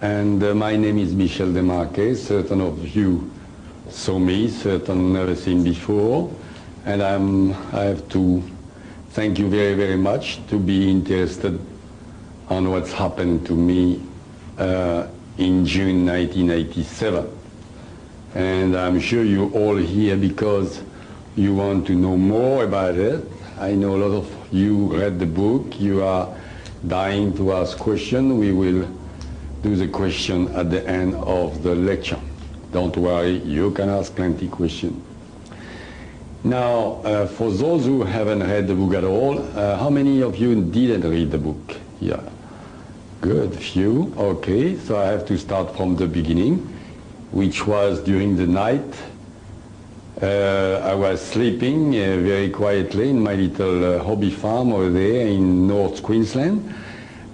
And my name is Michel Desmarquet. Certain of you saw me, certain never seen before. And I have to thank you very, very much to be interested on what's happened to me in June 1987. And I'm sure you're all here because you want to know more about it. I know a lot of you read the book. You are dying to ask questions. We will do the question at the end of the lecture. Don't worry, you can ask plenty of questions. Now, for those who haven't read the book at all, how many of you didn't read the book? Yeah, good, few. Okay, so I have to start from the beginning, which was during the night. I was sleeping very quietly in my little hobby farm over there in North Queensland,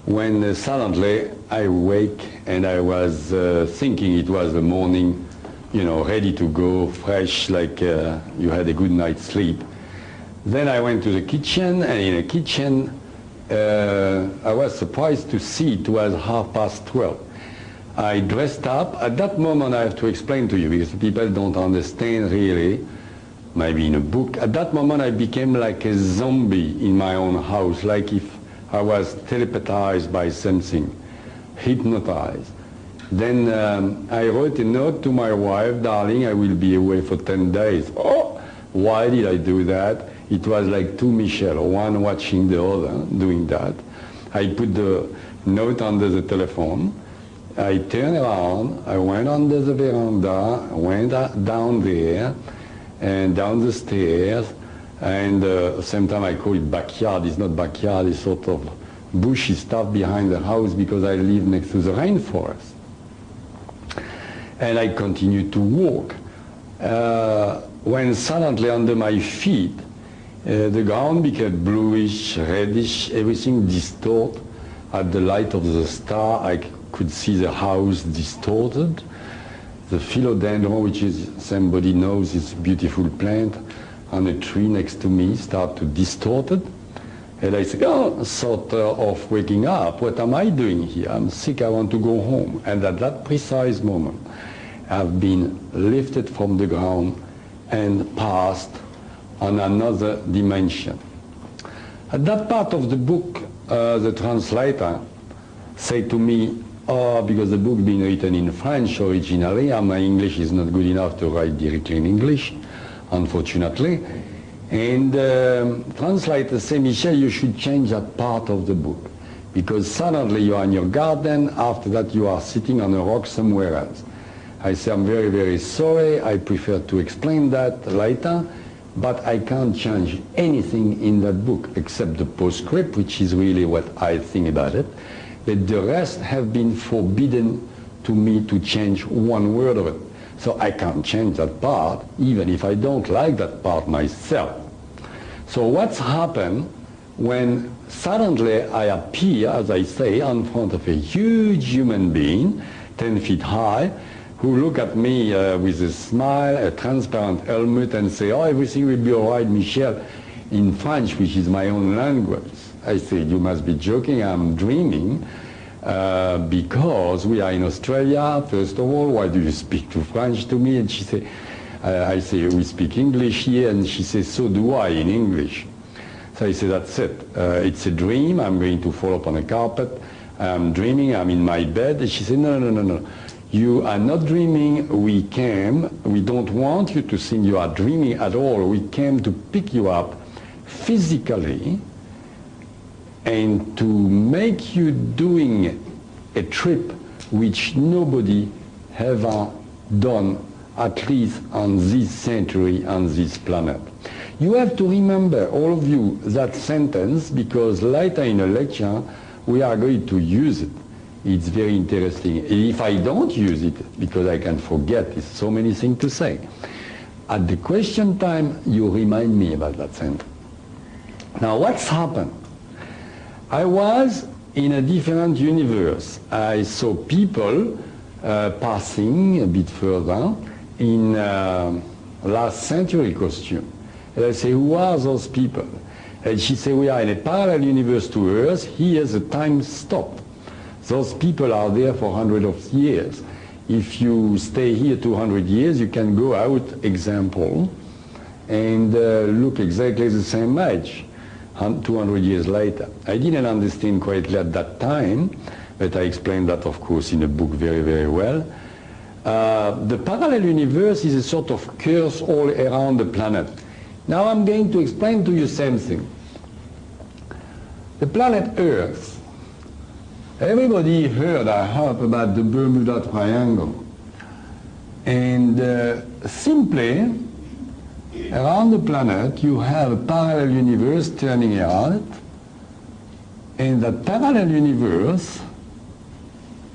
when suddenly I wake and I was thinking it was the morning, you know, ready to go, fresh, like you had a good night's sleep. Then I went to the kitchen, and in the kitchen I was surprised to see it was 12:30. I dressed up. At that moment, I have to explain to you, because people don't understand really, maybe in a book. At that moment, I became like a zombie in my own house, like if I was telepatized by something, hypnotized. Then I wrote a note to my wife, darling, I will be away for 10 days. Oh, why did I do that? It was like two Michel, one watching the other, doing that. I put the note under the telephone. I turned around, I went under the veranda, went down there, and down the stairs, and same time I call it backyard. It's not backyard, it's sort of bushy stuff behind the house because I live next to the rainforest. And I continued to walk. When suddenly under my feet, the ground became bluish, reddish, everything distorted. At the light of the star, I could see the house distorted. The philodendron, which is, somebody knows, is a beautiful plant, on a tree next to me, start to distort it. And I said, oh, sort of waking up. What am I doing here? I'm sick, I want to go home. And at that precise moment, I've been lifted from the ground and passed on another dimension. At that part of the book, the translator said to me, oh, because the book being written in French originally, and my English is not good enough to write directly in English, unfortunately. And translator said, Michel, you should change that part of the book, because suddenly you are in your garden, after that you are sitting on a rock somewhere else. I said, I'm very, very sorry, I prefer to explain that later, but I can't change anything in that book, except the postscript, which is really what I think about it. But the rest have been forbidden to me to change one word of it. So I can't change that part, even if I don't like that part myself. So what's happened when suddenly I appear, as I say, in front of a huge human being, 10 feet high, who look at me with a smile, a transparent helmet, and say, oh, everything will be all right, Michel, in French, which is my own language. I said, you must be joking, I'm dreaming, because we are in Australia, first of all, why do you speak to French to me? And she said, I say, we speak English here, and she says, so do I in English. So I said, that's it, it's a dream, I'm going to fall upon a carpet, I'm dreaming, I'm in my bed. And she said, no, no, no, no, you are not dreaming, we don't want you to think you are dreaming at all, we came to pick you up physically and to make you doing a trip which nobody ever done, at least on this century, on this planet. You have to remember, all of you, that sentence, because later in a lecture we are going to use it. It's very interesting. If I don't use it, because I can forget, there's so many things to say. At the question time, you remind me about that sentence. Now, what's happened? I was in a different universe. I saw people passing a bit further in last century costume. And I say, who are those people? And she said, we are in a parallel universe to Earth. Here the time stopped. Those people are there for hundreds of years. If you stay here 200 years, you can go out, example, and look exactly the same age 200 years later. I didn't understand correctly at that time, but I explained that, of course, in a book very, very well. The parallel universe is a sort of curse all around the planet. Now I'm going to explain to you something. The planet Earth. Everybody heard, I hope, about the Bermuda Triangle. And simply, around the planet, you have a parallel universe turning around. And that parallel universe,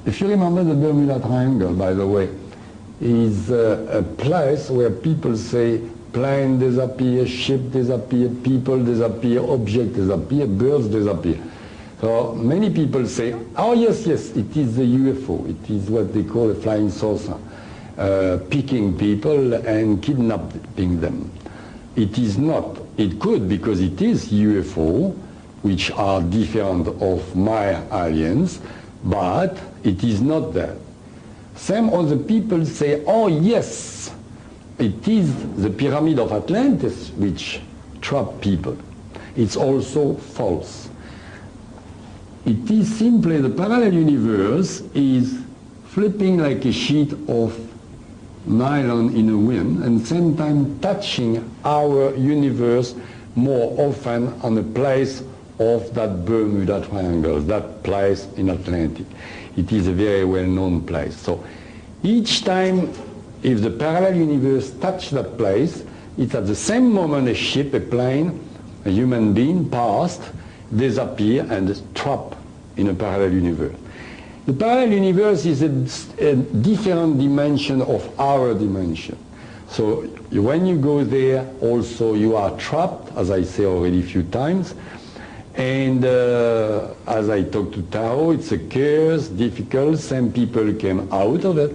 if you remember the Bermuda Triangle, by the way, is a place where people say plane disappear, ship disappear, people disappear, object disappear, birds disappear. So many people say, oh yes, yes, it is the UFO. It is what they call a flying saucer, picking people and kidnapping them. It is not. It could, because it is UFO, which are different of my aliens, but it is not that. Some other people say, oh yes, it is the pyramid of Atlantis which trapped people. It's also false. It is simply the parallel universe is flipping like a sheet of nylon in a wind and same time touching our universe more often on the place of that Bermuda Triangle, that place in Atlantic. It is a very well-known place. So each time if the parallel universe touches that place, it's at the same moment a ship, a plane, a human being passed, disappear and trapped in a parallel universe. The parallel universe is a different dimension of our dimension. So when you go there, also you are trapped, as I say already a few times. And as I talked to Tao, it's a curse, difficult. Some people came out of it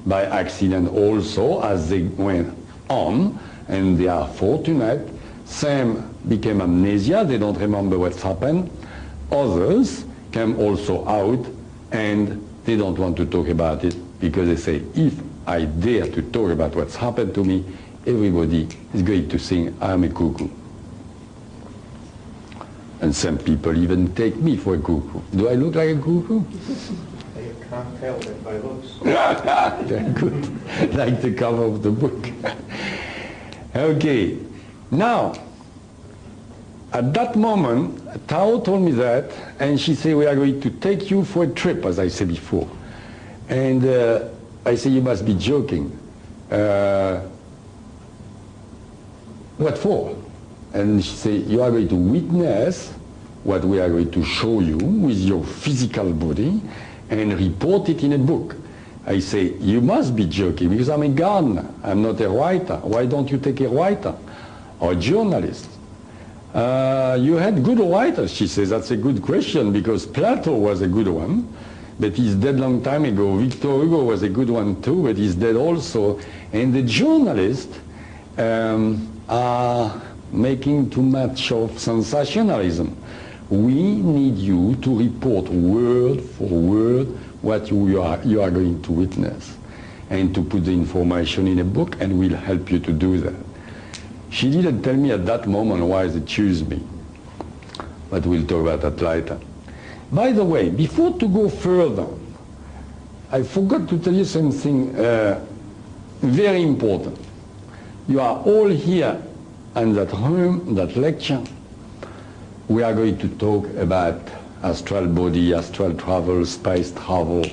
by accident also as they went on, and they are fortunate. Some became amnesia, they don't remember what's happened. Others came also out and they don't want to talk about it because they say, if I dare to talk about what's happened to me, everybody is going to think I'm a cuckoo. And some people even take me for a cuckoo. Do I look like a cuckoo? You can't tell it by looks. Very good. Like the cover of the book. Okay. Now, at that moment, Tao told me that, and she said, we are going to take you for a trip, as I said before. And I said, you must be joking. What for? And she said, you are going to witness what we are going to show you with your physical body and report it in a book. I say, you must be joking because I'm a gardener. I'm not a writer. Why don't you take a writer or a journalist? You had good writers, she says. That's a good question because Plato was a good one, but he's dead long time ago. Victor Hugo was a good one too, but he's dead also. And the journalists are making too much of sensationalism. We need you to report word for word what you are going to witness and to put the information in a book, and we'll help you to do that. She didn't tell me at that moment why they choose me, but we'll talk about that later. By the way, before to go further, I forgot to tell you something very important. You are all here in that room, that lecture. We are going to talk about astral body, astral travel, space travel,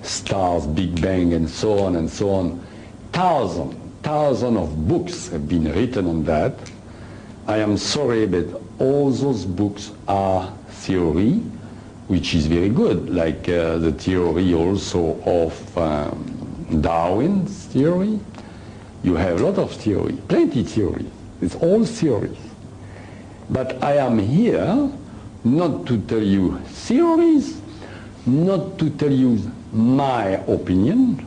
stars, Big Bang, and so on and so on. Thousands of books have been written on that. I am sorry, but all those books are theory, which is very good, like the theory also of Darwin's theory. You have a lot of theory, plenty theory. It's all theories. But I am here not to tell you theories, not to tell you my opinion,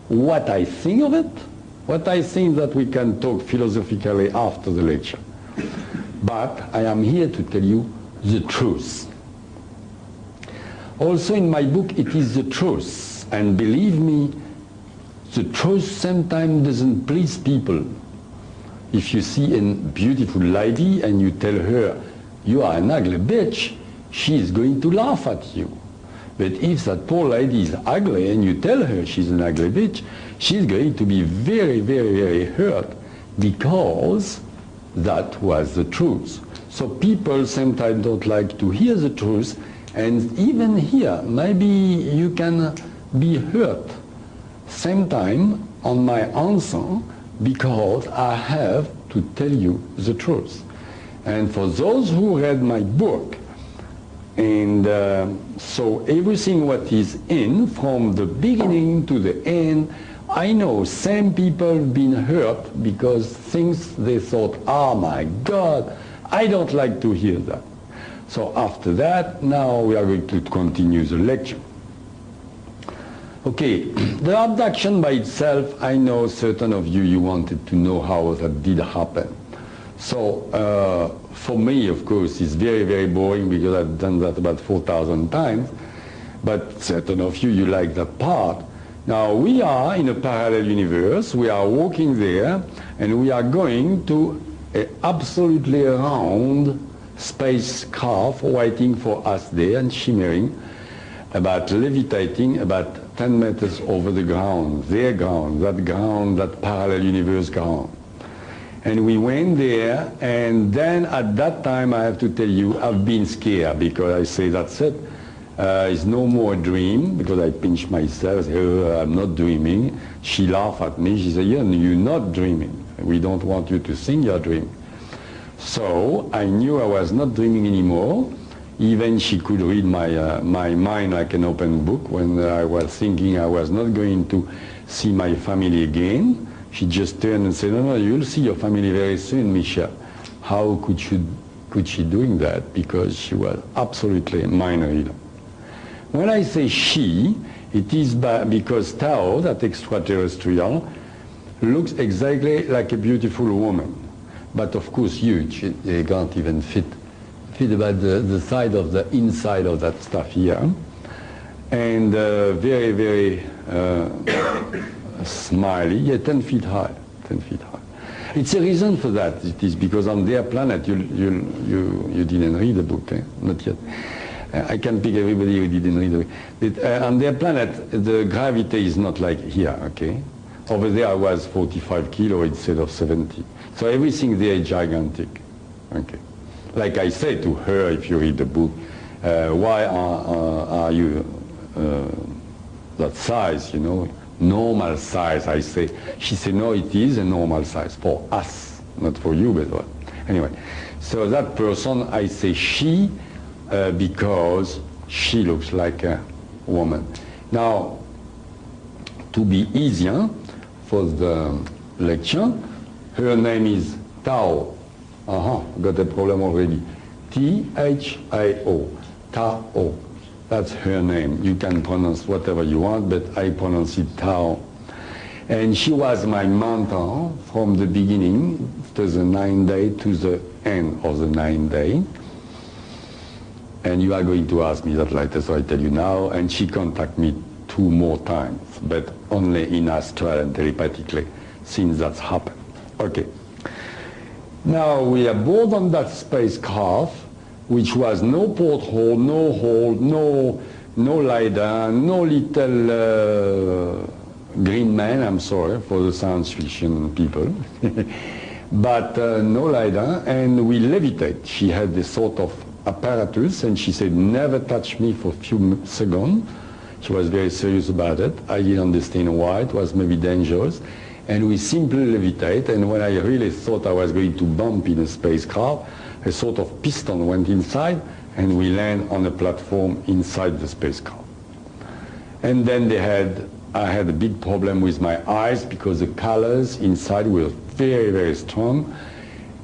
what I think of it, what I think that we can talk philosophically after the lecture. But I am here to tell you the truth. Also in my book, it is the truth. And believe me, the truth sometimes doesn't please people. If you see a beautiful lady and you tell her, you are an ugly bitch, she is going to laugh at you. But if that poor lady is ugly and you tell her she's an ugly bitch, she's going to be very, very, very hurt because that was the truth. So people sometimes don't like to hear the truth, and even here, maybe you can be hurt same time on my answer because I have to tell you the truth. And for those who read my book, and so everything what is in, from the beginning to the end, I know some people have been hurt because things they thought, oh my God, I don't like to hear that. So after that, now we are going to continue the lecture. Okay, the abduction by itself, I know certain of you, you wanted to know how that did happen. So for me, of course, it's very, very boring because I've done that about 4,000 times. But certain of you, you like that part. Now, we are in a parallel universe. We are walking there, and we are going to an absolutely round spacecraft waiting for us there and shimmering, about levitating about 10 meters over the ground, their ground, that parallel universe ground. And we went there, and then at that time, I have to tell you, I've been scared because I say, that's it. It's no more a dream, because I pinch myself, say, oh, I'm not dreaming. She laughed at me. She said, yeah, you're not dreaming. We don't want you to think you're dreaming. So I knew I was not dreaming anymore. Even she could read my mind like an open book. When I was thinking I was not going to see my family again, she just turned and said, no, you'll see your family very soon, Michel. How could she doing that? Because she was absolutely mind reader. When I say she, it is because Tao, that extraterrestrial, looks exactly like a beautiful woman. But of course huge. They can't even fit about the side of the inside of that stuff here. And very, very smiley, yeah, 10 feet high, 10 feet high. It's a reason for that. It is because on their planet, you didn't read the book, eh? Not yet. I can pick everybody who didn't read the book. On their planet, the gravity is not like here, okay? Over there I was 45 kilo instead of 70. So everything there is gigantic, okay? Like I say to her, if you read the book, why are you that size, you know, normal size, I say. She said, no, it is a normal size for us, not for you, but what? Anyway, so that person, I say she, because she looks like a woman. Now, to be easier for the lecture, her name is Tao. Got a problem already. T-H-A-O, Tao. That's her name. You can pronounce whatever you want, but I pronounce it Tao. And she was my mentor from the beginning to the 9th day to the end of the 9th day. And you are going to ask me that later, so I tell you now. And she contacted me 2 more times, but only in astral and telepathically, since that's happened. Okay. Now we are board on that spacecraft, which was no porthole, no hole, no LiDAR, no little green man, I'm sorry for the science fiction people, but no LiDAR, and we levitate. She had this sort of apparatus, and she said, never touch me for a few seconds. She was very serious about it. I didn't understand why. It was maybe dangerous. And we simply levitate, and when I really thought I was going to bump in a spacecraft, a sort of piston went inside, and we land on a platform inside the spacecraft. And then I had a big problem with my eyes because the colors inside were very, very strong,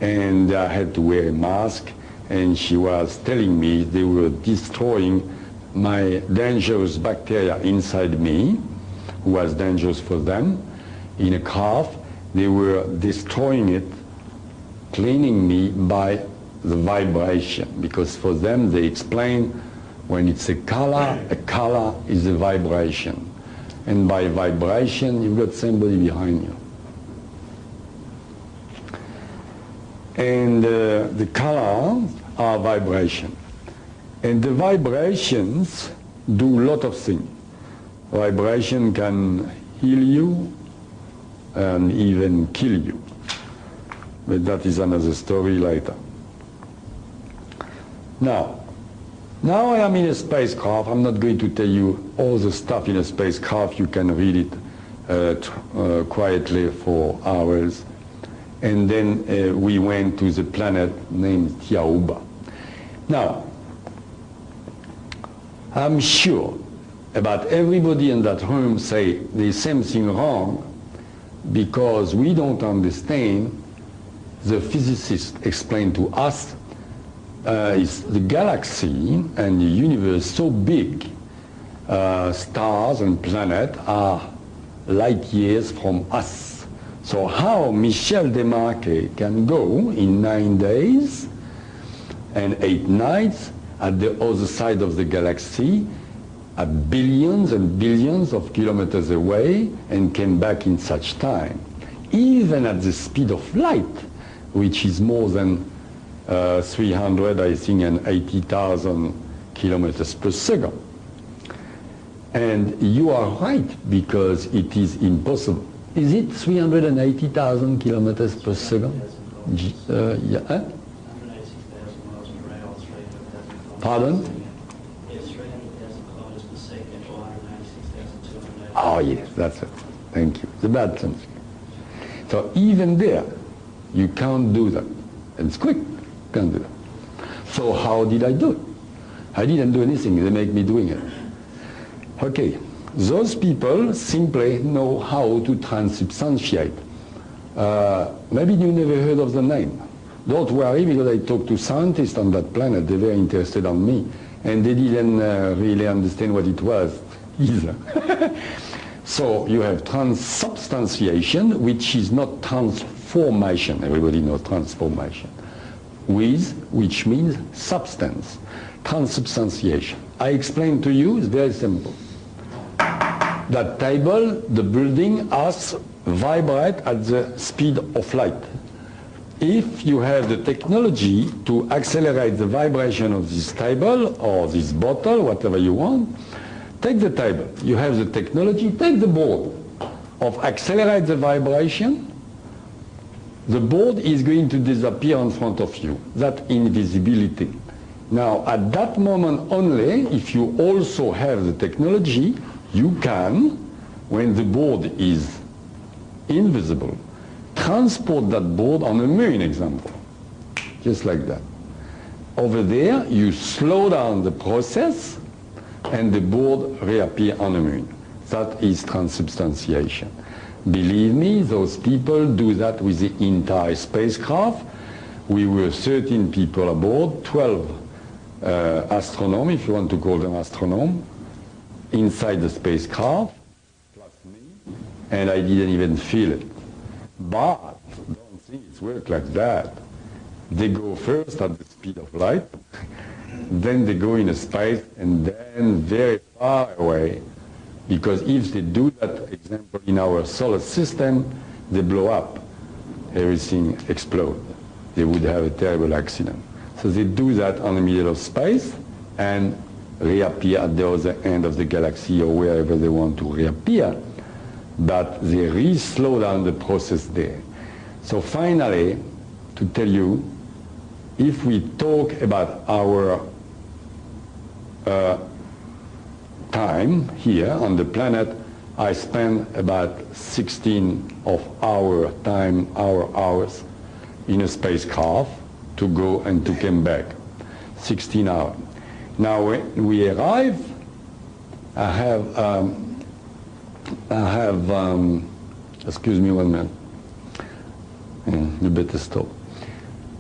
and I had to wear a mask, and she was telling me they were destroying my dangerous bacteria inside me, who was dangerous for them. In a craft, they were destroying it, cleaning me by the vibration, because for them they explain When it's a color is a vibration. And by vibration, you've got somebody behind you. And the colors are vibration. And the vibrations do a lot of things. Vibration can heal you and even kill you. But that is another story later. Now I am in a spacecraft. I'm not going to tell you all the stuff in a spacecraft. You can read it quietly for hours. And then we went to the planet named Thiaoouba. Now, I'm sure about everybody in that room say there's something wrong because we don't understand. The physicists explained to us is the galaxy and the universe so big, stars and planets are light years from us. So how Michel Desmarquet can go in 9 days and 8 nights at the other side of the galaxy at billions and billions of kilometers away and came back in such time, even at the speed of light, which is more than 300, I think, and 80,000 kilometers per second. And you are right, because it is impossible. Is it 380,000 kilometers per second? Yeah. Huh? 186,000 miles per hour, 300,000 kilometers. Pardon? Yes, 300,000 kilometers per second, or 186,280. Oh, yes, that's it. Thank you. The bad sense. So even there, you can't do that. And it's quick. Can't do that. So how did I do it? I didn't do anything. They make me doing it. Okay. Those people simply know how to transubstantiate. Maybe you never heard of the name. Don't worry, because I talked to scientists on that planet. They were interested on me. And they didn't really understand what it was either. So you have transubstantiation, which is not transformation. Everybody knows transformation. Which means substance. Transubstantiation. I explained to you, it's very simple. That table, the building, has vibrate at the speed of light. If you have the technology to accelerate the vibration of this table or this bottle, whatever you want, take the table. You have the technology, take the board of accelerate the vibration. The board is going to disappear in front of you. That invisibility. Now, at that moment only, if you also have the technology, you can, when the board is invisible, transport that board on a moon, example. Just like that. Over there, you slow down the process and the board reappears on the moon. That is transubstantiation. Believe me, those people do that with the entire spacecraft. We were 13 people aboard, 12 astronomers, if you want to call them astronomers, inside the spacecraft, plus me, and I didn't even feel it. But don't think it's work like that. They go first at the speed of light, then they go in a space, and then very far away, because if they do that, example, in our solar system, they blow up. Everything explodes. They would have a terrible accident. So they do that on the middle of space and reappear at the other end of the galaxy or wherever they want to reappear. But they slow down the process there. So finally, to tell you, if we talk about our time here on the planet, I spend about 16 of our time, hours in a spacecraft to go and to come back. 16 hours. Now when we arrive, I have, excuse me 1 minute. You better stop.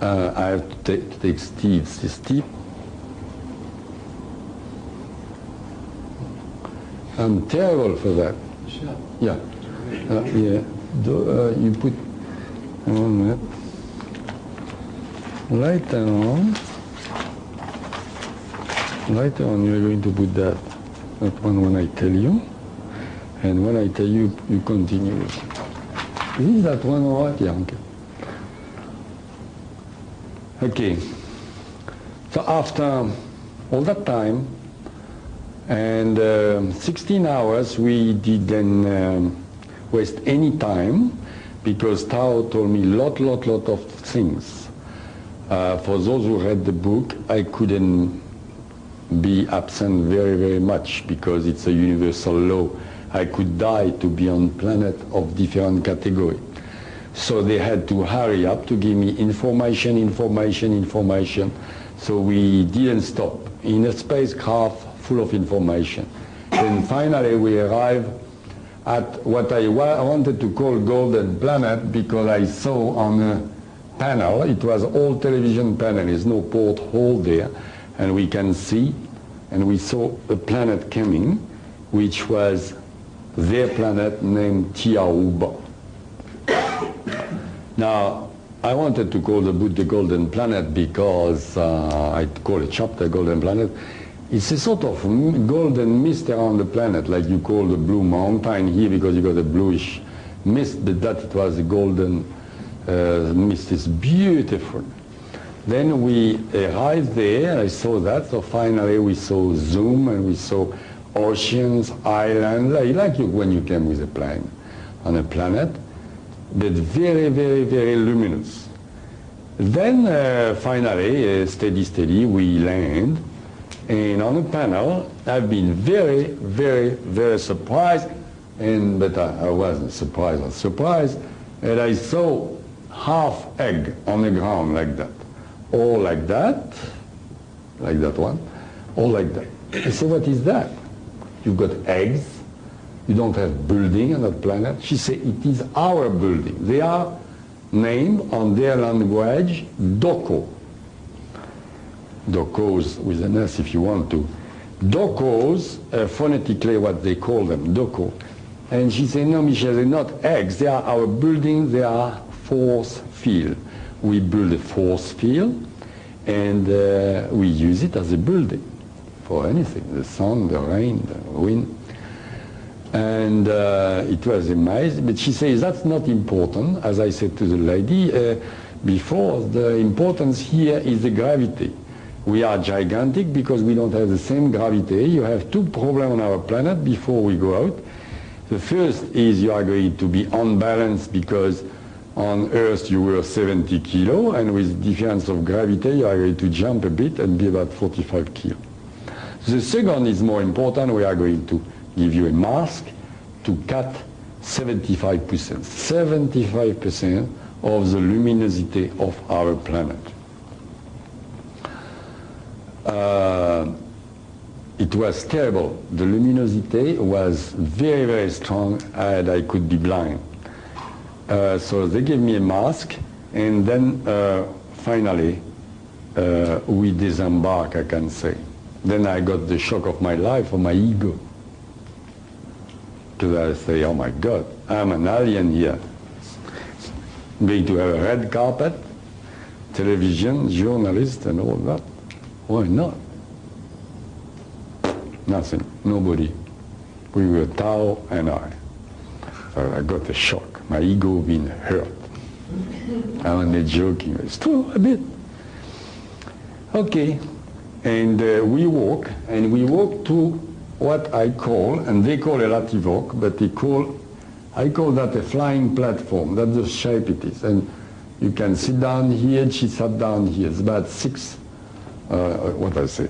I have to take Steve. Steve. I'm terrible for that. Michel. Yeah. Yeah. You put 1 minute. Light on. Later on you're going to put that one when I tell you, and when I tell you, you continue. Is that one or what? Yeah, okay. Okay. So after all that time, and 16 hours, we didn't waste any time, because Tao told me lot of things. For those who read the book, I couldn't be absent very much, because it's a universal law. I could die to be on planet of different category. So they had to hurry up to give me information. So we didn't stop in a spacecraft full of information. Then finally we arrived at what I wanted to call Golden Planet, because I saw on a panel, it was all television panel, there's no porthole there, and we can see, and we saw a planet coming, which was their planet named Thiaouba. Now, I wanted to call the book The Golden Planet because I call a chapter Golden Planet. It's a sort of golden mist around the planet, like you call the Blue Mountain here because you got a bluish mist, but that it was a golden mist. It's beautiful. Then we arrived there, I saw that, so finally we saw Zoom and we saw oceans, islands, like when you came with a plane on a planet, but very luminous. Then finally, steady, we land, and on a panel, I've been very surprised, but I wasn't surprised, I was surprised, and I saw half egg on the ground like that, all like that one, all like that. I said, what is that? You've got eggs, you don't have building on that planet. She said, it is our building. They are named on their language, Doko. Dokos with an S if you want to. Dokos, phonetically what they call them, Doko. And she said, no, Michel, they're not eggs, they are our building, they are force field. We build a force field, and we use it as a building for anything, the sun, the rain, the wind. And it was amazing, but she says that's not important. As I said to the lady before, the importance here is the gravity. We are gigantic because we don't have the same gravity. You have two problems on our planet before we go out. The first is you are going to be unbalanced because on Earth you were 70 kilo, and with difference of gravity you are going to jump a bit and be about 45 kilo. The second is more important. We are going to give you a mask to cut 75% of the luminosity of our planet. It was terrible. The luminosity was very strong, and I could be blind. So they gave me a mask, and then finally we disembark, I can say. Then I got the shock of my life, of my ego. Because I say, oh my God, I'm an alien here. I'm going to have a red carpet, television, journalists, and all that. Why not? Nothing, nobody. We were Tao and I. So I got a shock. My ego been hurt. I'm only joking. It's true, a bit. Okay, and we walk to what I call, and they call a lativok, but I call that a flying platform. That's the shape it is. And you can sit down here, and she sat down here. It's about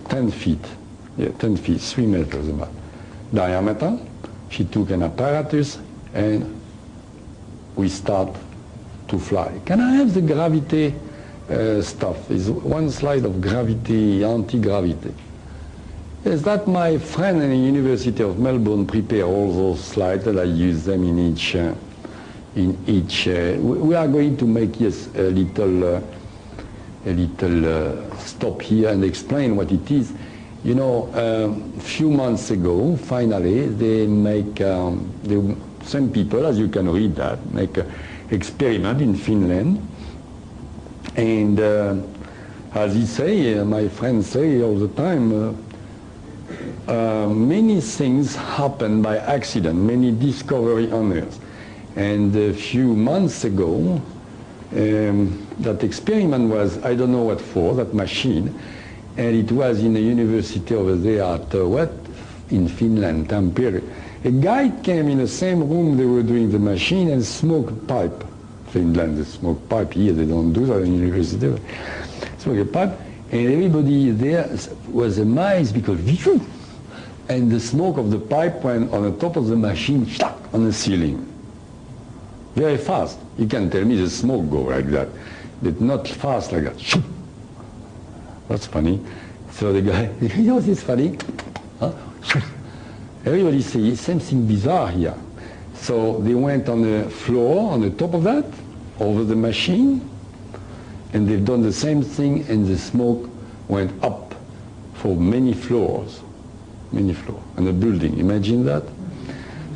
10 feet. Yeah, 10 feet, 3 meters about diameter. She took an apparatus, and we start to fly. Can I have the gravity stuff? Is one slide of gravity, anti-gravity. Yes, that my friend in the University of Melbourne prepared all those slides, and I use them in each. We are going to make, yes, a little stop here and explain what it is. You know, a few months ago, finally, they make some people, as you can read that, make an experiment in Finland, and as he say, my friends say all the time, many things happen by accident, many discovery on Earth. And a few months ago, that experiment was, I don't know what for, that machine, and it was in a university over there at, in Finland, Tampere. A guy came in the same room they were doing the machine and smoked pipe. Finland, they smoke pipe. Here they don't do that in university. Smoke a pipe, and everybody there was amazed because, and the smoke of the pipe went on the top of the machine, on the ceiling. Very fast. You can tell me the smoke go like that, but not fast like that. That's funny. So the guy, you know what's funny? Huh? Everybody says something bizarre here. So they went on the floor, on the top of that, over the machine, and they've done the same thing, and the smoke went up for many floors, and the building. Imagine that.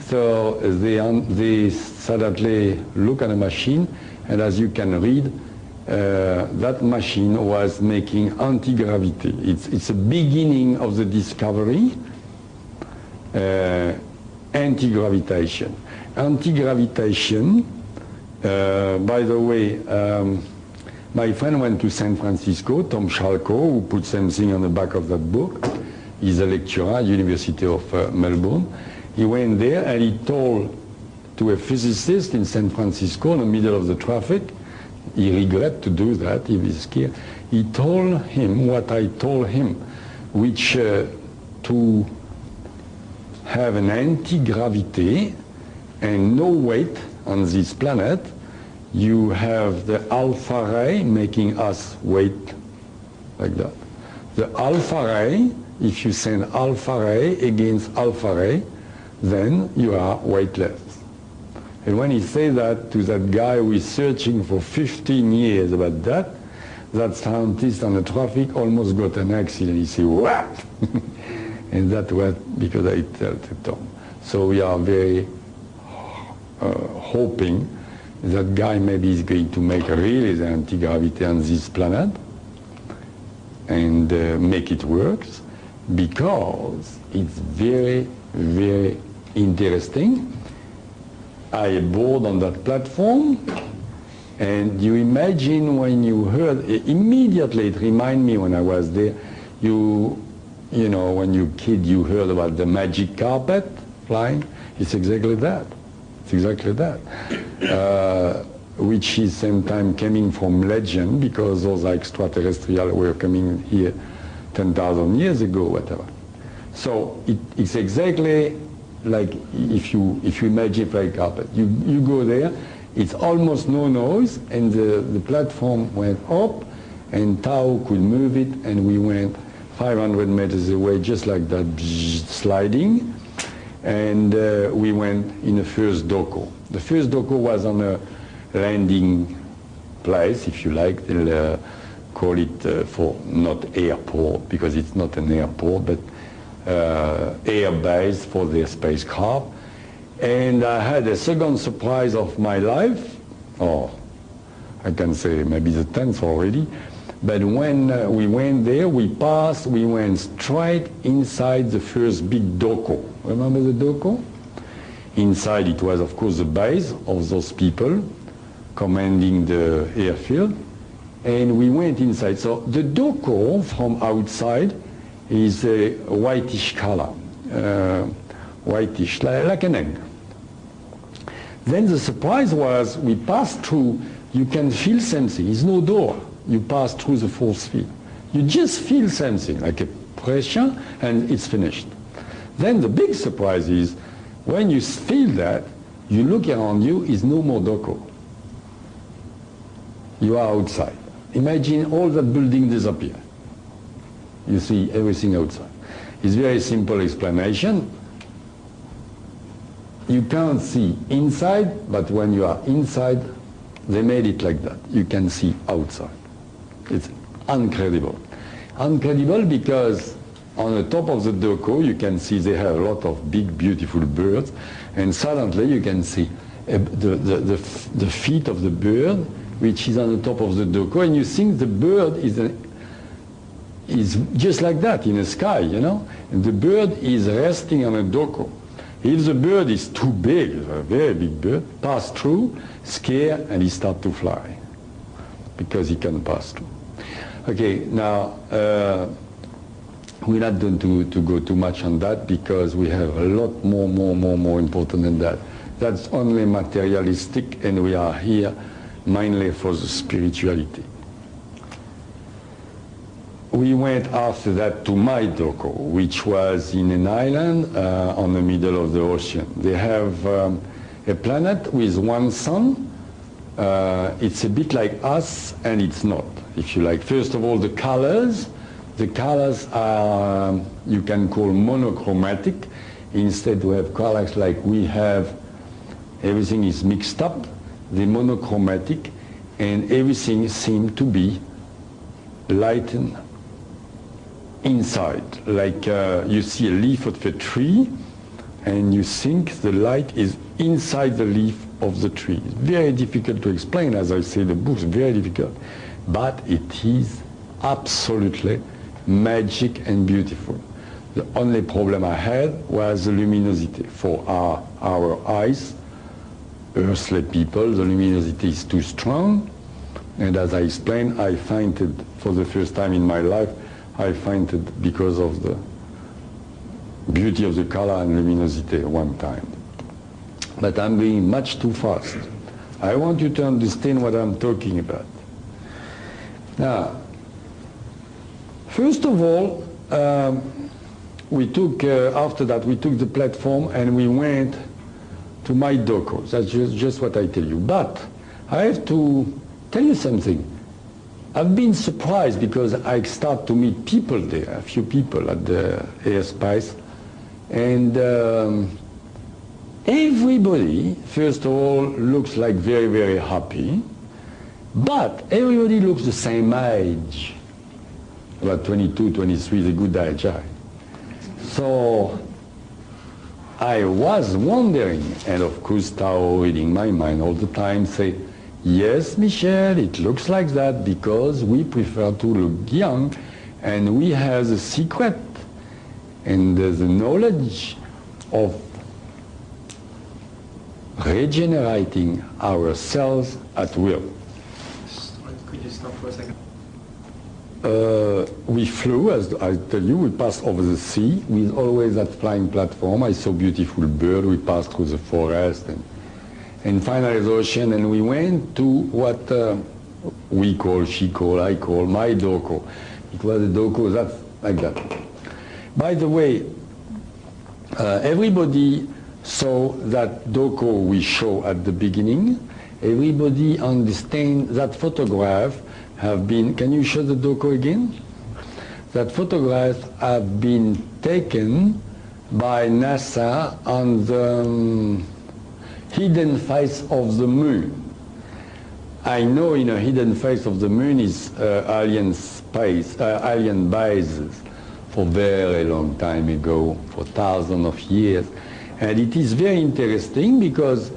So they suddenly look at the machine, and as you can read, that machine was making anti-gravity. It's a beginning of the discovery. Anti-gravitation. Anti-gravitation, by the way, my friend went to San Francisco, Tom Schalko, who put something on the back of that book. He's a lecturer at University of Melbourne. He went there and he told to a physicist in San Francisco in the middle of the traffic, he regret to do that, he was scared. He told him what I told him, which to have an anti-gravity and no weight on this planet, you have the alpha ray making us weight like that. The alpha ray, if you send alpha ray against alpha ray, then you are weightless. And when he said that to that guy who is searching for 15 years about that, that scientist on the traffic almost got an accident. He said, what? And that was because I told Tom. So we are very hoping that guy maybe is going to make really the anti-gravity on this planet and make it work, because it's very, very interesting. I board on that platform, and you imagine when you heard, immediately it reminded me when I was there, you know, when you kid, you heard about the magic carpet flying. It's exactly that. It's exactly that. Which is sometimes coming from legend, because those extraterrestrials were coming here 10,000 years ago, whatever. So it's exactly like if you imagine flying carpet. You go there, it's almost no noise, and the platform went up, and Tao could move it, and we went 500 meters away, just like that, sliding, and we went in the first doko. The first doko was on a landing place, if you like. They'll call it for not airport, because it's not an airport, but air base for their spacecraft. And I had a second surprise of my life, or I can say maybe the 10th already. But when we went there, we went straight inside the first big doko. Remember the doko? Inside it was, of course, the base of those people commanding the airfield. And we went inside. So the doko from outside is a whitish color, whitish, like an egg. Then the surprise was we passed through, you can feel something, it's no door. You pass through the force field. You just feel something, like a pressure, and it's finished. Then the big surprise is, when you feel that, you look around you, is no more doko. You are outside. Imagine all that building disappear. You see everything outside. It's a very simple explanation. You can't see inside, but when you are inside, they made it like that. You can see outside. It's incredible. Incredible because on the top of the doko, you can see they have a lot of big, beautiful birds, and suddenly you can see the feet of the bird, which is on the top of the doko, and you think the bird is is just like that in the sky, you know. And the bird is resting on a doko. If the bird is too big, a very big bird, pass through, scare, and he start to fly because he can pass through. Okay, now we're not going to go too much on that because we have a lot more important than that. That's only materialistic, and we are here mainly for the spirituality. We went after that to my doko, which was in an island on the middle of the ocean. They have a planet with one sun. It's a bit like us, and it's not, if you like. First of all, the colors are, you can call monochromatic. Instead, we have colors like we have, everything is mixed up, the monochromatic, and everything seems to be lightened inside, like you see a leaf of a tree and you think the light is inside the leaf of the tree. It's very difficult to explain, as I say, the book's very difficult, but it is absolutely magic and beautiful. The only problem I had was the luminosity. For our eyes, earthly people, the luminosity is too strong, and as I explained, I fainted for the first time in my life. I fainted because of the beauty of the color and luminosity one time. But I'm being much too fast. I want you to understand what I'm talking about. Now, first of all, we took, after that, we took the platform and we went to my doko. That's just what I tell you. But I have to tell you something. I've been surprised because I start to meet people there, a few people at the airspace, and everybody, first of all, looks like very happy, but everybody looks the same age, about 22, 23 is a good age. So I was wondering, and of course Tao reading my mind all the time, say, yes, Michel, it looks like that because we prefer to look young and we have the secret and the knowledge of regenerating ourselves at will. Could you stop for a second? We flew, as I tell you, we passed over the sea with always that flying platform. I saw beautiful birds, we passed through the forest and finally the ocean, and we went to what we call, she call, I call, my doko. It was a doko that's like that. By the way, everybody saw that doko we show at the beginning. Everybody understands that photograph have been, can you show the doko again? That photographs have been taken by NASA on the hidden face of the moon. I know in a hidden face of the moon is alien space, alien bases for very long time ago, for thousands of years. And it is very interesting because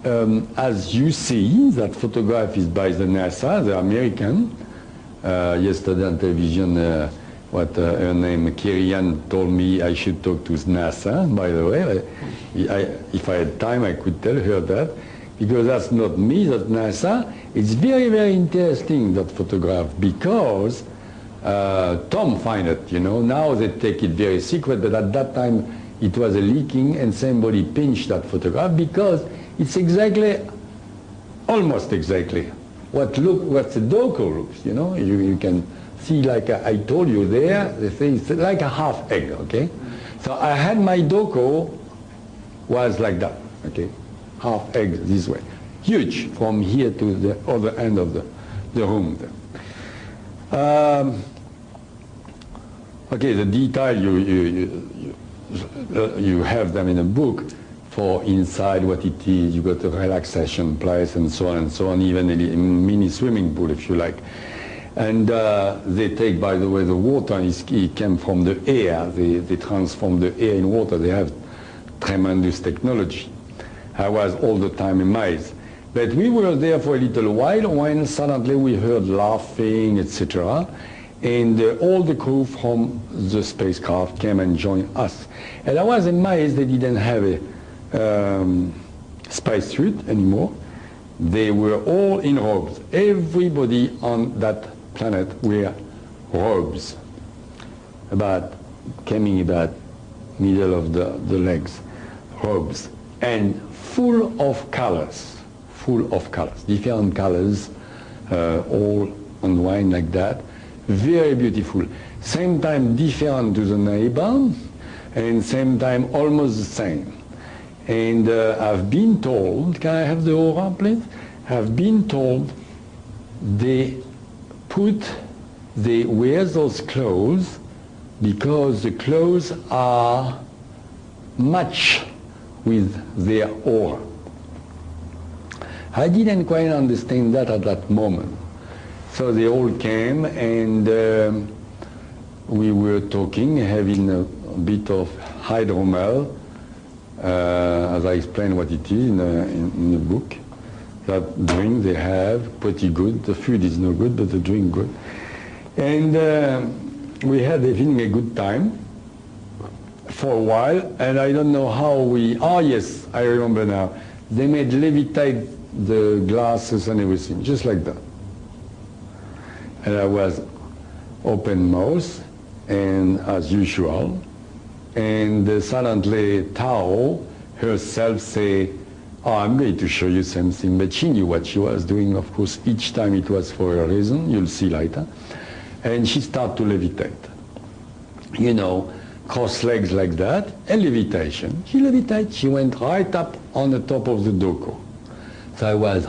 as you see, that photograph is by the NASA, the American. Yesterday on television, her name, Kirian, told me I should talk to NASA, by the way. If I had time, I could tell her that, because that's not me, that's NASA. It's very interesting, that photograph, because Tom find it, you know. Now they take it very secret, but at that time it was a leaking and somebody pinched that photograph because it's exactly, almost exactly, what the doko looks, you know. You can see, like I told you there, the thing is like a half egg, okay? So I had my doko was like that, okay? Half egg this way. Huge from here to the other end of the room there. Okay, the detail you have them in a book for inside what it is. You got a relaxation place and so on, even a mini swimming pool if you like. And they take, by the way, the water, it came from the air. They transform the air in water. They have tremendous technology. I was all the time amazed. But we were there for a little while when suddenly we heard laughing, etc. And all the crew from the spacecraft came and joined us. And I was amazed they didn't have a spacesuit anymore. They were all in robes. Everybody on that planet wear robes, coming about middle of the legs, robes, and full of colors, different colors, all unwind like that. Very beautiful. Same time different to the neighbor, and same time almost the same. And I've been told, can I have the aura please? I've been told they wear those clothes because the clothes are match with their aura. I didn't quite understand that at that moment. So they all came and we were talking, having a bit of hydromel, as I explained what it is in the book. That drink they have, pretty good. The food is no good, but the drink good. And we had having a good time for a while, and I don't know how yes, I remember now. They made levitate the glasses and everything, just like that. And I was open mouth, and as usual, and suddenly Tao herself say, oh, I'm going to show you something, but she knew what she was doing, of course. Each time it was for a reason, you'll see later. And she started to levitate. You know, cross legs like that, and levitation. She levitated, she went right up on the top of the doko. So I was,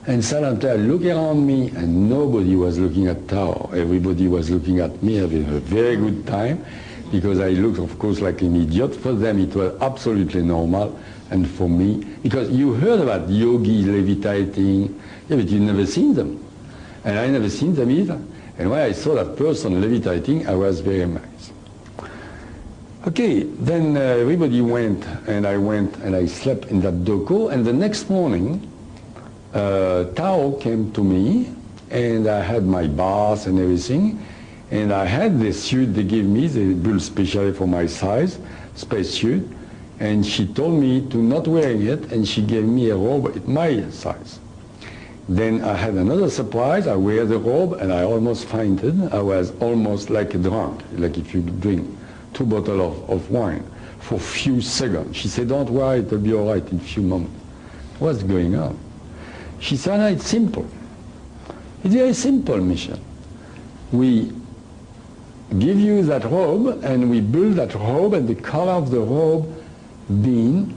and suddenly I look around me, and nobody was looking at Tao. Everybody was looking at me, having a very good time, because I looked, of course, like an idiot. For them, it was absolutely normal, and for me, because you heard about yogis levitating, yeah, but you've never seen them. And I never seen them either. And when I saw that person levitating, I was very amazed. Okay, then everybody went, and I slept in that doko, and the next morning, Tao came to me, and I had my bath and everything, and I had the suit they gave me, they built specially for my size, space suit, and she told me to not wearing it, and she gave me a robe at my size. Then I had another surprise, I wear the robe, and I almost fainted. I was almost like a drunk, like if you drink 2 bottles of wine for a few seconds. She said, don't worry, it'll be all right in a few moments. What's going on? She said, no, it's simple. It's very simple, Michel. We give you that robe, and we build that robe, and the color of the robe being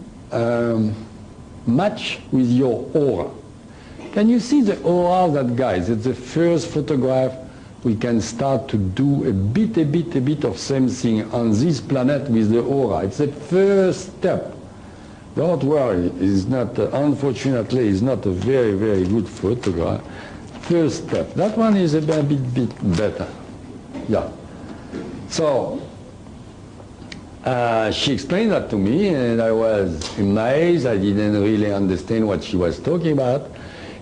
match with your aura. Can you see the aura of that guy? It's the first photograph. We can start to do a bit of same thing on this planet with the aura. It's the first step. Don't worry, it's not, unfortunately, it's not a very, very good photograph. First step. That one is a bit better. Yeah. So, she explained that to me, and I was amazed. I didn't really understand what she was talking about.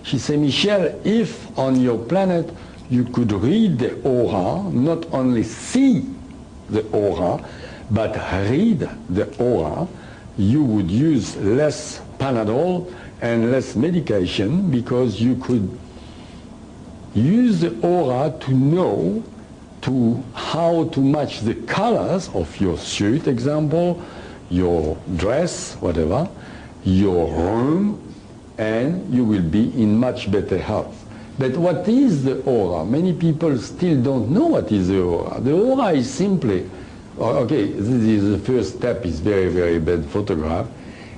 She said, Michel, if on your planet you could read the aura, not only see the aura, but read the aura, you would use less Panadol and less medication, because you could use the aura to know how to match the colors of your suit, example, your dress, whatever, your room, and you will be in much better health. But what is the aura? Many people still don't know what is the aura. The aura is simply, okay, this is the first step, is very, very bad photograph,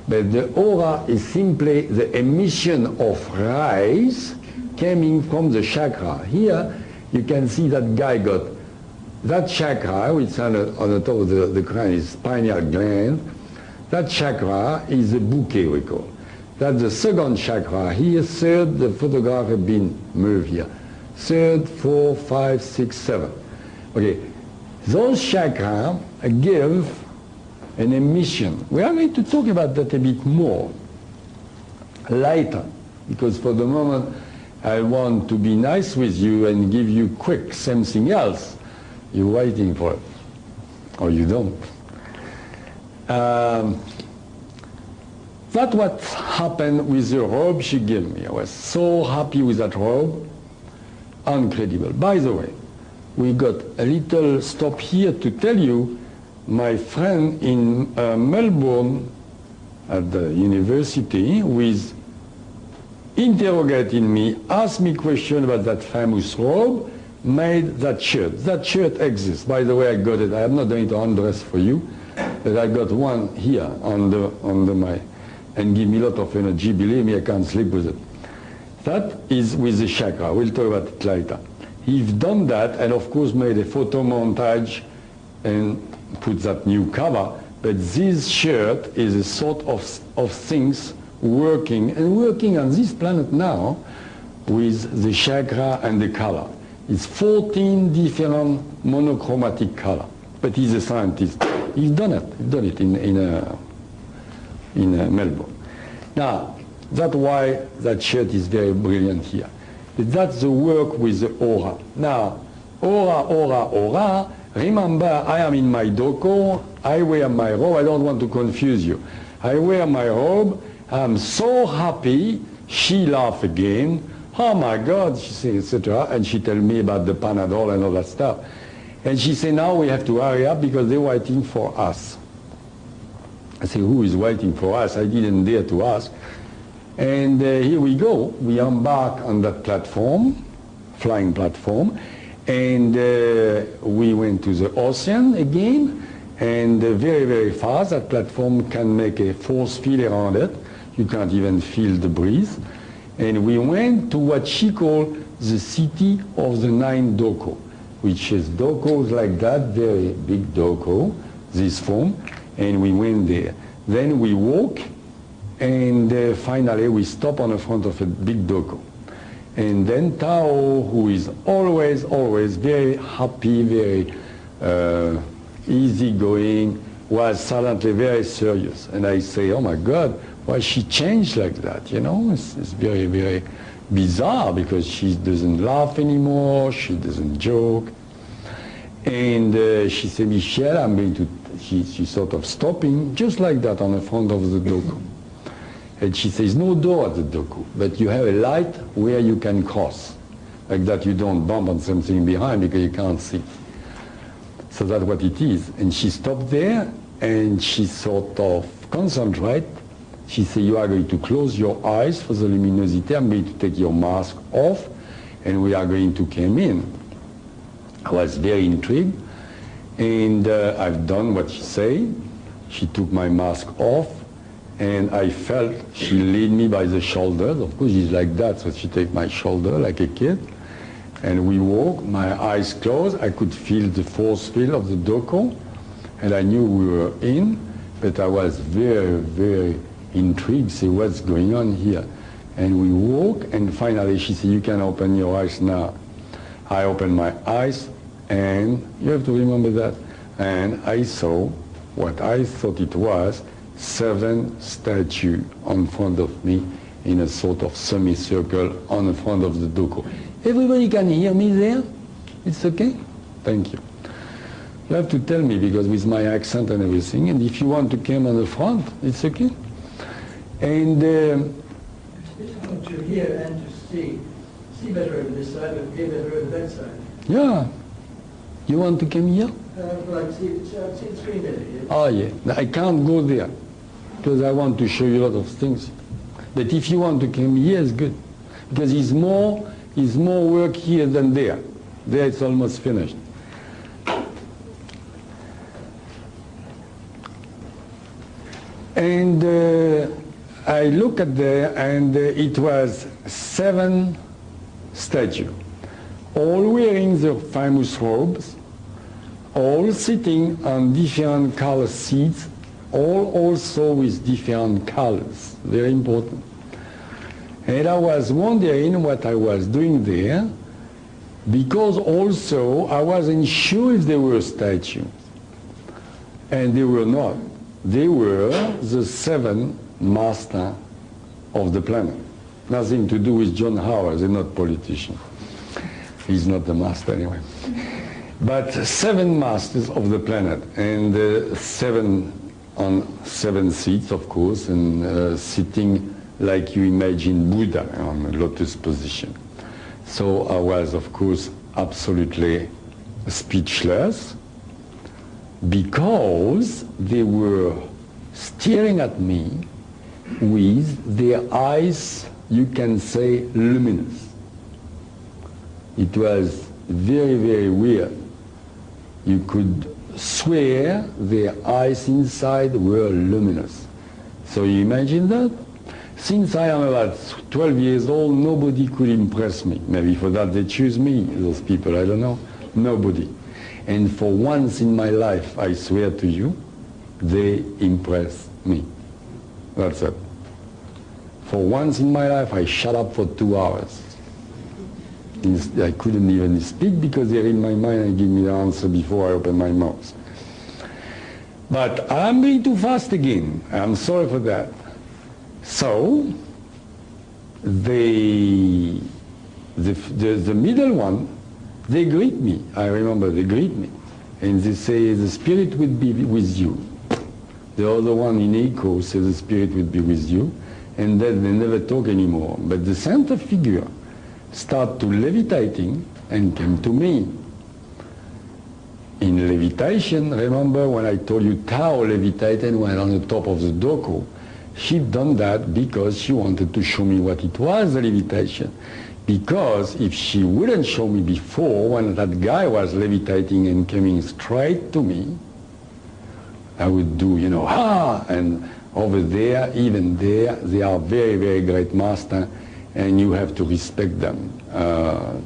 but the aura is simply the emission of rays coming from the chakra. Here you can see that guy got that chakra, which is on the top of the crown, is pineal gland. That chakra is a bouquet, we call. That's the second chakra. Here, third, the photograph has been moved here. Third, 4, 5, 6, 7. Okay, those chakras give an emission. We are going to talk about that a bit more later, because for the moment I want to be nice with you and give you quick something else. You're waiting for it, or you don't. That's what happened with the robe she gave me. I was so happy with that robe. Incredible. By the way, we got a little stop here to tell you, my friend in Melbourne at the university, who is interrogating me, asked me question about that famous robe, made that shirt. That shirt exists. By the way, I got it. I'm not going to undress for you, but I got one here under my, and give me a lot of energy. Believe me, I can't sleep with it. That is with the chakra. We'll talk about it later. He's done that, and of course made a photo montage and put that new cover. But this shirt is a sort of things working on this planet now with the chakra and the color. It's 14 different monochromatic color. But he's a scientist. He's done it in Melbourne. Now, that's why that shirt is very brilliant here. But that's the work with the aura. Now, aura. Remember, I am in my doko. I wear my robe. I don't want to confuse you. I wear my robe. I'm so happy. She laughed again. Oh my God, she said, etc. And she tell me about the Panadol and all that stuff. And she said, now we have to hurry up because they're waiting for us. I said, who is waiting for us? I didn't dare to ask. And here we go. We embark on that platform, flying platform, and we went to the ocean again, and very, very fast. That platform can make a force field around it. You can't even feel the breeze. And we went to what she called the city of the 9 doko, which is dokos like that, very big doko, this form, and we went there. Then we walk, and finally we stop on the front of a big doko. And then Tao, who is always very happy, very easygoing, was suddenly very serious. And I say, oh my God, why she changed like that, you know? It's very, very bizarre because she doesn't laugh anymore, she doesn't joke. And she said, Michel, I'm going to, she's sort of stopping, just like that on the front of the doku. And she says, no door at the doku, but you have a light where you can cross. Like that you don't bump on something behind because you can't see. So that's what it is. And she stopped there and she sort of concentrate. She said, you are going to close your eyes for the luminosity. I'm going to take your mask off and we are going to come in. I was very intrigued and I've done what she said. She took my mask off and I felt she lead me by the shoulders. Of course, she's like that, so she take my shoulder like a kid. And we walk, my eyes closed. I could feel the force field of the doko and I knew we were in, but I was very, very intrigued, see what's going on here. And we walk, and finally she said, you can open your eyes now. I opened my eyes, and you have to remember that. And I saw what I thought it was, 7 statues in front of me in a sort of semicircle on the front of the doko. Everybody can hear me there? It's okay? Thank you. You have to tell me because with my accent and everything, and if you want to come on the front, it's okay. And it's hard to hear and to see better over this side, but hear better over that side. yeah, you want to come here? Well, I see the screen better here. Oh yeah, I can't go there because I want to show you a lot of things. But if you want to come here, it's good because it's more work here than there. There it's almost finished. And I look at there, and it was 7 statues, all wearing the famous robes, all sitting on different color seats, all also with different colors, very important. And I was wondering what I was doing there, because also I wasn't sure if they were statues. And they were not. They were the 7 masters of the planet. Nothing to do with John Howard, they're not politicians. He's not the master anyway. But 7 masters of the planet, and 7 on 7 seats, of course, and sitting like you imagine Buddha on a lotus position. So I was, of course, absolutely speechless, because they were staring at me with their eyes, you can say, luminous. It was very, very weird. You could swear their eyes inside were luminous. So you imagine that? Since I am about 12 years old, nobody could impress me. Maybe for that they choose me, those people, I don't know. Nobody. And for once in my life, I swear to you, they impress me. That's it. For once in my life, I shut up for 2 hours. I couldn't even speak because they read my mind and give me the answer before I open my mouth. But I'm going too fast again. I'm sorry for that. So, the middle one, they greet me. I remember they greet me. And they say, the spirit will be with you. The other one in echo says the spirit will be with you. And then they never talk anymore. But the center figure started to levitating and came to me. In levitation, remember when I told you Tao levitated when on the top of the doko? She'd done that because she wanted to show me what it was, the levitation. Because if she wouldn't show me before, when that guy was levitating and coming straight to me, I would do, you know, ha! And over there, even there, they are very, very great master, and you have to respect them.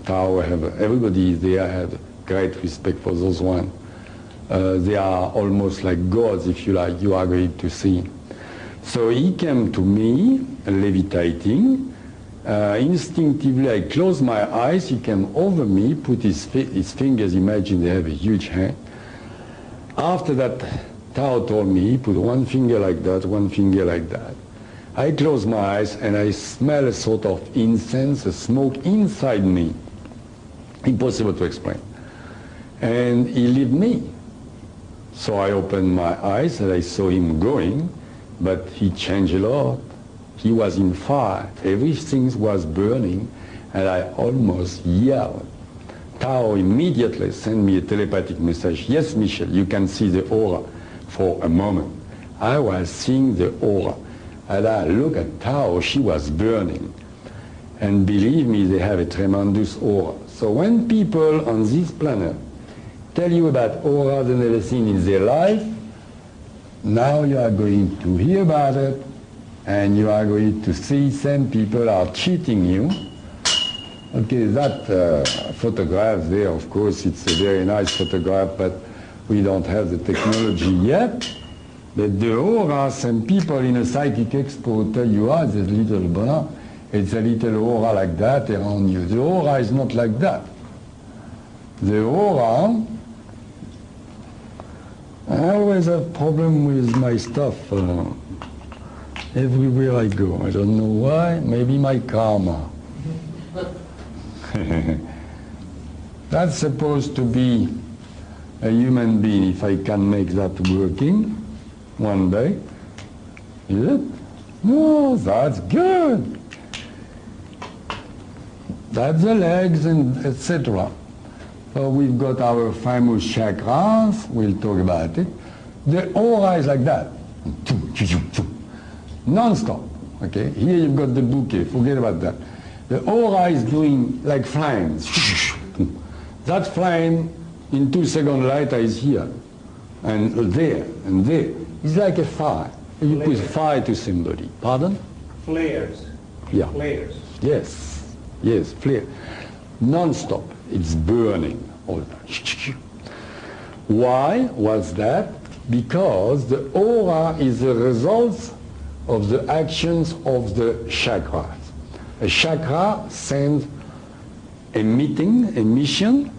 Tao everybody there have great respect for those ones. They are almost like gods, if you like, you are going to see. So he came to me, levitating. Instinctively, I closed my eyes. He came over me, put his fingers, imagine they have a huge hand. After that, Tao told me, he put one finger like that, one finger like that. I closed my eyes and I smell a sort of incense, a smoke inside me. Impossible to explain. And he left me. So I opened my eyes and I saw him going, but he changed a lot. He was in fire. Everything was burning, and I almost yelled. Tao immediately sent me a telepathic message. Yes, Michel, you can see the aura for a moment. I was seeing the aura. And I look at Tao, she was burning. And believe me, they have a tremendous aura. So when people on this planet tell you about aura they never seen in their life, now you are going to hear about it, and you are going to see some people are cheating you. Okay, that photograph there, of course, it's a very nice photograph, but we don't have the technology yet. But the aura, some people in a psychic expo tell you, ah, this little bonheur, it's a little aura like that around you. The aura is not like that. The aura, I always have problem with my stuff everywhere I go. I don't know why, maybe my karma. That's supposed to be a human being, if I can make that working one day. Is it? No, that's good. That's the legs and etc. So we've got our famous chakras, we'll talk about it. The aura is like that. Non-stop. Okay? Here you've got the bouquet, forget about that. The aura is doing like flames. That flame in 2 seconds later is here. And there, and there. It's like a fire. You put fire to somebody. Pardon? Flares. Yeah. Flares. Yes. Yes, flare. Non-stop. It's burning all the time. Why was that? Because the aura is a result of the actions of the chakras. A chakra sends emission,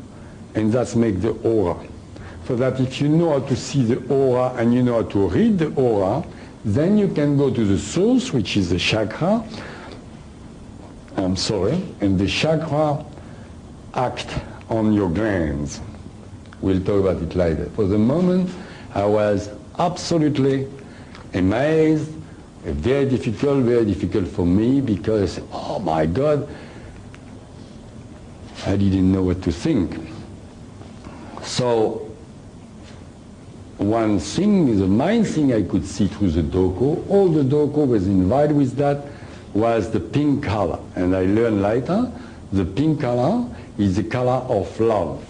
and that's make the aura. So that if you know how to see the aura and you know how to read the aura, then you can go to the source, which is the chakra, I'm sorry, and the chakra act on your glands. We'll talk about it later. For the moment, I was absolutely amazed, very difficult for me, because, oh my God, I didn't know what to think. So, one thing, the main thing I could see through the doko, all the doko was involved with that, was the pink color. And I learned later, the pink color is the color of love.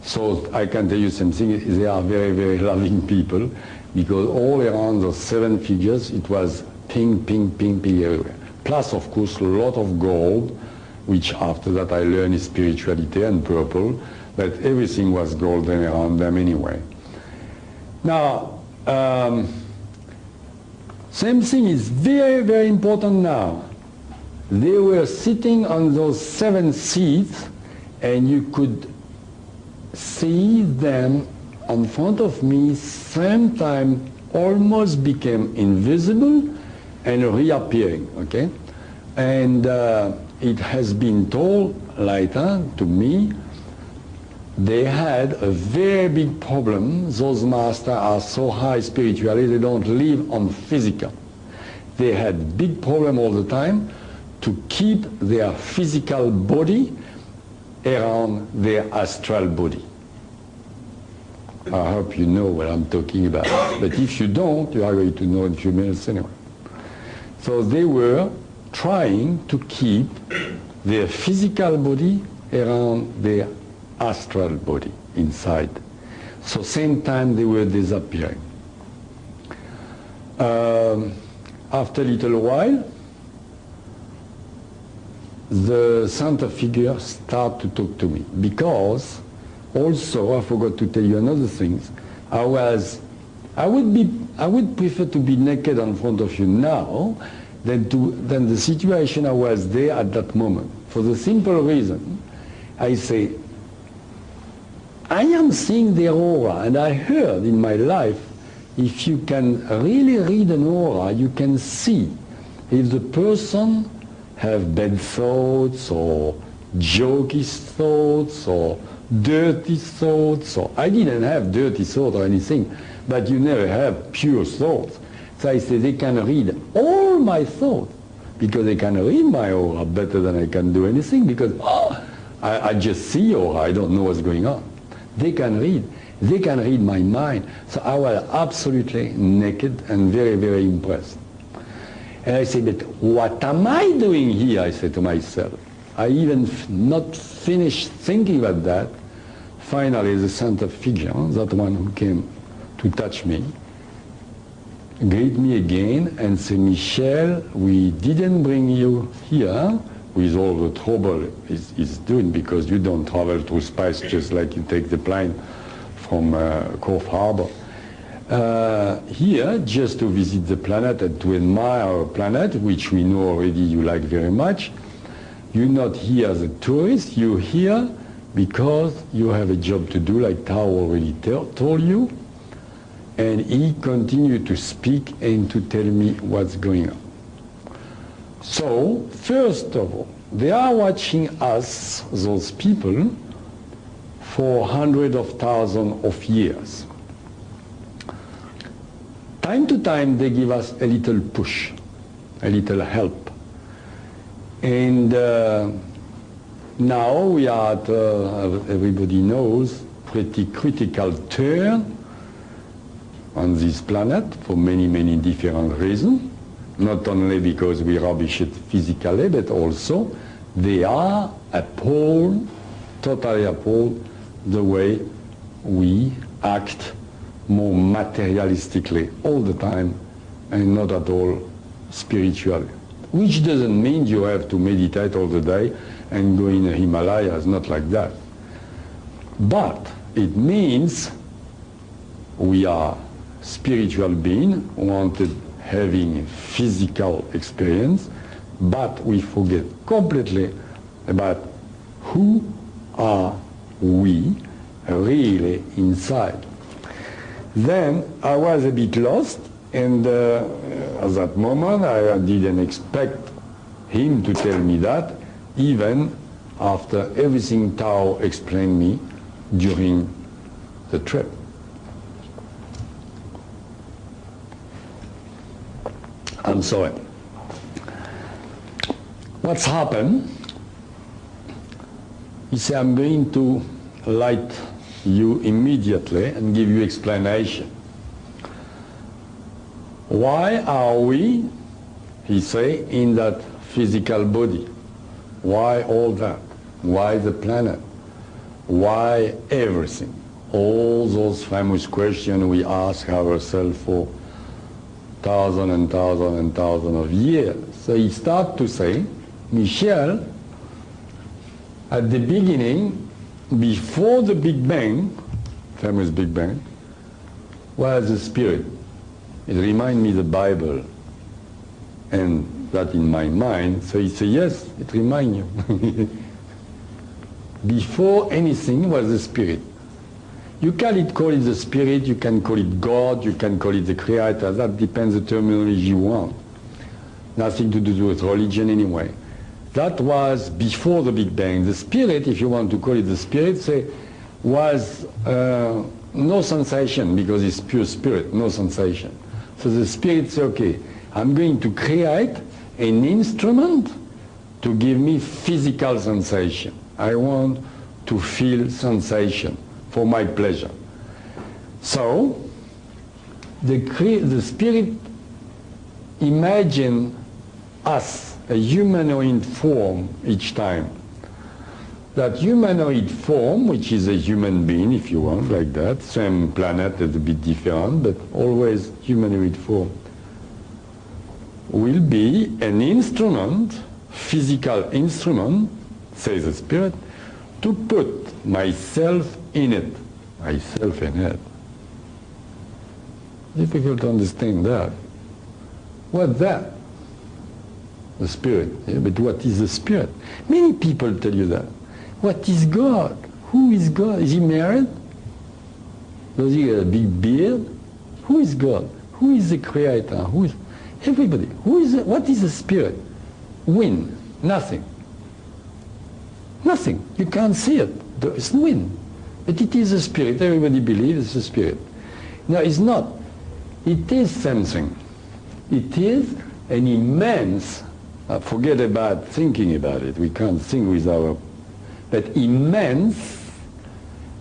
So I can tell you something, they are very loving people, because all around those 7 figures, it was pink everywhere. Plus, of course, a lot of gold, which after that I learned is spirituality, and purple, but everything was golden around them anyway. Now, same thing is very important now. They were sitting on those 7 seats, and you could see them in front of me, same time almost became invisible and reappearing, okay? And it has been told later to me, they had a very big problem. Those masters are so high spiritually, they don't live on physical. They had big problem all the time to keep their physical body around their astral body. I hope you know what I'm talking about. But if you don't, you are going to know in a few minutes anyway. So they were trying to keep their physical body around their astral body inside. So same time they were disappearing. After a little while, the center figure started to talk to me, because also I forgot to tell you another thing. I would prefer to be naked in front of you now than the situation I was there at that moment. For the simple reason, I say, I am seeing the aura, and I heard in my life, if you can really read an aura, you can see if the person have bad thoughts or jokey thoughts or dirty thoughts. Or I didn't have dirty thoughts or anything, but you never have pure thoughts. So I say they can read all my thoughts, because they can read my aura better than I can do anything, because I just see aura, I don't know what's going on. They can read my mind. So I was absolutely naked and very impressed. And I said, but what am I doing here? I said to myself. I even not finished thinking about that. Finally, the center figure, that one who came to touch me, greet me again and say, Michel, we didn't bring you here with all the trouble it's doing, because you don't travel through space just like you take the plane from Cove Harbor. Here, just to visit the planet and to admire our planet, which we know already you like very much. You're not here as a tourist, you're here because you have a job to do, like Tao already told you. And he continued to speak and to tell me what's going on. So, first of all, they are watching us, those people, for hundreds of thousands of years. Time to time, they give us a little push, a little help. And now we are at, everybody knows, pretty critical turn on this planet for many different reasons. Not only because we rubbish it physically, but also they are appalled, totally appalled, the way we act more materialistically all the time and not at all spiritually. Which doesn't mean you have to meditate all the day and go in the Himalayas, not like that. But it means we are spiritual beings, wanted having physical experience, but we forget completely about who are we really inside. Then I was a bit lost, and at that moment I didn't expect him to tell me that, even after everything Tao explained me during the trip. I'm sorry. What's happened? He said, I'm going to light you immediately and give you explanation. Why are we, he say, in that physical body? Why all that? Why the planet? Why everything? All those famous questions we ask ourselves for thousands and thousands and thousands of years. So he starts to say, Michel, at the beginning, before the Big Bang, famous Big Bang, was the spirit. It reminds me of the Bible, and that in my mind. So he said, yes, it reminds you. Before anything was the spirit. You can call it the spirit, you can call it God, you can call it the creator. That depends the terminology you want. Nothing to do with religion anyway. That was before the Big Bang. The spirit, if you want to call it the spirit, say, was no sensation, because it's pure spirit, no sensation. So the spirit said, okay, I'm going to create an instrument to give me physical sensation. I want to feel sensation for my pleasure. So the spirit imagine us, a humanoid form each time. That humanoid form, which is a human being, if you want, like that, same planet, is a bit different, but always humanoid form, will be an instrument, physical instrument, says the spirit, to put myself in it. Myself in it. Difficult to understand that. What's that? The spirit. Yeah, but what is the spirit? Many people tell you that. What is God? Who is God? Is he married? Does he have a big beard? Who is God? Who is the creator? Who is everybody? Who is what is the spirit? Wind. Nothing. Nothing. You can't see it. It's wind. But it is a spirit. Everybody believes it's a spirit. No, it's not. It is something. It is an immense, forget about thinking about it. We can't think with our, but immense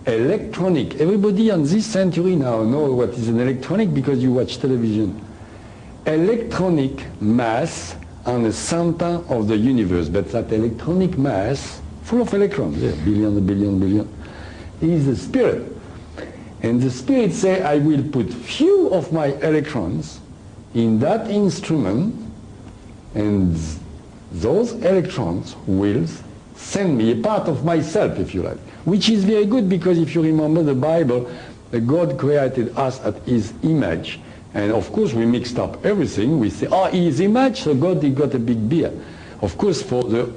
electronic. Everybody on this century now knows what is an electronic because you watch television. Electronic mass on the center of the universe, but that electronic mass, full of electrons, yeah, billion, is the spirit. And the spirit say, I will put few of my electrons in that instrument, and those electrons will send me a part of myself, if you like, which is very good, because if you remember the Bible, God created us at his image. And of course we mixed up everything. We say, oh, his image, so God, he got a big beard. Of course, for the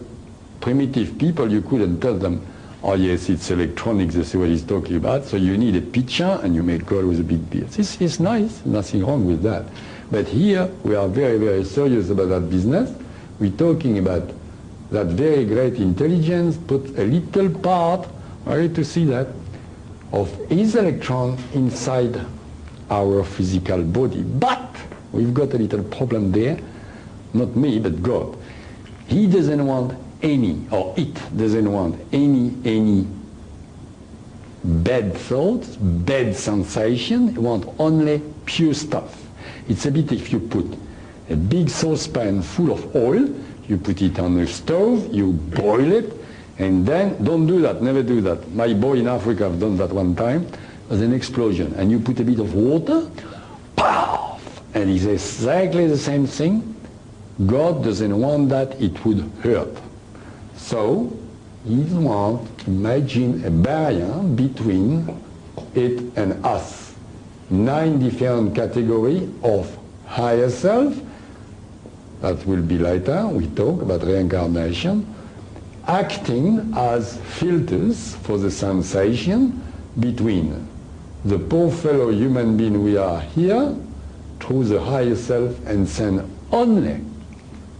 primitive people, you couldn't tell them, oh yes, it's electronics, that's what he's talking about. So you need a picture and you make God with a big beard. This is nice, nothing wrong with that. But here we are very, very serious about that business. We're talking about that very great intelligence, put a little part, I need to see that, of his electron inside our physical body. But we've got a little problem there, not me, but God. He doesn't want any, or it doesn't want any bad thoughts, bad sensation. It wants only pure stuff. It's a bit if you put a big saucepan full of oil, you put it on the stove, you boil it, and then, don't do that, never do that. My boy in Africa have done that one time. There's an explosion, and you put a bit of water, pow! And it's exactly the same thing. God doesn't want that, it would hurt. So, he wants to imagine a barrier between it and us. 9 different categories of higher self, that will be later, we talk about reincarnation, acting as filters for the sensation between the poor fellow human being we are here through the higher self, and send only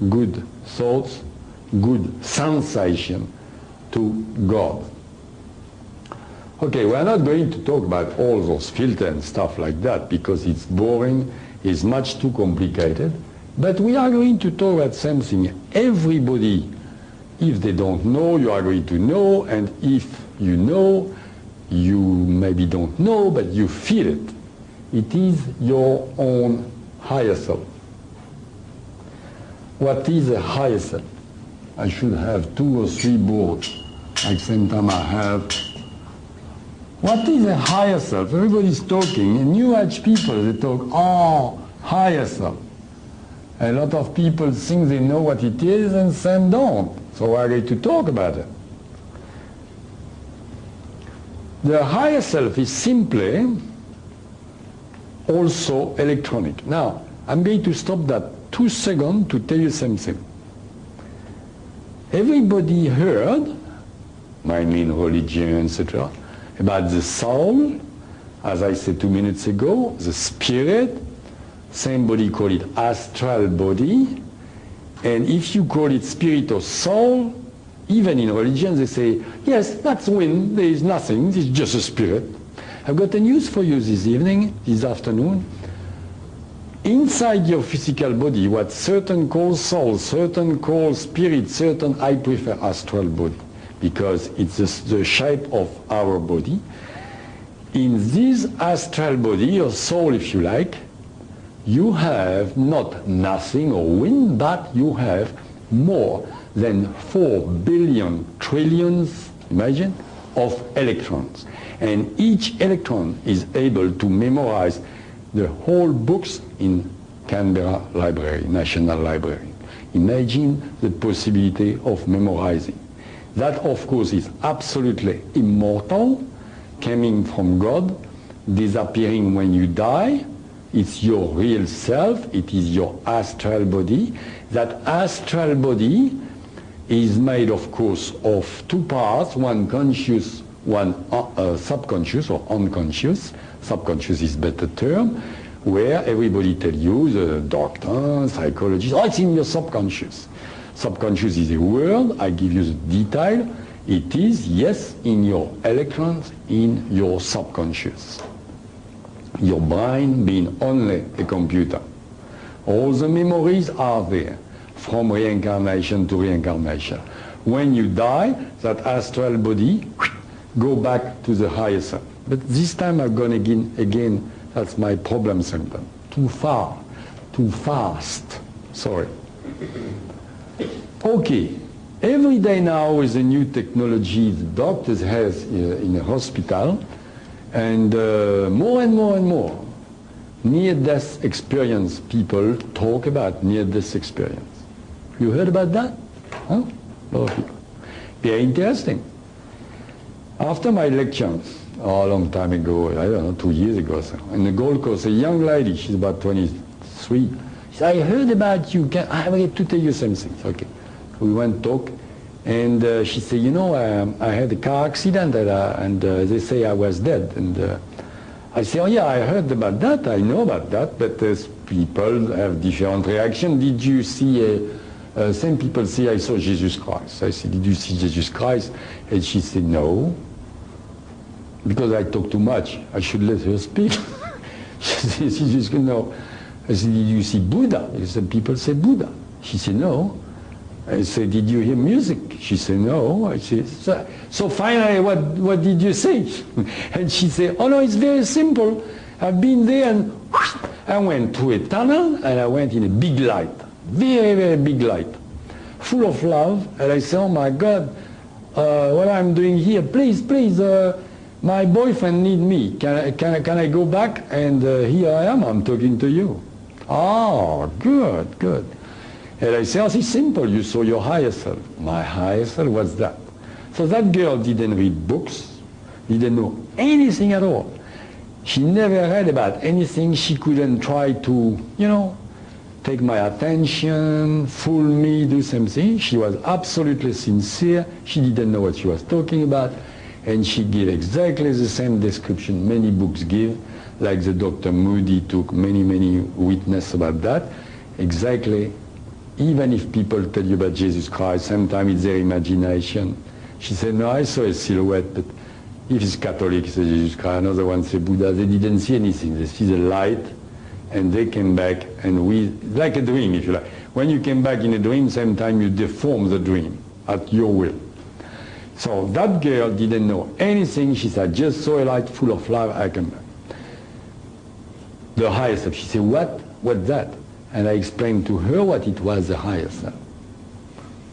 good thoughts, good sensation to God. Okay, we're not going to talk about all those filters and stuff like that because it's boring, it's much too complicated. But we are going to talk about something everybody, if they don't know, you are going to know, and if you know, you maybe don't know, but you feel it. It is your own higher self. What is a higher self? I should have 2 or 3 boards, like same time I have. What is a higher self? Everybody's talking, and New Age people, they talk, oh, higher self. A lot of people think they know what it is, and some don't. So we're going to talk about it. The higher self is simply also electronic. Now, I'm going to stop that 2 seconds to tell you something. Everybody heard, mainly in religion, etc., about the soul, as I said 2 minutes ago, the spirit. Somebody call it astral body. And if you call it spirit or soul, even in religion they say, yes, that's wind, there is nothing, it's just a spirit. I've got a news for you this evening, this afternoon. Inside your physical body, what certain call soul, certain call spirit, certain I prefer astral body, because it's the shape of our body. In this astral body, or soul if you like, you have not nothing or wind, but you have more than 4 billion trillions, imagine, of electrons. And each electron is able to memorize the whole books in Canberra Library, National Library. Imagine the possibility of memorizing. That, of course, is absolutely immortal, coming from God, disappearing when you die. It's your real self, it is your astral body. That astral body is made, of course, of 2 parts, one conscious, one subconscious or unconscious. Subconscious is a better term, where everybody tells you, the doctor, psychologist, oh, it's in your subconscious. Subconscious is a word, I give you the detail. It is, yes, in your electrons, in your subconscious. Your brain being only a computer. All the memories are there, from reincarnation to reincarnation. When you die, that astral body go back to the higher self. But this time I'm going again, that's my problem symptom. Too far, too fast. Sorry. Okay. Every day now with the new technology the doctors have in a hospital, and more and more and more near-death experience people talk about near-death experience. You heard about that? Huh? A lot of people. Very interesting. After my lecture, a long time ago, I don't know, 2 years ago or so, in the Gold Coast, a young lady, she's about 23, she said, I heard about you, I have to tell you something. Okay. We went talk, and she said, you know, I had a car accident, and they say I was dead. And I said, oh yeah, I heard about that, I know about that, but people have different reactions. Did you see, some people say, I saw Jesus Christ. I said, did you see Jesus Christ? And she said, no, because I talk too much. I should let her speak. She said, no. I said, did you see Buddha? Some people say Buddha. She said, no. I said, did you hear music? She said, no. I said, so finally, what did you say? And she said, oh no, it's very simple. I've been there, and I went through a tunnel, and I went in a big light, very, very big light, full of love. And I said, oh my God, what I'm doing here, please, my boyfriend needs me. Can I go back? And here I am, I'm talking to you. Oh, good, good. And I said, oh, it's simple, you saw your higher self. My higher self, what's that? So that girl didn't read books, didn't know anything at all. She never read about anything. She couldn't try to, you know, take my attention, fool me, do something. She was absolutely sincere. She didn't know what she was talking about. And she gave exactly the same description many books give, like the Dr. Moody took many witnesses about that. Exactly even if people tell you about Jesus Christ, sometimes it's their imagination. She said, no, I saw a silhouette, but if it's Catholic, it's Jesus Christ, another one say Buddha, they didn't see anything. They see the light, and they came back, and like a dream, if you like. When you came back in a dream, same time you deform the dream at your will. So that girl didn't know anything. She said, just saw a light full of love, I came back. The higher self. She said, what? What's that? And I explained to her what it was, the higher self.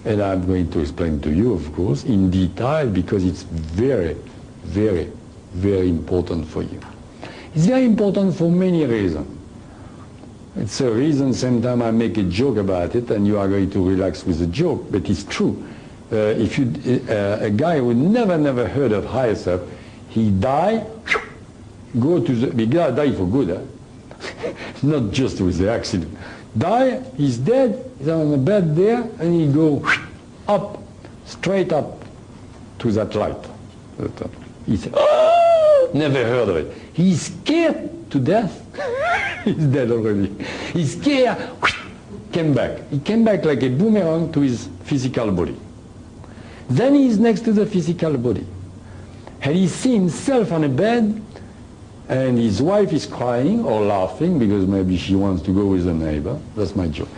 And I'm going to explain to you, of course, in detail, because it's very, very, very important for you. It's very important for many reasons. It's a reason sometimes I make a joke about it, and you are going to relax with the joke, but it's true. If you, a guy who never heard of higher self, he die, go to the, die for good, huh? Not just with the accident. Die, he's dead, he's on the bed there, and he go up, straight up to that light. He said, oh, never heard of it. He's scared to death. He's dead already. He's scared, came back. He came back like a boomerang to his physical body. Then he's next to the physical body. And he sees himself on a bed, and his wife is crying or laughing because maybe she wants to go with the neighbor. That's my joke.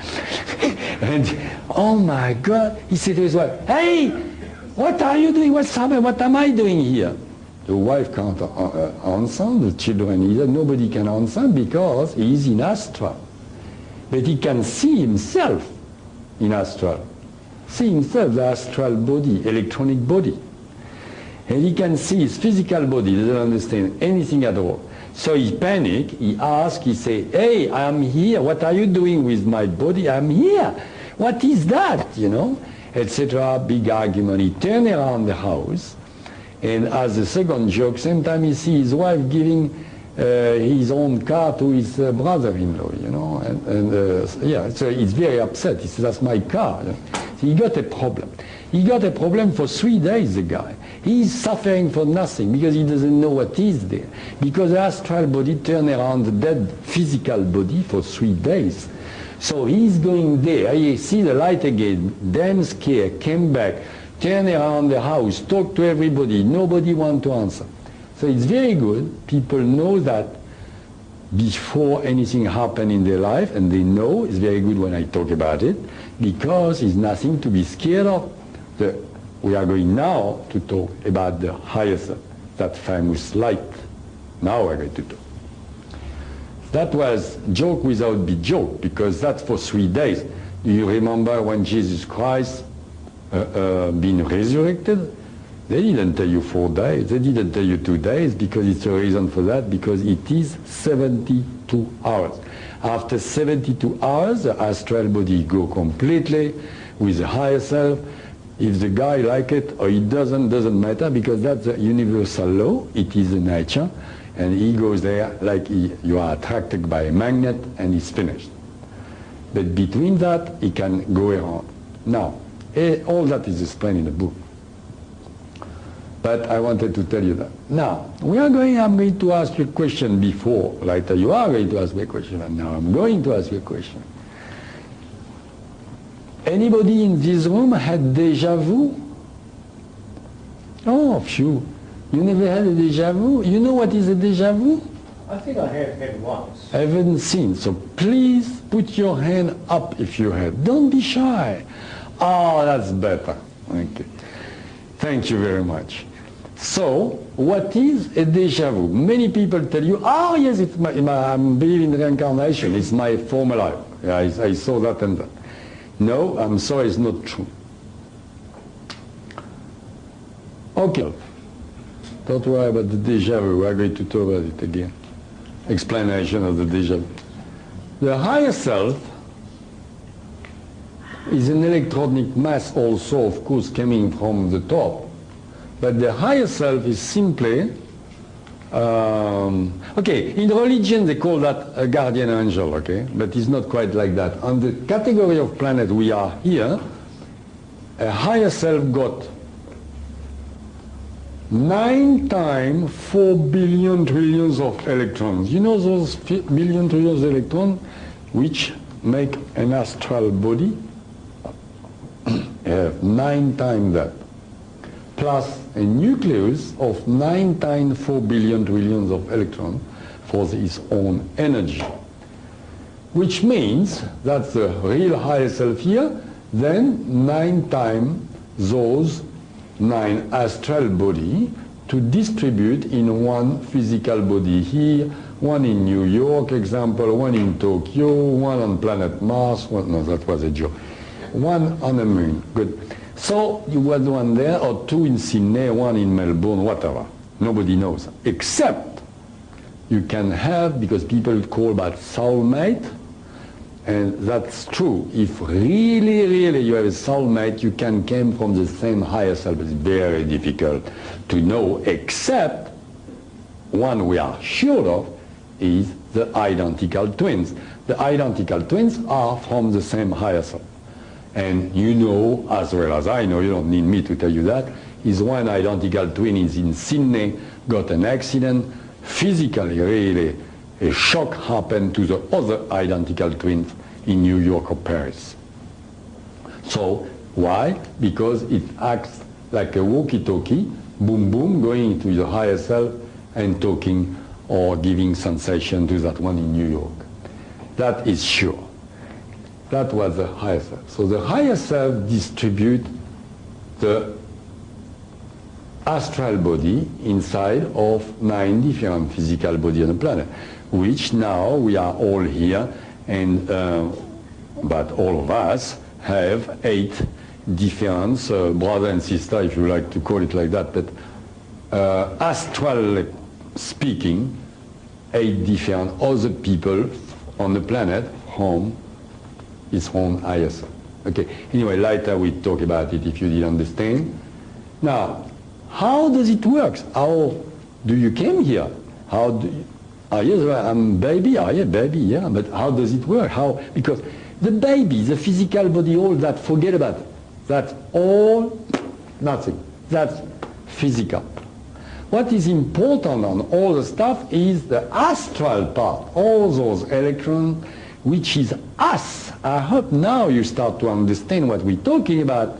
And, oh my God, he said to his wife, hey, what are you doing? What's happening? What am I doing here? The wife can't answer, the children either. Nobody can answer because he is in astral. But he can see himself in astral. See himself, the astral body, electronic body. And he can see his physical body, doesn't understand anything at all. So he panics, he asks, he says, hey, I'm here, what are you doing with my body? I'm here. What is that, you know? Etc. Big argument. He turns around the house, and as a second joke, sometimes he sees his wife giving his own car to his brother-in-law, you know, yeah, so he's very upset. He says, that's my car. You know? So he got a problem. He got a problem for 3 days, the guy. He's suffering for nothing because he doesn't know what is there. Because the astral body turned around the dead physical body for 3 days. So he's going there, he sees the light again, damn scared, came back, turned around the house, talked to everybody, nobody wants to answer. So it's very good, people know that before anything happens in their life, and they know, it's very good when I talk about it, because it's nothing to be scared of. We are going now to talk about the higher self, that famous light. Now we're going to talk. That was joke without be joke, because that's for 3 days. Do you remember when Jesus Christ been resurrected? They didn't tell you 4 days, they didn't tell you 2 days, because it's a reason for that, because it is 72 hours. After 72 hours, the astral body go completely with the higher self. If the guy like it or he doesn't matter, because that's a universal law, it is a nature, and he goes there like you are attracted by a magnet, and he's finished. But between that, he can go around. Now, all that is explained in the book. But I wanted to tell you that. Now, I'm going to ask you a question before. Later, you are going to ask me a question, and now I'm going to ask you a question. Anybody in this room had déjà vu? Oh, phew. You never had a déjà vu? You know what is a déjà vu? I think I have had once. I haven't seen. So please put your hand up if you had. Don't be shy. Oh, that's better. Okay. Thank you very much. So, what is a déjà vu? Many people tell you, oh yes, I believe in reincarnation. It's my former life. Yeah, I saw that and that. No, I'm sorry, it's not true. Okay. Don't worry about the déjà vu. We're going to talk about it again. Explanation of the déjà vu. The higher self is an electronic mass also, of course, coming from the top. But the higher self is simply, okay, in religion they call that a guardian angel, okay? But it's not quite like that. On the category of planet we are here, a higher self got 9 times 4 billion trillions of electrons. You know those billion trillions of electrons which make an astral body? have 9 times that, plus a nucleus of 9 times 4 billion trillions of electrons for its own energy. Which means that's the real higher self here, then 9 times those 9 astral body to distribute in one physical body here, one in New York, example, one in Tokyo, one on planet Mars, no, that was a joke, one on the moon, good. So you had one there, or 2 in Sydney, 1 in Melbourne, whatever. Nobody knows, except you can have, because people call that soulmate, and that's true. If really, really you have a soulmate, you can come from the same higher self. It's very difficult to know, except one we are sure of is the identical twins. The identical twins are from the same higher self. And you know, as well as I know, you don't need me to tell you that, is one identical twin is in Sydney, got an accident, physically, really, a shock happened to the other identical twins in New York or Paris. So, why? Because it acts like a walkie-talkie, boom, boom, going into the higher self and talking or giving sensation to that one in New York. That is sure. That was the higher self. So the higher self distributes the astral body inside of 9 different physical bodies on the planet, which now we are all here, and but all of us have 8 different brother and sister, if you like to call it like that, but astral speaking, 8 different other people on the planet from its own higher self. Okay, anyway, later we talk about it if you didn't understand. Now, how does it work? How do you came here? How do you, yes, I'm baby, yeah, baby, yeah, but how does it work? How? Because the baby, the physical body, all that, forget about it. That's all nothing. That's physical. What is important on all the stuff is the astral part, all those electrons, which is us. I hope now you start to understand what we're talking about,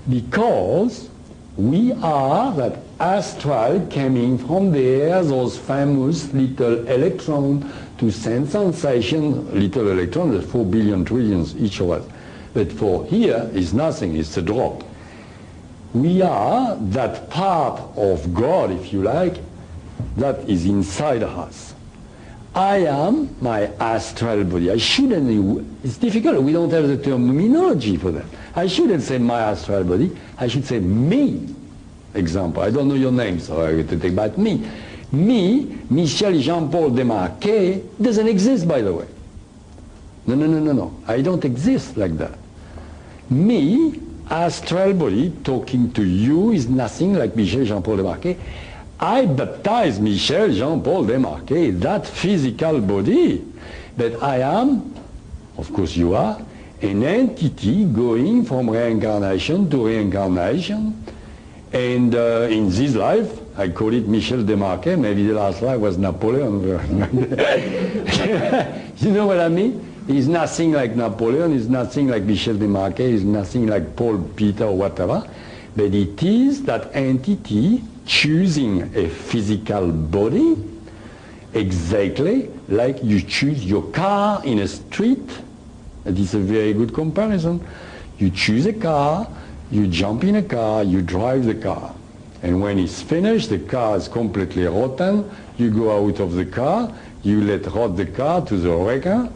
because we are that astral coming from there, those famous little electrons to send sensation, little electrons, 4 billion trillions each of us. But for here is nothing, it's a drop. We are that part of God, if you like, that is inside us. I am my astral body. I shouldn't, it's difficult, we don't have the terminology for that. I shouldn't say my astral body, I should say me. Example, I don't know your name, so I have to take about me. Me, Michel Jean-Paul Desmarquet, doesn't exist, by the way. No, I don't exist like that. Me, astral body, talking to you is nothing like Michel Jean-Paul Desmarquet. I baptize Michel Jean-Paul Desmarquet, that physical body. But I am, of course you are, an entity going from reincarnation to reincarnation. And in this life, I call it Michel Desmarquet, maybe the last life was Napoleon. You know what I mean? He's nothing like Napoleon, he's nothing like Michel Desmarquet, he's nothing like Paul, Peter, or whatever. But it is that entity choosing a physical body exactly like you choose your car in a street. That is a very good comparison. You choose a car, you jump in a car, you drive the car. And when it's finished, the car is completely rotten, you go out of the car, you let rot the car to the wrecker,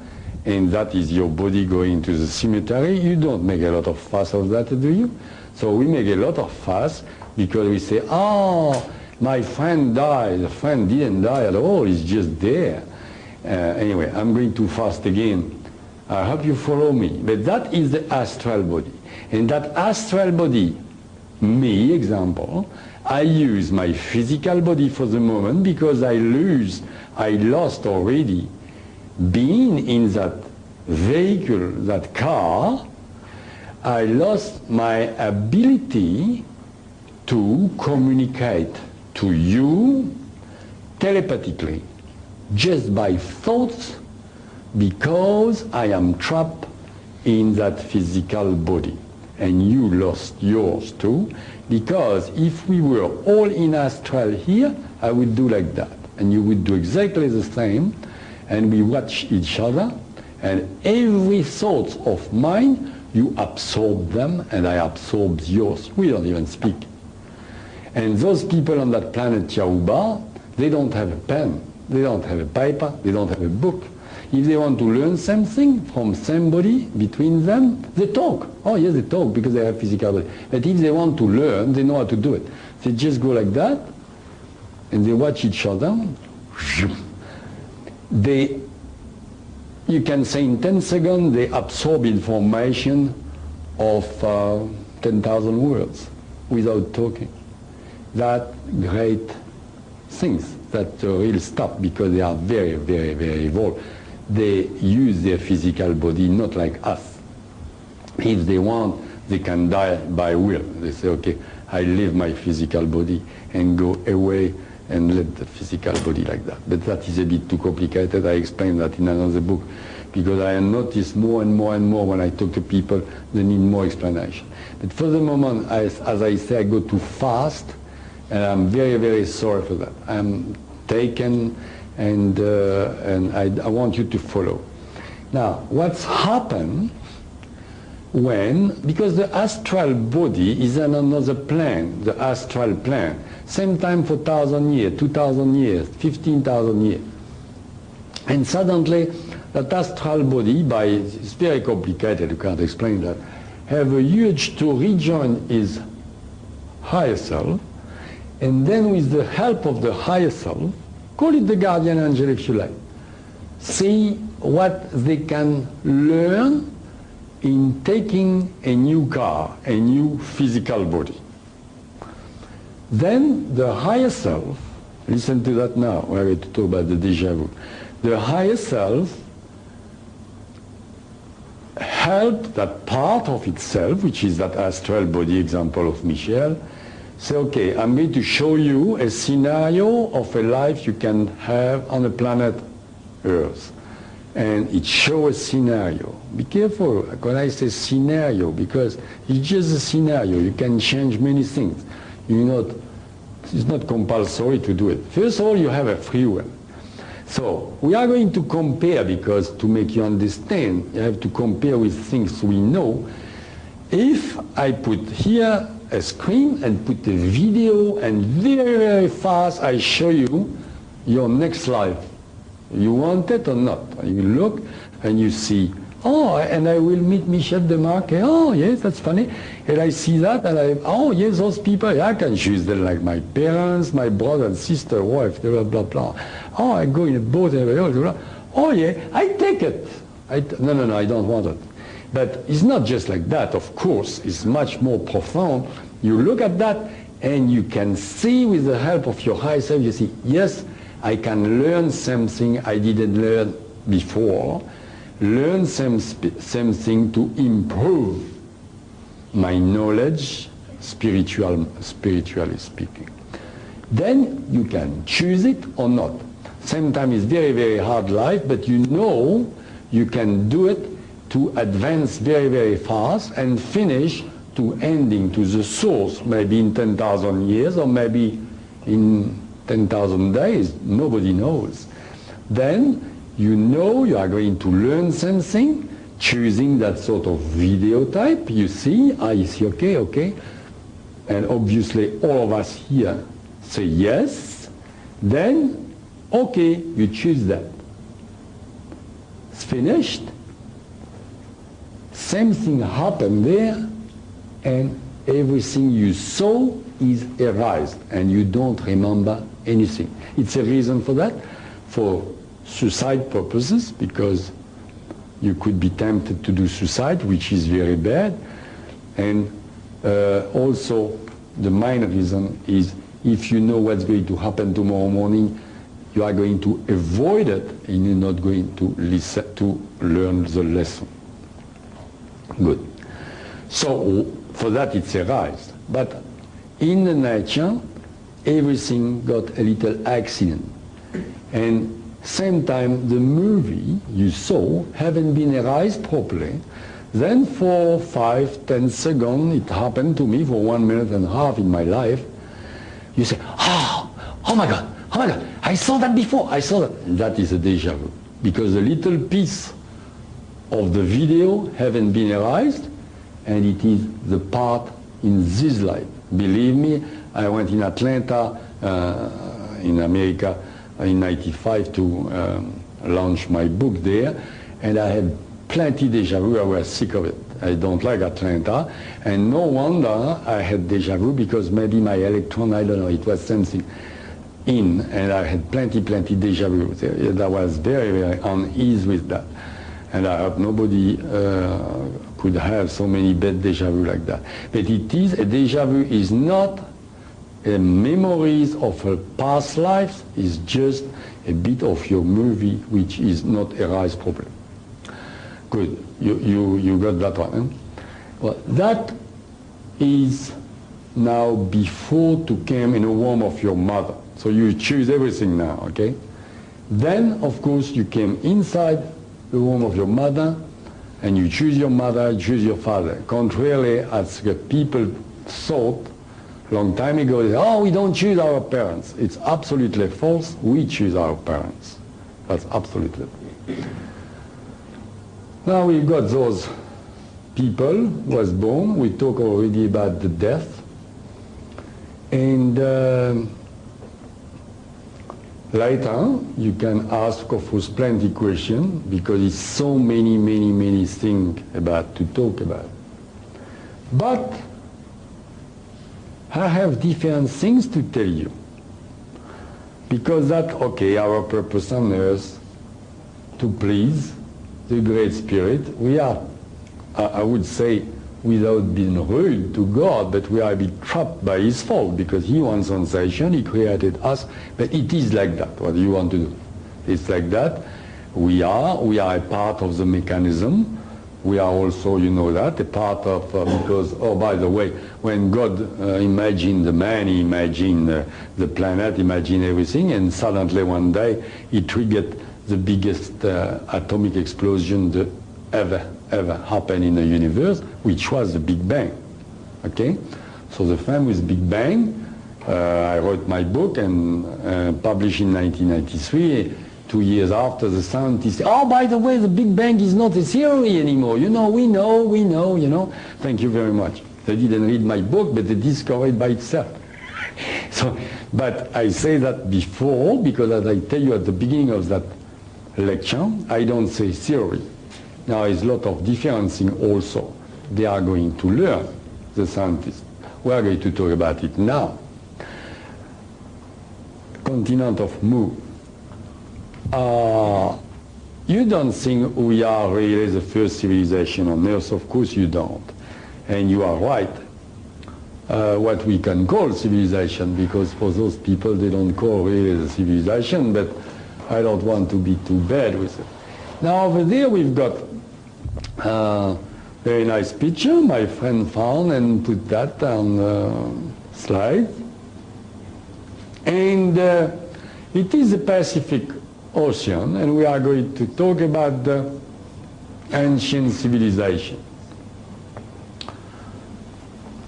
and that is your body going to the cemetery. You don't make a lot of fuss of that, do you? So we make a lot of fuss because we say, oh, my friend died. The friend didn't die at all, he's just there. Anyway, I'm going too fast again. I hope you follow me. But that is the astral body. And that astral body, me, example, I use my physical body for the moment because I lost already being in that vehicle, that car. I lost my ability to communicate to you telepathically, just by thoughts, because I am trapped in that physical body. and you lost yours too, because if we were all in astral here, I would do like that, and you would do exactly the same, and we watch each other, and every thought of mine, you absorb them, and I absorb yours. We don't even speak. And those people on that planet Thiaouba, they don't have a pen, they don't have a paper, they don't have a book. If they want to learn something from somebody between them, they talk. Oh yes, they talk because they have physical body. But if they want to learn, they know how to do it. They just go like that, and they watch each other. You can say in 10 seconds, they absorb information of 10,000 words without talking. That great things, that real stuff, because they are very, very, very evolved. They use their physical body not like us. If they want, they can die by will. They say, okay, I leave my physical body and go away and let the physical body like that. But that is a bit too complicated. I explain that in another book, because I notice more and more and more when I talk to people, they need more explanation. But for the moment, as I say, I go too fast, and I'm very, very sorry for that. I'm taken, and I want you to follow. Now, what's happened when, because the astral body is on another plane, the astral plane, same time for 1,000 years, 2,000 years, 15,000 years. And suddenly, that astral body, it's very complicated, you can't explain that, have a urge to rejoin his higher self, and then with the help of the higher self, call it the guardian angel if you like, see what they can learn in taking a new car, a new physical body. Then the higher self, listen to that now, we're going to talk about the déjà vu. The higher self help that part of itself, which is that astral body example of Michel, say, okay, I'm going to show you a scenario of a life you can have on the planet Earth. And it shows a scenario. Be careful when I say scenario, because it's just a scenario. You can change many things. It's not compulsory to do it. First of all, you have a free will. So we are going to compare, because to make you understand, you have to compare with things we know. If I put here a screen and put a video, and very, very fast I show you your next life, you want it or not? You look and you see, oh, and I will meet Michel Desmarquet. Oh, yes, that's funny. And I see that, and oh, yes, those people, yeah, I can choose them like my parents, my brother and sister, wife, blah, blah, blah. Oh, I go in a boat, and blah, blah, blah. Oh, yeah, I take it. No, I don't want it. But it's not just like that, of course. It's much more profound. You look at that, and you can see with the help of your higher self, you see, yes, I can learn something I didn't learn before, learn something to improve my knowledge, spiritually speaking. Then you can choose it or not. Sometimes it's very, very hard life, but you know you can do it to advance very, very fast and finish to ending to the source, maybe in 10,000 years or maybe in 10,000 days, nobody knows. Then you know you are going to learn something, choosing that sort of video type. You see, you see, okay. And obviously all of us here say yes. Then, okay, you choose that. It's finished. Same thing happened there, and everything you saw is erased, and you don't remember anything. It's a reason for that, for suicide purposes, because you could be tempted to do suicide, which is very bad. And also the main reason is if you know what's going to happen tomorrow morning, you are going to avoid it, and you're not going to listen to learn the lesson. Good. So for that it's erased. But in the nature, everything got a little accident. And same time, the movie you saw haven't been erased properly. Then for 5, 10 seconds, it happened to me for 1 minute and a half in my life. You say, oh my God, I saw that before, I saw that. And that is a déjà vu. Because a little piece of the video haven't been erased, and it is the part in this life. Believe me, I went in Atlanta, in America, in '95 to launch my book there, and I had plenty déjà vu. I was sick of it. I don't like Atlanta, and no wonder I had déjà vu, because maybe my electron, I don't know, it was something in, and I had plenty déjà vu. I was very uneasy with that, and I hope nobody could have so many bad déjà vu like that. But it is, a déjà vu is not memories of a past life, is just a bit of your movie which is not erased properly. Good, you got that one. Eh? Well, that is now before to come in the womb of your mother. So you choose everything now, okay? Then, of course, you came inside the womb of your mother, and you choose your mother, you choose your father. Contrarily, as the people thought long time ago, they said, oh, we don't choose our parents. It's absolutely false. We choose our parents. That's absolutely false. Now we've got those people who was born. We talk already about the death. And later, you can ask, of course, plenty of questions, because it's so many things to talk about. But I have different things to tell you. Because that, okay, our purpose on earth, to please the Great Spirit. We are, I would say, without being rude to God, but we are a bit trapped by His fault, because He wants sensation, He created us, but it is like that. What do you want to do? It's like that. We are a part of the mechanism. We are also, you know that, a part of, because, oh, by the way, when God imagined the man, He imagined the planet, imagined everything, and suddenly one day He triggered the biggest atomic explosion that ever happened in the universe, which was the Big Bang. Okay? So the famous Big Bang, I wrote my book and published in 1993. 2 years after, the scientists, oh, by the way, the Big Bang is not a theory anymore. You know, we know, you know. Thank you very much. They didn't read my book, but they discovered it by itself. So, but I say that before, because as I tell you at the beginning of that lecture, I don't say theory. Now, there's a lot of different things also. They are going to learn, the scientists. We are going to talk about it now. Continent of Mu. You don't think we are really the first civilization on Earth? Of course you don't. And you are right. What we can call civilization, because for those people they don't call really the civilization, but I don't want to be too bad with it. Now over there we've got a very nice picture my friend found and put that on the slide. And it is the Pacific Ocean, and we are going to talk about the ancient civilization.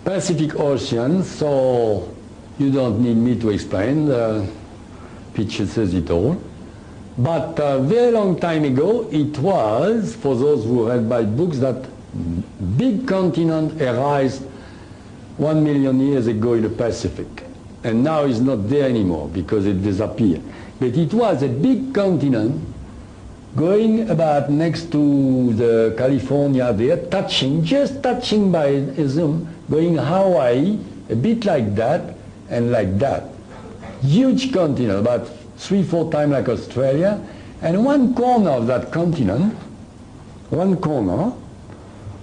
Pacific Ocean, so you don't need me to explain, the picture says it all. But a very long time ago, it was, for those who read my books, that big continent arose 1 million years ago in the Pacific. And now it's not there anymore because it disappeared. But it was a big continent going about next to the California there, just touching by a zoom, going Hawaii, a bit like that and like that. Huge continent, about 3-4 times like Australia. And one corner of that continent, one corner,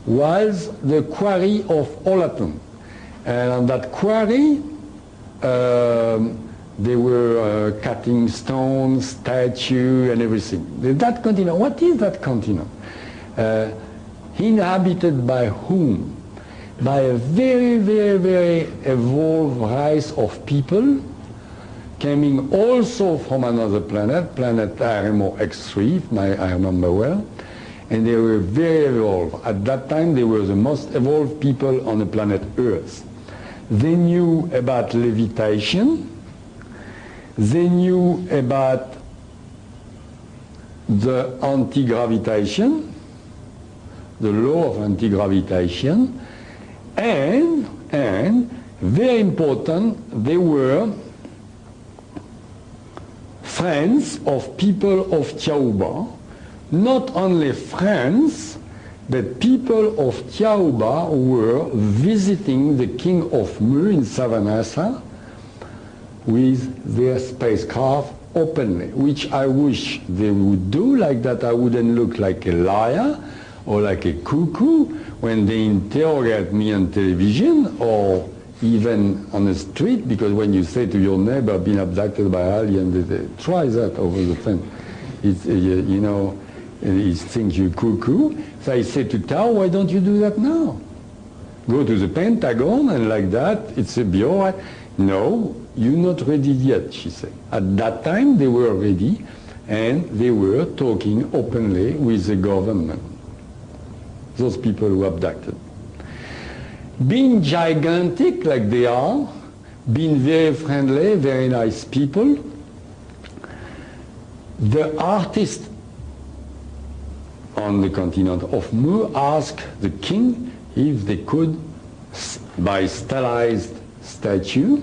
was the quarry of Olatum. And on that quarry, they were cutting stones, statues, and everything. That continent, what is that continent? Inhabited by whom? By a very, very, very evolved race of people coming also from another planet, planet Aremo X3, I remember well. and they were very evolved. At that time, they were the most evolved people on the planet Earth. They knew about levitation. They knew about the anti-gravitation, the law of anti-gravitation, and very important, they were friends of people of Thiaoouba. Not only friends, but people of Thiaouba were visiting the king of Mu in Savanasa with their spacecraft openly, which I wish they would do. Like that I wouldn't look like a liar or like a cuckoo when they interrogate me on television or even on the street, because when you say to your neighbor, been abducted by aliens, they try that over the fence. It's, you know, he thinks you're cuckoo. So I say to Tao, why don't you do that now? Go to the Pentagon and like that, it's a be all right. No, you're not ready yet, she said. At that time, they were ready, and they were talking openly with the government, those people who abducted. Being gigantic like they are, being very friendly, very nice people, the artists on the continent of Mu asked the king if they could, by stylized statue,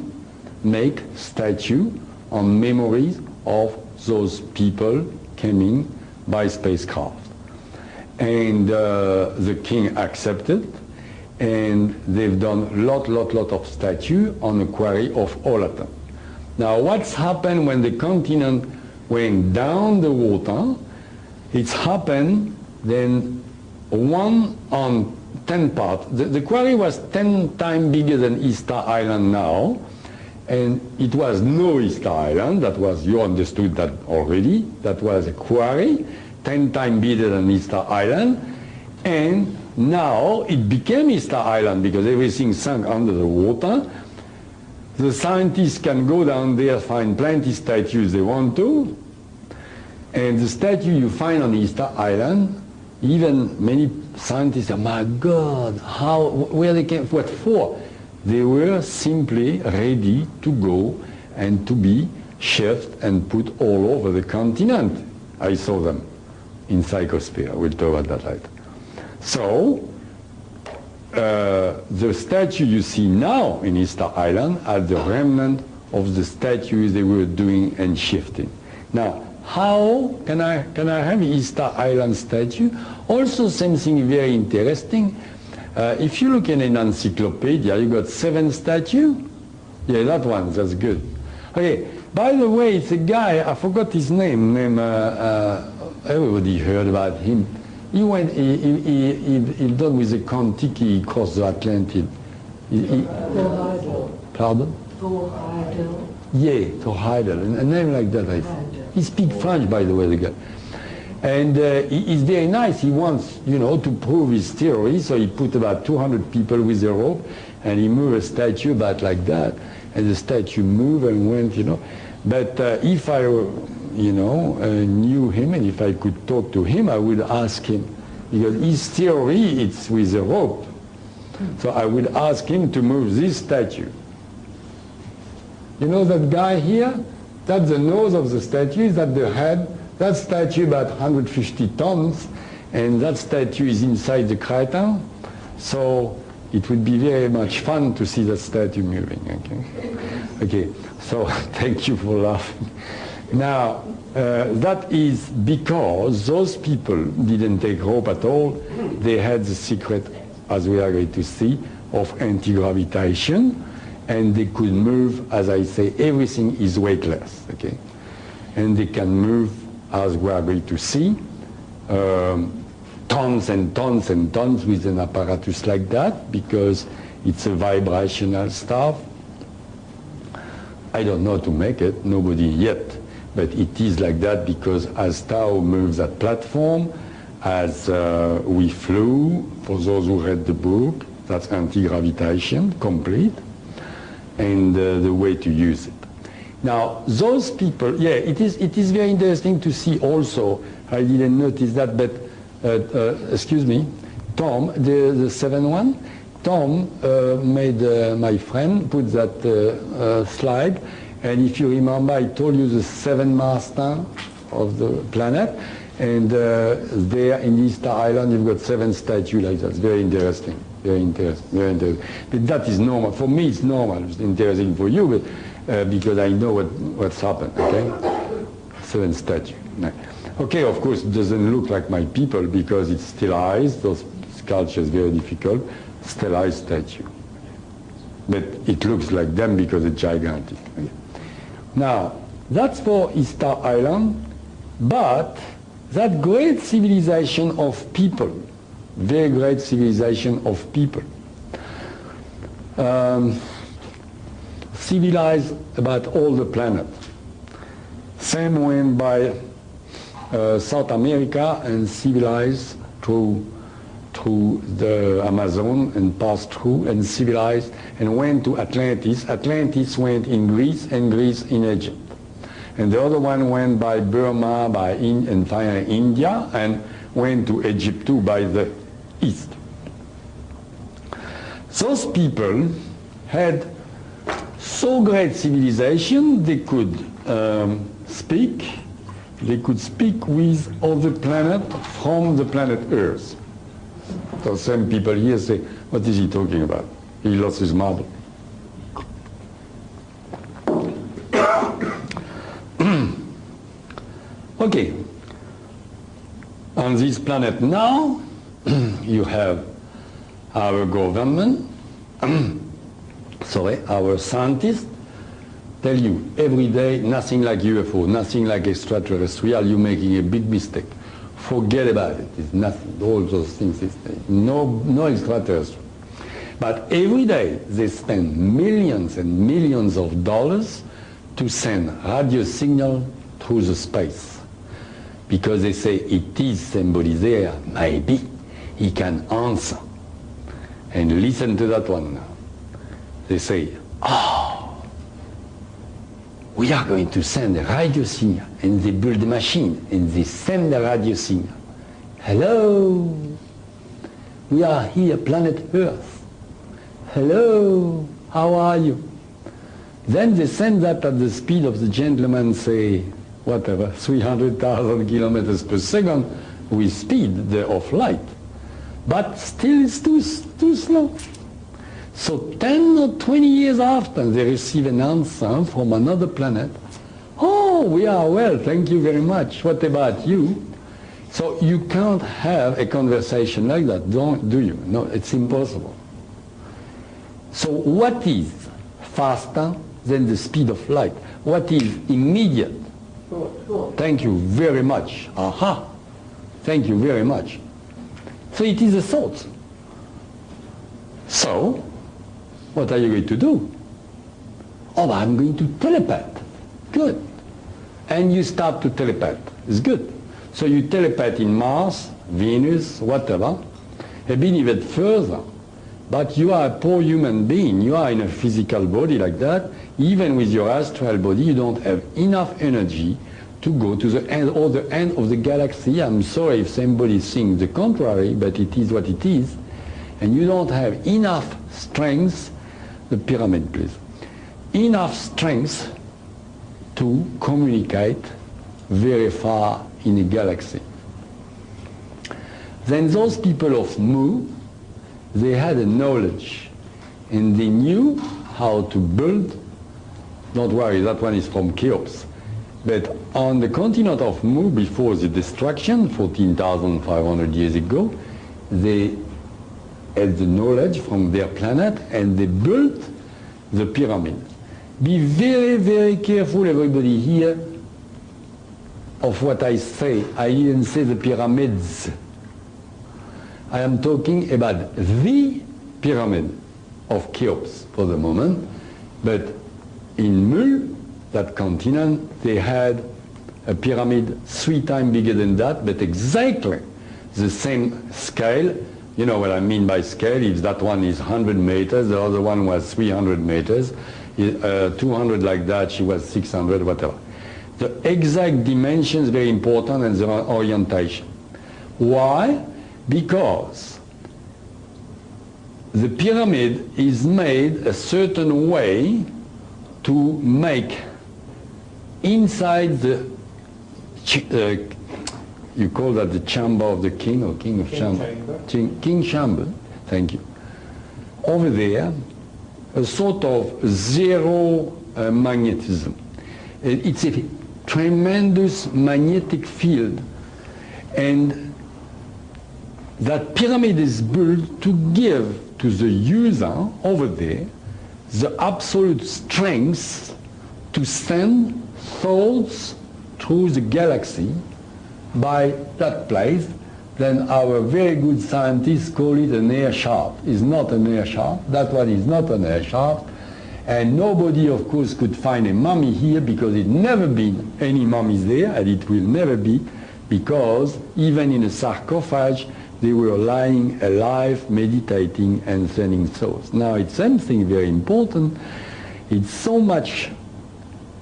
make statue on memories of those people coming by spacecraft. And the king accepted, and they've done lot of statue on the quarry of all of them. Now what's happened when the continent went down the water? It's happened then 1 on 10 parts. The quarry was 10 times bigger than Easter Island now, and it was no Easter Island. That was, you understood that already. That was a quarry 10 times bigger than Easter Island, and now it became Easter Island because everything sank under the water. The scientists can go down there, find plenty of statues they want to, and the statue you find on Easter Island, even many scientists say, my God, how, where they came, what for? They were simply ready to go and to be shelved and put all over the continent. I saw them in Psychosphere. We'll talk about that later. So, the statue you see now in Easter Island are the remnant of the statues they were doing and shifting. Now, how can I have Easter Island statue? Also something very interesting. If you look in an encyclopedia, you got 7 statues. Yeah, that one, that's good. Okay, by the way, it's a guy, I forgot his name, everybody heard about him. He went, he done with the Kon-Tiki, he crossed the Atlantic. Pardon? Yeah, Thor Heidel, a name like that, I think. He speaks French, by the way, the guy. And he's very nice. He wants, you know, to prove his theory, so he put about 200 people with a rope, and he moved a statue about like that, and the statue moved and went, you know. But if I, you know, knew him, and if I could talk to him, I would ask him, because his theory, it's with a rope. So I would ask him to move this statue. You know that guy here? That's the nose of the statue, is that the head. That statue about 150 tons, and that statue is inside the crater. So it would be very much fun to see that statue moving. Okay, okay. So thank you for laughing. Now that is because those people didn't take rope at all. They had the secret, as we are going to see, of anti-gravitation. And they could move, as I say, everything is weightless, okay? And they can move, as we are going to see, tons and tons and tons with an apparatus like that, because it's a vibrational stuff. I don't know how to make it, nobody yet, but it is like that because as Tao moves that platform, as we flew, for those who read the book, that's anti-gravitation, complete. And the way to use it. Now, those people, yeah, it is very interesting to see also, I didn't notice that, but excuse me, Tom, the seventh one, Tom made my friend put that slide, and if you remember, I told you the seven master of the planet, and there in Easter Island you've got seven statues like that. It's very interesting, very interesting, very interesting. But that is normal. For me it's normal. It's interesting for you, but because I know what's happened, okay? Seven statues. Okay, of course it doesn't look like my people because it's stylized. Those sculptures very difficult. Stylized statue. But it looks like them because it's gigantic. Okay. Now, that's for Easter Island, but that great civilization of people, very great civilization of people, civilized about all the planet. Same went by South America and civilized through the Amazon and passed through and civilized and went to Atlantis. Atlantis went in Greece and Greece in Egypt. And the other one went by Burma, and finally India, and went to Egypt too by the east. Those people had so great civilization they could speak with other planets from the planet Earth. So some people here say, what is he talking about? He lost his marble. Okay. On this planet now, you have our government, our scientists tell you every day nothing like UFO, nothing like extraterrestrial, you're making a big mistake. Forget about it. It's nothing. All those things. No extraterrestrial. But every day they spend millions and millions of dollars to send radio signal through the space. Because they say it is somebody there, maybe he can answer. And listen to that one now. They say, we are going to send a radio signal, and they build a machine, and they send a radio signal. Hello, we are here, planet Earth. Hello, how are you? Then they send that at the speed of the gentleman, say, whatever, 300,000 kilometers per second with speed of light. But still it's too slow. So 10 or 20 years after, they receive an answer from another planet. Oh, we are well, thank you very much. What about you? So you can't have a conversation like that, do you? No, it's impossible. So what is faster than the speed of light? What is immediate? Thank you very much. Aha! Thank you very much. So it is a thought. So, what are you going to do? Oh, I'm going to telepath. Good. And you start to telepath. It's good. So you telepath in Mars, Venus, whatever. A bit even further. But you are a poor human being. You are in a physical body like that. Even with your astral body, you don't have enough energy to go to the end or the end of the galaxy. I'm sorry if somebody thinks the contrary, but it is what it is. And you don't have enough strength, the pyramid please, enough strength to communicate very far in a galaxy. Then those people of Mu, they had a knowledge and they knew how to build. Don't worry, that one is from Cheops. But on the continent of Mu, before the destruction, 14,500 years ago, they had the knowledge from their planet and they built the pyramid. Be very, very careful, everybody here, of what I say. I didn't say the pyramids. I am talking about the pyramid of Cheops for the moment, but in Mu, that continent, they had a pyramid 3 times bigger than that, but exactly the same scale. You know what I mean by scale. If that one is 100 meters, the other one was 300 meters, 200 like that, she was 600, whatever. The exact dimensions very important and the orientation. Why? Because the pyramid is made a certain way to make inside the, you call that the chamber of the king, or king of chamber? King chamber, thank you. Over there, a sort of zero magnetism. It's a tremendous magnetic field, and that pyramid is built to give to the user over there the absolute strength to send thoughts through the galaxy by that place. Then our very good scientists call it an air shaft. It's not an air shaft. That one is not an air shaft. And nobody, of course, could find a mummy here because it never been any mummies there, and it will never be, because even in a sarcophage, they were lying alive, meditating, and sending souls. Now, it's something very important. It's so much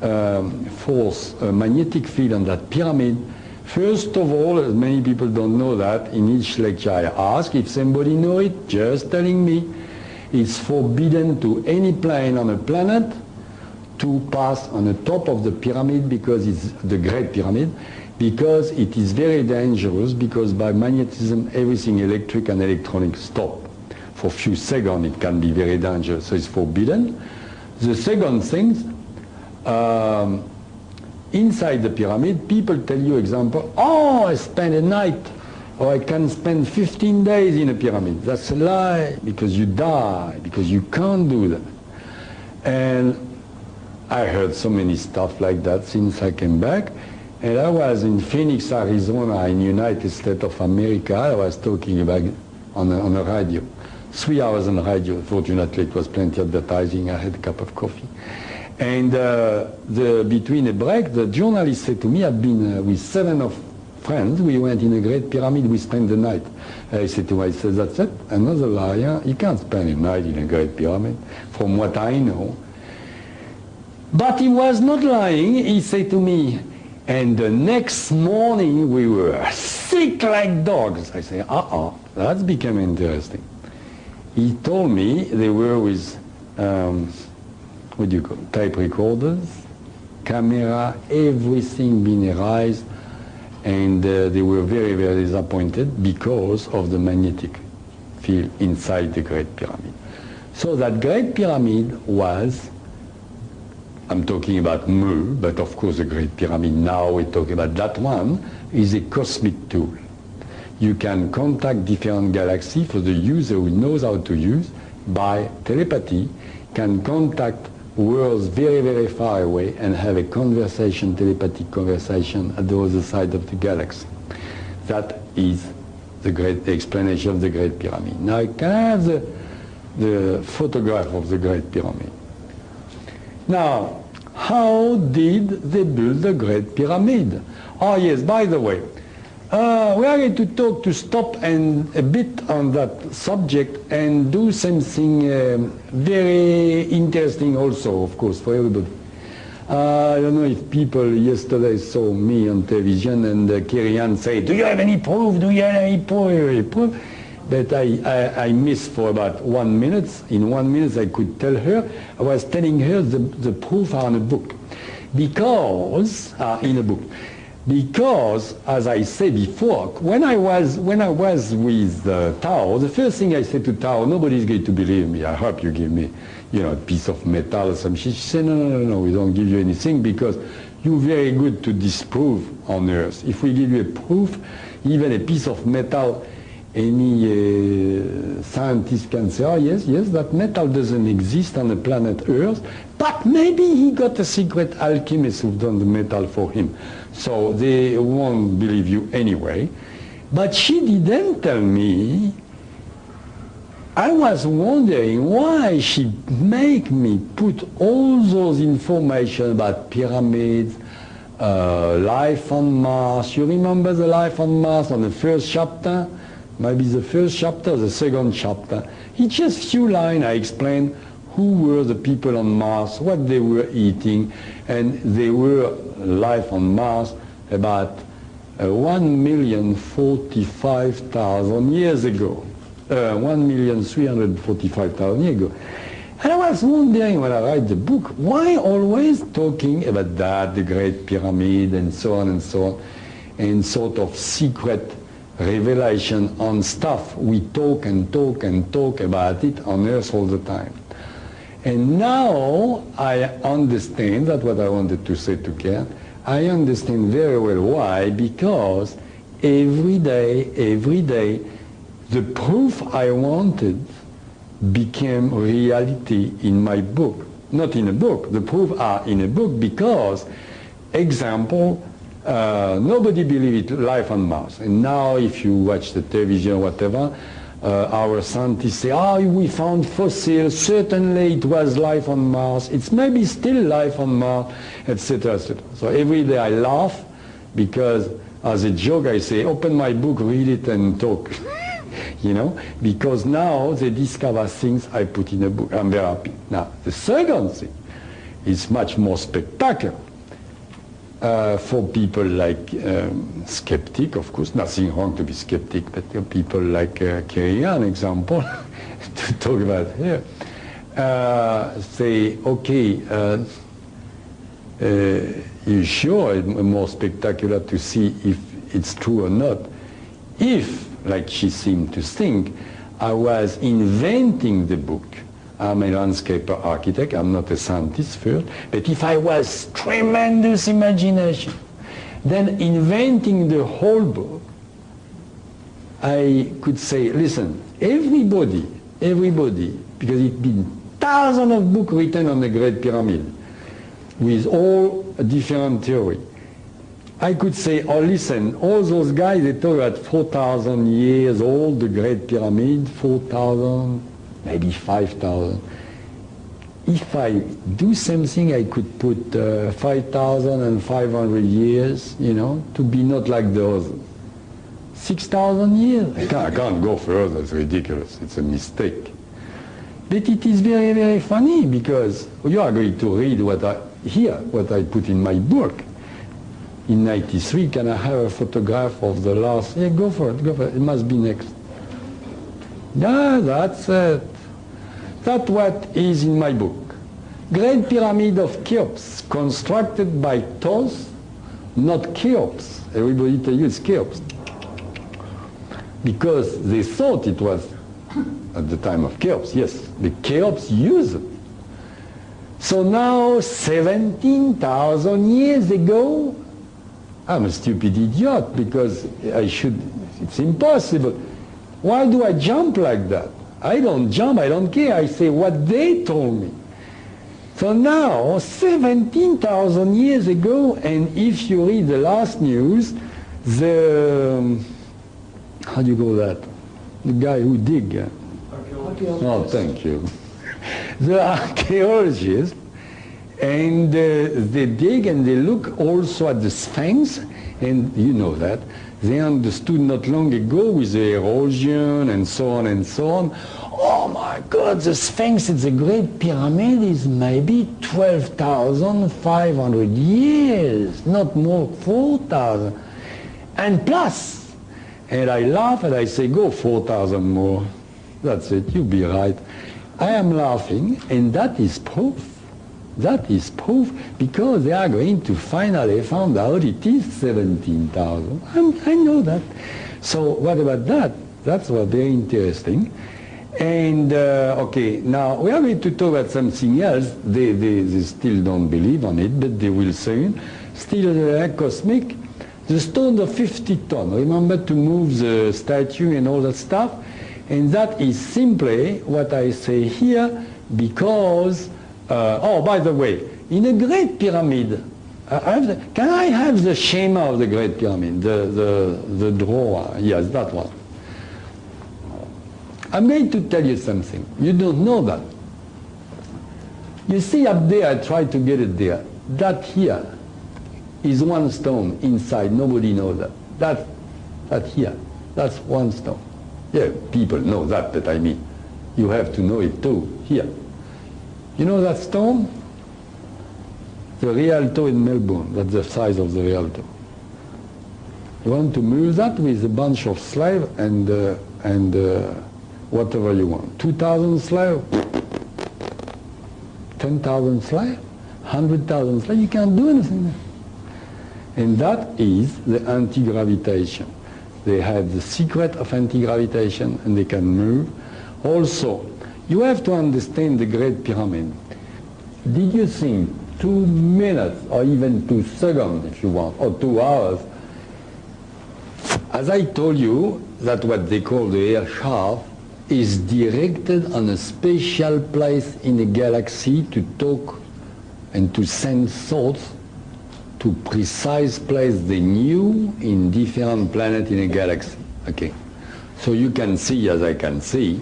force, magnetic field on that pyramid. First of all, as many people don't know that, in each lecture I ask if somebody knows it, just telling me. It's forbidden to any plane on a planet to pass on the top of the pyramid, because it's the Great Pyramid, because it is very dangerous, because by magnetism everything electric and electronic stop. For a few seconds it can be very dangerous, so it's forbidden. The second thing, inside the pyramid, people tell you, example, oh, I spent a night, or I can spend 15 days in a pyramid. That's a lie, because you die, because you can't do that. And I heard so many stuff like that since I came back. And I was in Phoenix, Arizona, in United States of America. I was talking about on a radio. 3 hours on the radio. Fortunately, it was plenty advertising. I had a cup of coffee. And between a break, the journalist said to me, I've been with 7 of friends, we went in a Great Pyramid, we spent the night. I said to myself, that's it, another liar. You can't spend a night in a Great Pyramid, from what I know. But he was not lying. He said to me, and the next morning we were sick like dogs. I say, that's become interesting. He told me they were with, what do you call it, tape recorders, camera, everything being erased. And they were very, very disappointed because of the magnetic field inside the Great Pyramid. So that Great Pyramid was, I'm talking about Mu, but of course the Great Pyramid now we're talking about that one, is a cosmic tool. You can contact different galaxies for the user who knows how to use, by telepathy, can contact worlds very, very far away and have a conversation, telepathic conversation at the other side of the galaxy. That is the great explanation of the Great Pyramid. Now, can I have the photograph of the Great Pyramid? Now, how did they build the Great Pyramid? Oh yes, by the way, we are going to stop and a bit on that subject and do something very interesting also, of course, for everybody. I don't know if people yesterday saw me on television and Kirian said, do you have any proof? Do you have any proof? But I missed for about 1 minute. In 1 minute I could tell her, I was telling her the proof are in a book. Because, Because, as I said before, when I was with Tao, the first thing I said to Tao, nobody's going to believe me. I hope you give me, a piece of metal or something. She said, no, we don't give you anything because you're very good to disprove on Earth. If we give you a proof, even a piece of metal, any scientist can say, oh yes, that metal doesn't exist on the planet Earth, but maybe he got a secret alchemist who's done the metal for him. So they won't believe you anyway. But she didn't tell me. I was wondering why she make me put all those information about pyramids, life on Mars. You remember the life on Mars on the first chapter? Maybe the first chapter, the second chapter. It's just few lines I explained who were the people on Mars, what they were eating, and they were life on Mars about 1,045,000 years ago. 1,345,000 years ago. And I was wondering when I write the book, why always talking about that, the Great Pyramid, and so on, and sort of secret revelation on stuff we talk and talk and talk about it on Earth all the time. And now I understand, that's what I wanted to say to Karen, I understand very well why, because every day, the proof I wanted became reality in my book. Not in a book, the proof are in a book because, example, nobody believed it, life on Mars. And now if you watch the television or whatever, our scientists say, oh, we found fossils, certainly it was life on Mars, it's maybe still life on Mars, etc., etc. So every day I laugh because as a joke I say, open my book, read it and talk. You know, because now they discover things I put in a book. I'm very happy. Now, the second thing is much more spectacular. For people like skeptic, of course, nothing wrong to be skeptic, but people like Kerian, example, to talk about here, say, okay, you sure it's more spectacular to see if it's true or not. If, like she seemed to think, I was inventing the book. I'm a landscaper architect, I'm not a scientist first, but if I was tremendous imagination, then inventing the whole book, I could say, listen, everybody, because it's been thousands of books written on the Great Pyramid, with all different theories. I could say, oh listen, all those guys, they talk about 4,000 years old, the Great Pyramid, 4,000, maybe 5,000. If I do something, I could put 5,500 years, you know, to be not like those. 6,000 years? I can't go further, it's ridiculous, it's a mistake. But it is very, very funny because you are going to read what I put in my book. In 93, can I have a photograph of the last? Yeah, go for it, it must be next. Yeah, that's it. That's what is in my book. Great Pyramid of Cheops, constructed by Thoth, not Cheops. Everybody tell you it's Cheops. Because they thought it was at the time of Cheops, yes, the Cheops used it. So now, 17,000 years ago, I'm a stupid idiot because it's impossible. Why do I jump like that? I don't jump, I don't care. I say what they told me. So now, 17,000 years ago, and if you read the last news, how do you call that? The guy who dig. Oh, thank you. The archaeologists, and they dig and they look also at the Sphinx, and you know that. They understood not long ago with the erosion and so on and so on. Oh my God, the Sphinx, it's a Great Pyramid, is maybe 12,500 years, not more, 4,000. And plus, and I laugh and I say, go 4,000 more. That's it, you be right. I am laughing, and that is proof. That is proof, because they are going to finally find out it is 17,000. I know that. So what about that? That's what very interesting. And okay, now we are going to talk about something else. They still don't believe on it, but they will soon. Still cosmic. The stone of 50 tons. Remember to move the statue and all that stuff. And that is simply what I say here, because oh, by the way, in a Great Pyramid, can I have the schema of the Great Pyramid, the drawer? Yes, that one. I'm going to tell you something. You don't know that. You see up there, I tried to get it there. That here is one stone inside. Nobody knows that. That here, that's one stone. Yeah, people know that, but I mean, you have to know it too. Here. You know that stone? The Rialto in Melbourne, that's the size of the Rialto. You want to move that with a bunch of slaves and whatever you want. 2,000 slaves, 10,000 slaves, 100,000 slaves, you can't do anything there. And that is the anti-gravitation. They have the secret of anti-gravitation and they can move. Also, you have to understand the Great Pyramid. Did you think 2 minutes or even 2 seconds, if you want, or 2 hours, as I told you, that what they call the air shaft is directed on a special place in a galaxy to talk and to send thoughts to precise place they knew in different planets in a galaxy. Okay, so you can see, as I can see,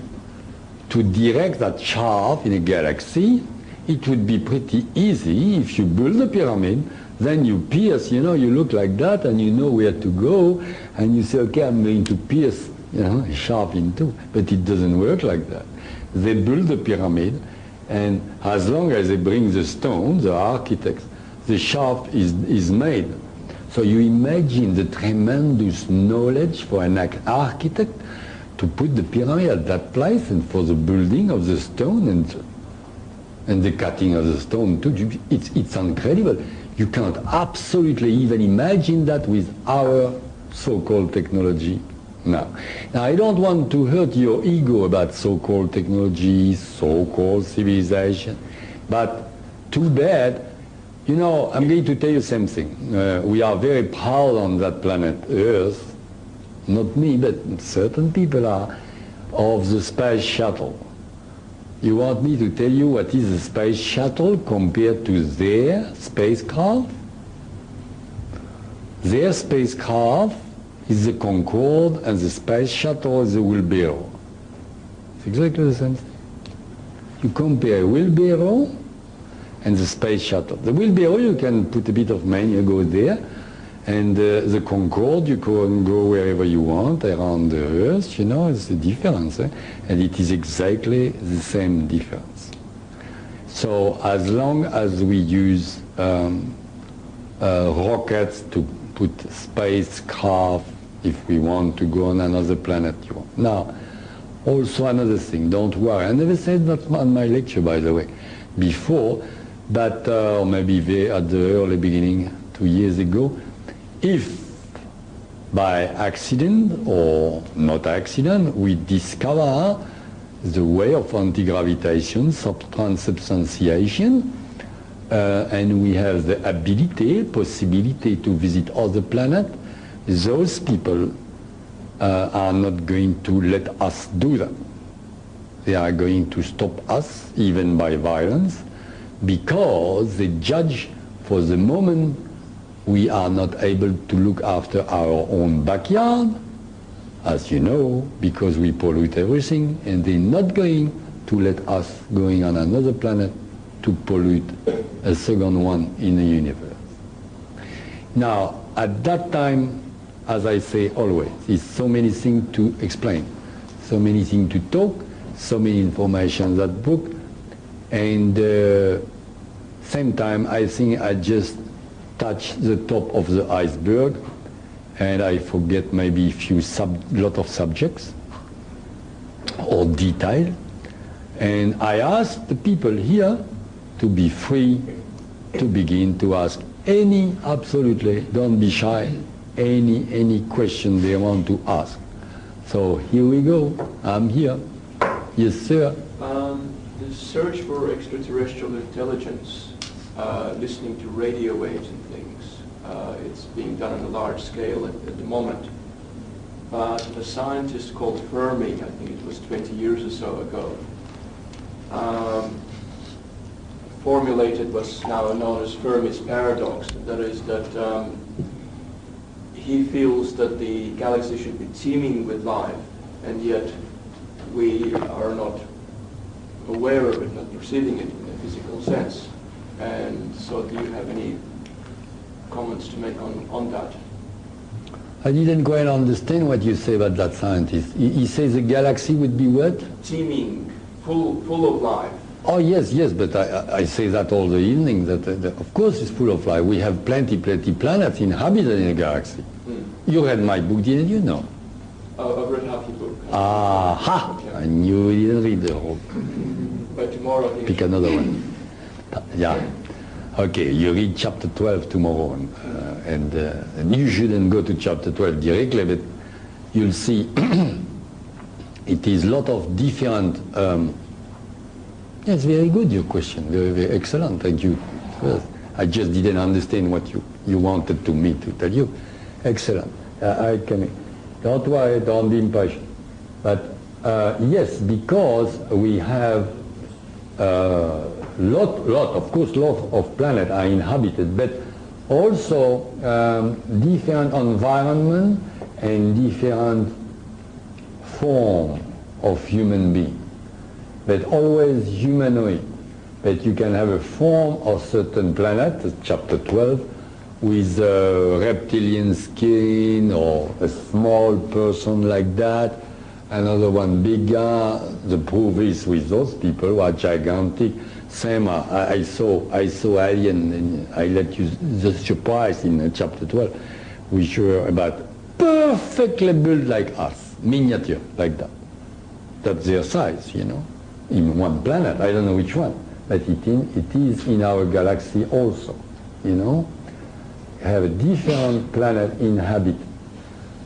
to direct that shaft in a galaxy, it would be pretty easy if you build the pyramid, then you pierce, you know, you look like that and you know where to go, and you say, okay, I'm going to pierce, you know, a shaft in two. But it doesn't work like that. They build the pyramid, and as long as they bring the stones, the architects, the shaft is made. So you imagine the tremendous knowledge for an architect to put the pyramid at that place, and for the building of the stone and the cutting of the stone too. It's incredible. You can't absolutely even imagine that with our so-called technology now. Now, I don't want to hurt your ego about so-called technology, so-called civilization, but too bad. You know, I'm going to tell you something. We are very proud on that planet Earth, not me, but certain people are, of the space shuttle. You want me to tell you what is the space shuttle compared to their spacecraft? Their spacecraft is the Concorde and the space shuttle is the wheelbarrow. It's exactly the same thing. You compare a wheelbarrow and the space shuttle. The wheelbarrow, you can put a bit of money, you go there, and the Concorde, you can go wherever you want around the Earth, you know, it's the difference, eh? And it is exactly the same difference. So as long as we use rockets to put spacecraft, if we want to go on another planet, you want. Now, also another thing, don't worry. I never said that on my lecture, by the way, before, but or maybe at the early beginning, 2 years ago, if by accident or not accident we discover the way of anti-gravitation, transubstantiation, and we have the possibility to visit other planets, those people are not going to let us do that. They are going to stop us, even by violence, because they judge for the moment we are not able to look after our own backyard, as you know, because we pollute everything, and they're not going to let us going on another planet to pollute a second one in the universe. Now, at that time, as I say always, there's so many things to explain, so many things to talk, so many information that book, and same time, I think I just touch the top of the iceberg, and I forget maybe lot of subjects or detail. And I ask the people here to be free to begin to ask absolutely, don't be shy, any question they want to ask. So here we go. I'm here. Yes, sir. The search for extraterrestrial intelligence, listening to radio waves and things, it's being done on a large scale at the moment. But a scientist called Fermi, I think it was 20 years or so ago, formulated what's now known as Fermi's paradox. That is that he feels that the galaxy should be teeming with life, and yet we are not aware of it, not perceiving it in a physical sense. And so do you have any comments to make on that? I didn't quite understand what you say about that scientist. He says the galaxy would be what? Teeming, full of life. Oh yes, but I say that all the evening, that of course it's full of life. We have plenty planets inhabited in the galaxy. You read my book, didn't you? No. I've read half your book. Aha! Okay. And you didn't read the whole. By tomorrow, I think. Pick another one. Yeah. Okay, you read chapter 12 tomorrow, and you shouldn't go to chapter 12 directly, but you'll see it is a lot of different. Yes, very good, your question. Very, very excellent. Thank you. I just didn't understand what you wanted to me to tell you. Excellent. I can. Don't worry, don't be impatient. But yes, because we have of course, lot of planets are inhabited, but also different environment and different form of human being, but always humanoid. But you can have a form of certain planet, chapter 12, with a reptilian skin or a small person like that, another one bigger. The proof is with those people who are gigantic. Same, I saw alien, and I let you the surprise in chapter 12, which were about perfectly built like us, miniature like that. That's their size, you know, in one planet. I don't know which one, but it is in our galaxy also, you know. Have a different planet inhabit.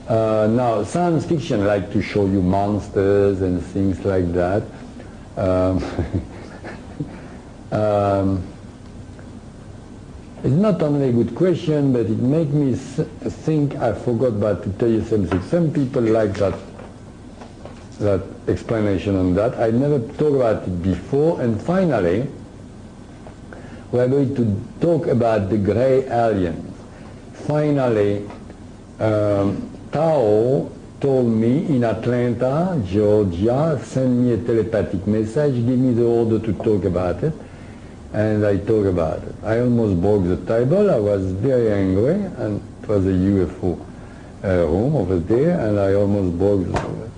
Now, science fiction like to show you monsters and things like that. It's not only a good question, but it makes me think. I forgot about to tell you something. Some people like that explanation on that. I never talked about it before, and finally, we are going to talk about the gray aliens. Finally, Tao told me in Atlanta, Georgia, send me a telepathic message, give me the order to talk about it, and I talk about it. I almost broke the table. I was very angry, and it was a UFO room over there, and I almost broke the table.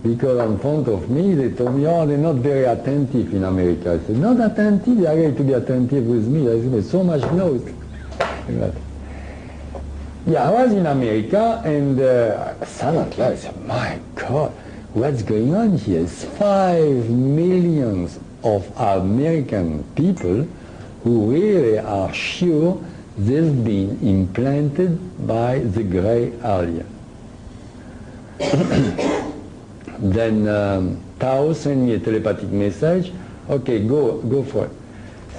Because in front of me, they told me, oh, they're not very attentive in America. I said, not attentive? They are going to be attentive with me. I said, so much noise. Yeah, I was in America, and suddenly I said, my God, what's going on here? It's 5 million of American people who really are sure they've been implanted by the gray alien. Then Tao sent me a telepathic message. Okay, go for it.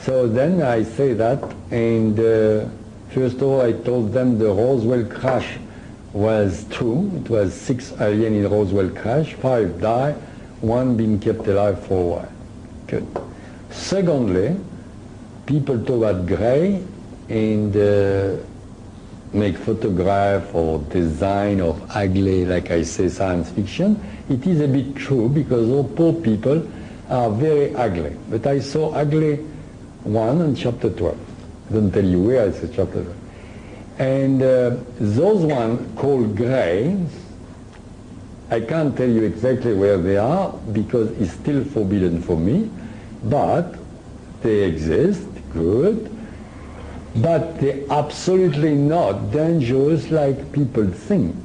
So then I say that, and first of all, I told them the Roswell crash was true. It was 6 aliens in Roswell crash, 5 died, 1 being kept alive for a while. Good. Secondly, people talk about gray and make photograph or design of ugly, like I say, science fiction. It is a bit true because all poor people are very ugly. But I saw ugly one in chapter 12. I don't tell you where, it's a chapter 12. And those ones called gray, I can't tell you exactly where they are because it's still forbidden for me, but they exist, good. But they're absolutely not dangerous like people think.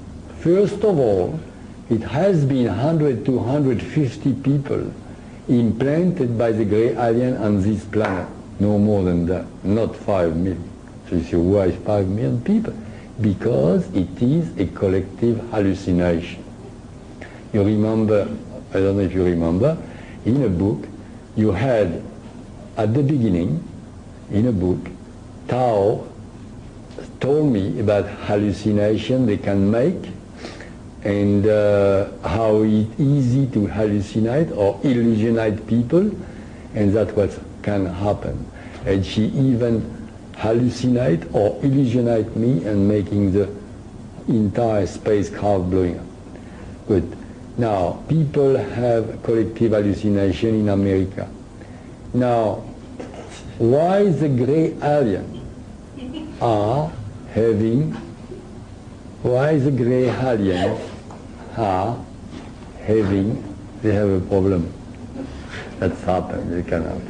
First of all, it has been 100 to 150 people implanted by the gray alien on this planet. No more than that, not 5 million. So you say, why 5 million people? Because it is a collective hallucination. You remember, I don't know if you remember, in a book, you had, at the beginning, in a book, Tao told me about hallucination they can make and how it's easy to hallucinate or illusionate people, and that's what can happen. And she even hallucinate or illusionate me and making the entire spacecraft blowing up. Good. Now, people have collective hallucination in America. Now, why the gray aliens are having, why the gray aliens are having, they have a problem. That's happened, they can have.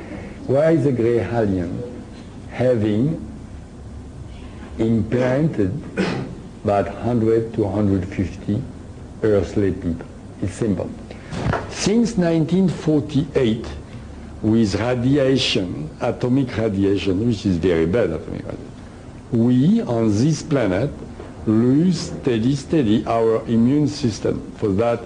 Why is the gray alien having implanted about 100 to 150 earthly people. It's simple. Since 1948, with radiation, atomic radiation, which is very bad atomic radiation, we on this planet lose steady our immune system. For that,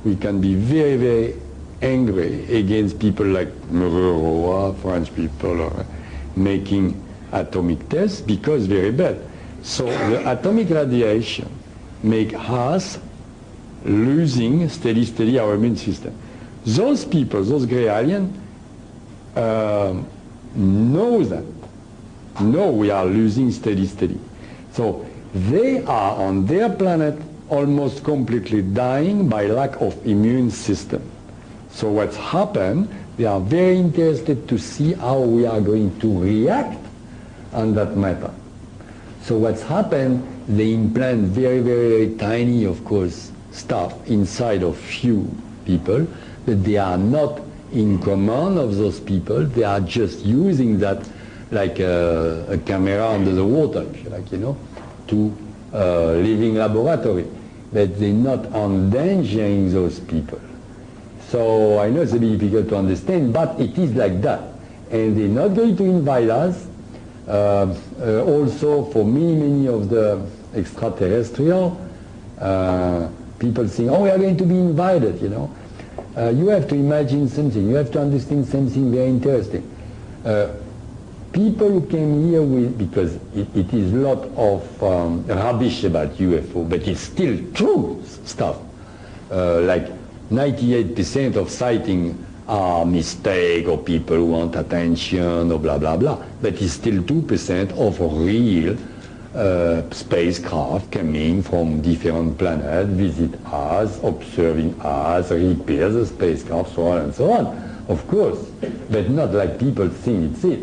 we can be very, very angry against people like Meureroa, French people, or making atomic tests, because very bad. So the atomic radiation make us losing steady our immune system. Those people, those gray aliens, know that. Know we are losing steady. So they are on their planet almost completely dying by lack of immune system. So what's happened, they are very interested to see how we are going to react on that matter. So what's happened, they implant very, very tiny, of course, stuff inside of few people, but they are not in command of those people. They are just using that like a camera under the water, if you like, you know, to living laboratory. But they're not endangering those people. So I know it's a bit difficult to understand, but it is like that. And they're not going to invite us. Also, for many of the extraterrestrial, people think, oh, we are going to be invited, you know. You have to imagine something. You have to understand something very interesting. People who came here with, because it is a lot of rubbish about UFO, but it's still true stuff. Like 98% of sightings are mistake or people who want attention or blah, blah, blah. But it's still 2% of real spacecraft coming from different planets, visit us, observing us, repair the spacecraft, so on and so on. Of course, but not like people think it's it.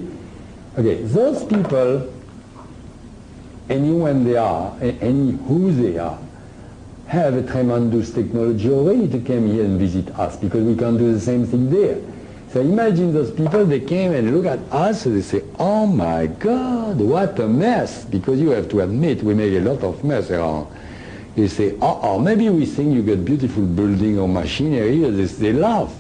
Okay, those people, anyone they are, any who they are, have a tremendous technology already to come here and visit us, because we can do the same thing there. So imagine those people, they came and look at us and they say, oh my God, what a mess, because you have to admit we make a lot of mess around. They say, maybe we think you got beautiful building or machinery, they laugh.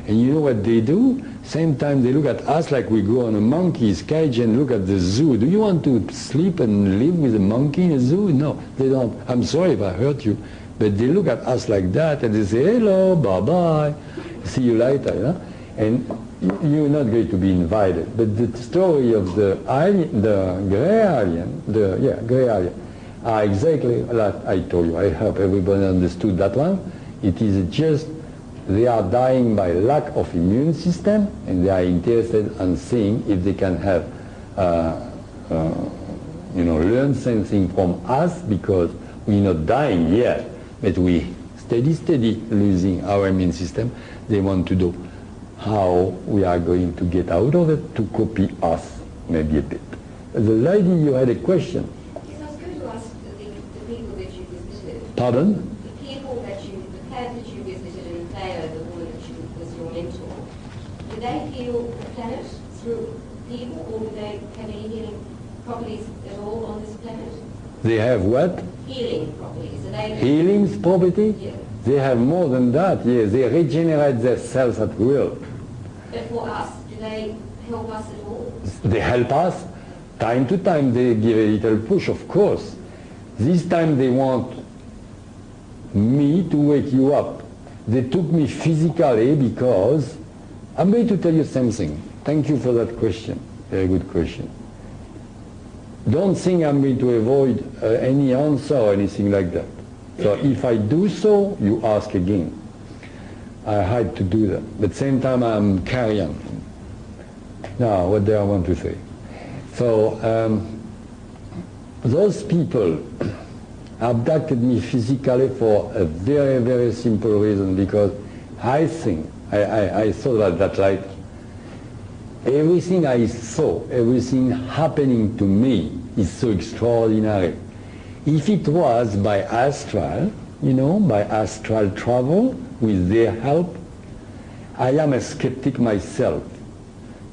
And you know what they do? Same time they look at us like we go on a monkey's cage and look at the zoo. Do you want to sleep and live with a monkey in a zoo? No, they don't. I'm sorry if I hurt you. But they look at us like that and they say, hello, bye-bye, see you later, you know? And you're not going to be invited. But the story of the alien, the gray alien, are exactly like I told you. I hope everybody understood that one. It is just they are dying by lack of immune system, and they are interested in seeing if they can have, learn something from us, because we're not dying yet, but we steady losing our immune system. They want to know how we are going to get out of it to copy us, maybe a bit. The lady, you had a question. Yes, I was going to ask the people that you visited. Pardon? The people that you, the planet that you visited in Theo, the woman that was your mentor, do they heal the planet through people, or do they have any healing properties at all on this planet? They have what? Healing properties. Are they Healing property? Yeah. They have more than that, yes. They regenerate their cells at will. But for us, do they help us at all? They help us. Time to time they give a little push, of course. This time they want me to wake you up. They took me physically because, I'm going to tell you something. Thank you for that question. Very good question. Don't think I'm going to avoid any answer or anything like that. So if I do so, you ask again. I had to do that. But at the same time, I'm carrying. Now, what do I want to say? So, those people abducted me physically for a very, very simple reason, because I think, I saw that light. Everything I saw, everything happening to me is so extraordinary. If it was by astral, by astral travel, with their help, I am a skeptic myself.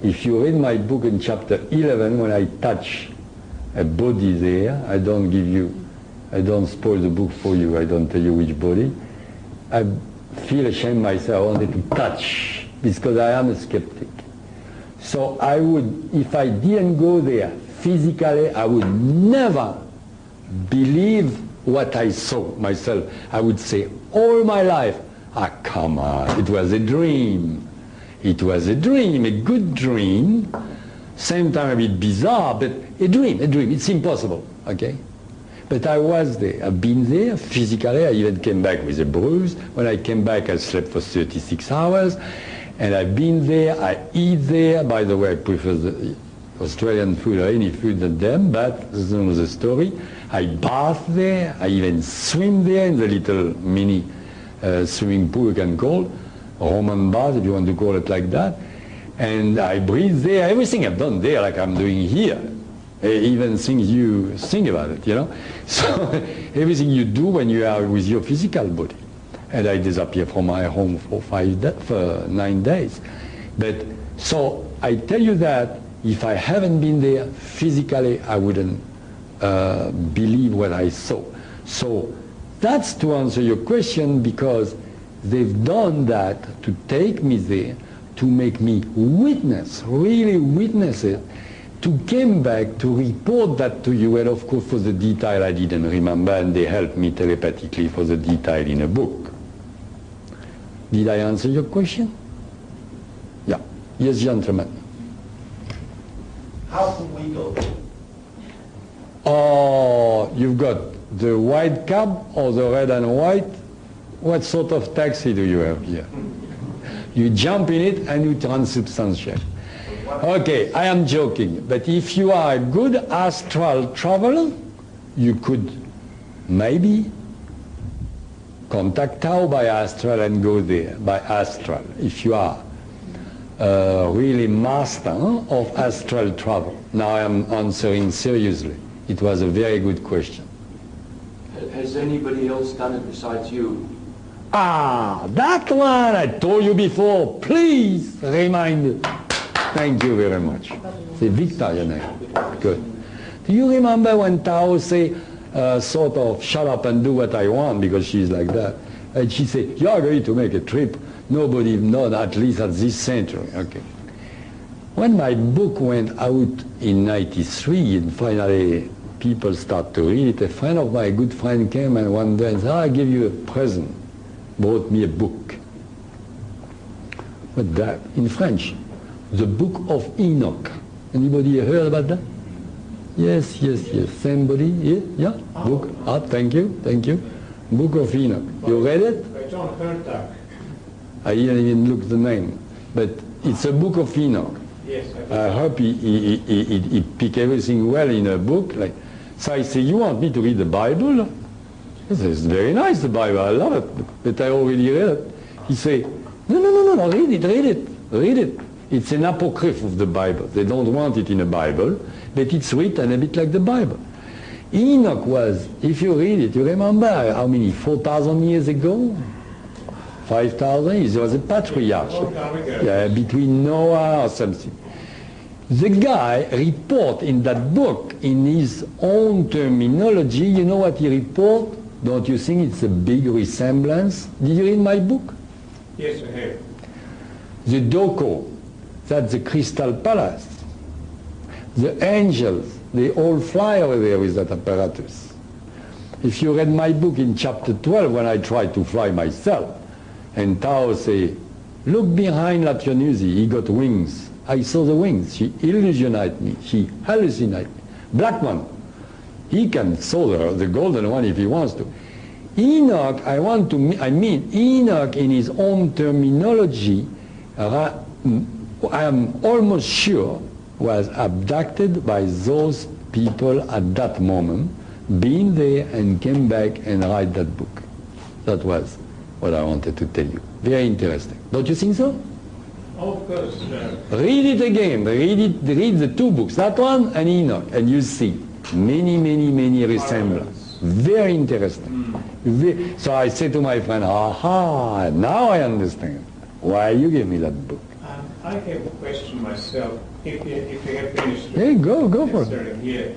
If you read my book in chapter 11, when I touch a body there, I don't give you I don't spoil the book for you, I don't tell you which body. I feel ashamed myself, I wanted to touch, because I am a skeptic. So I would, if I didn't go there physically, I would never believe what I saw myself. I would say all my life, ah, come on, it was a dream. It was a dream, a good dream, same time a bit bizarre, but a dream, it's impossible, okay? But I was there, I've been there physically, I even came back with a bruise. When I came back, I slept for 36 hours, and I've been there, I eat there. By the way, I prefer the Australian food or any food than them, but this is another story. I bath there, I even swim there in the little mini swimming pool you can call, Roman bath if you want to call it like that. And I breathe there, everything I've done there like I'm doing here. Even things you think about it, you know. So everything you do when you are with your physical body. And I disappear from my home for 9 days. But so I tell you that if I haven't been there physically, I wouldn't believe what I saw. So that's to answer your question, because they've done that to take me there, to make me witness, really witness it, to come back to report that to you, and of course for the detail I didn't remember, and they helped me telepathically for the detail in a book. Did I answer your question? Yeah. Yes, gentlemen. How can we go? Oh, you've got the white cab or the red and white? What sort of taxi do you have here? You jump in it and you transubstantiate. Okay, I am joking, but if you are a good astral traveler, you could maybe contact Tao by astral and go there by astral, if you are really master of astral travel. Now I am answering seriously. It was a very good question. Has anybody else done it besides you? Ah, that one I told you before. Please remind me. Thank you very much. C'est Victor, your name. Good. Do you remember when Tao say, sort of, shut up and do what I want, because she's like that. And she said, you are going to make a trip. Nobody knows, at least at this century. Okay. When my book went out in '93, and finally people start to read it, a friend of mine, a good friend, came and one day and said, I'll give you a present. Brought me a book. What that? In French. The Book of Enoch. Anybody heard about that? Yes. Somebody? Yeah? Book. Ah, thank you. Book of Enoch. You read it? By John Herndon. I didn't even look the name. But it's a Book of Enoch. Yes. I hope he picked everything well in a book. Like, so I say, you want me to read the Bible? He says, it's very nice, the Bible. I love it. But I already read it. He say, no, read it. It's an apocryph of the Bible. They don't want it in a Bible, but it's written a bit like the Bible. Enoch was, if you read it, you remember how many, 4,000 years ago? 5,000? He was a patriarch. Yeah, between Noah or something. The guy report in that book, in his own terminology, you know what he report? Don't you think it's a big resemblance? Did you read my book? Yes, I have. The Doko, that's the Crystal Palace. The angels, they all fly over there with that apparatus. If you read my book in chapter 12, when I try to fly myself, and Tao say, look behind Lapianusi, he got wings. I saw the wings. She illusionated me. She hallucinated me. Black one. He can saw the golden one if he wants to. Enoch, I mean Enoch in his own terminology, I am almost sure was abducted by those people at that moment, been there and came back and write that book. That was what I wanted to tell you. Very interesting. Don't you think so? Oh, of course. Read it again. Read the two books, that one and Enoch, and you see many resemblances. Very interesting. So I said to my friend, aha, now I understand why you gave me that book. I have a question myself. If you have finished Hey, go for it. Here.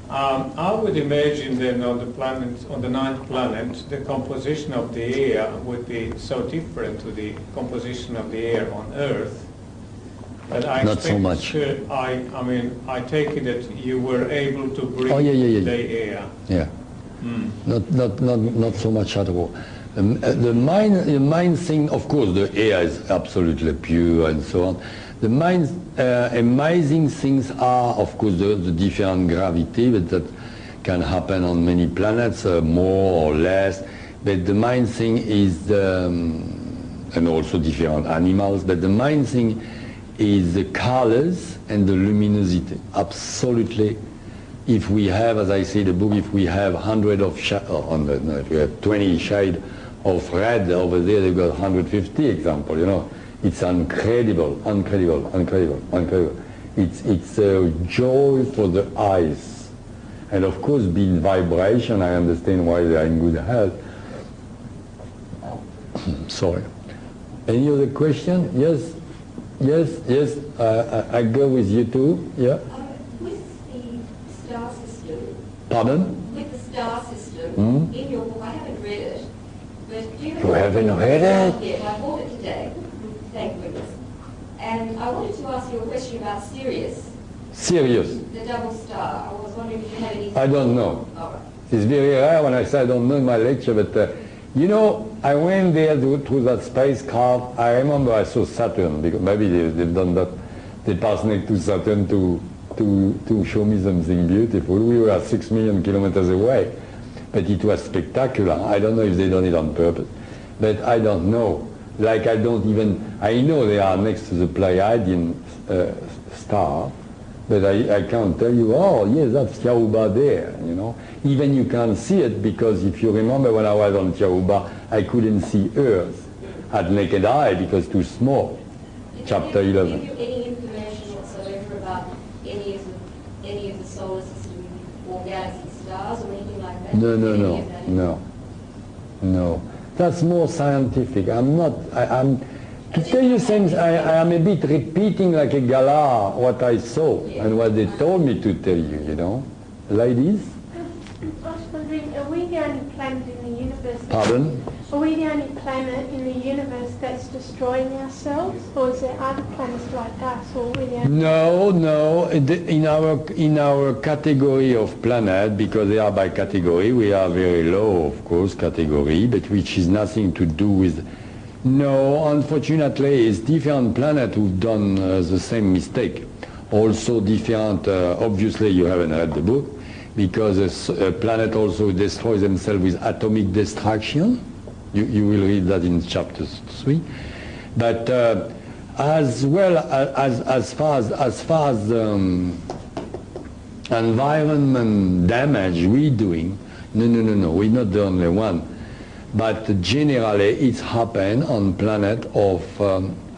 I would imagine then on the planet, on the ninth planet, the composition of the air would be so different to the composition of the air on Earth. But I Not so expect, much. I mean, I take it that you were able to breathe the air. Yeah. Not so much at all. The main thing, of course, the air is absolutely pure and so on. The main amazing things are, of course, the different gravity, but that can happen on many planets, more or less. But the main thing is, and also different animals, but the main thing is the colors and the luminosity. Absolutely. If we have, as I say in the book, if we have 100 of if we have 20 shades of red over there, they've got 150 example, you know. It's incredible. It's a joy for the eyes. And of course, being vibration, I understand why they are in good health. Sorry. Any other question? Yes? I go with you too. Yeah? With the star system. Pardon? With the star system, in your book, I haven't read it, but do you haven't read it? Yes, I bought it today. Thank goodness. And I wanted to ask you a question about Sirius. Sirius? The double star. I was wondering if you had any... I don't know. All right. It's very rare when I say I don't know in my lecture, but you know, I went there through that spacecraft. I remember I saw Saturn, because maybe they've done that. They passed next to Saturn to show me something beautiful. We were 6 million kilometers away, but it was spectacular. I don't know if they done it on purpose, but I don't know. Like I know they are next to the Pleiadian star, but I can't tell you, oh yes, that's Thiaouba there, you know. Even you can't see it, because if you remember when I was on Thiaouba, I couldn't see Earth at naked eye because too small. Chapter 11. Give you any information whatsoever about any of the solar system or galaxy stars or anything like that? No. That's more scientific. I'm to tell you things, I am a bit repeating like a galah what I saw and what they told me to tell you, you know. Ladies? I was wondering, are we the only planet in the universe? Pardon? Are we the only planet in the universe that's destroying ourselves, or is there other planets like us, or are we the only? No. In our category of planet, because they are by category, we are very low, of course, category, but which is nothing to do with. No, unfortunately, it's different planets who've done the same mistake. Also different. Obviously, you haven't read the book, because a planet also destroys themselves with atomic destruction. You will read that in chapter 3. But as well as far as environment damage we're doing, no, we're not the only one. But generally, it's happened on planet of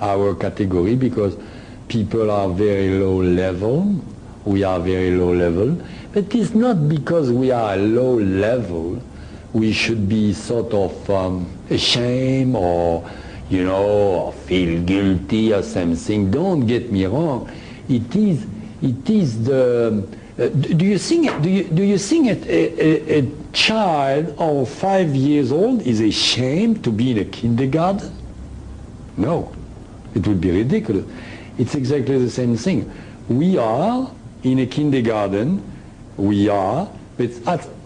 our category, because people are very low level. We are very low level. But it's not because we are low level we should be sort of ashamed or, you know, or feel guilty or something. Don't get me wrong. It is the. Do you think a child of 5 years old is ashamed to be in a kindergarten? No, it would be ridiculous. It's exactly the same thing. We are in a kindergarten. We are, but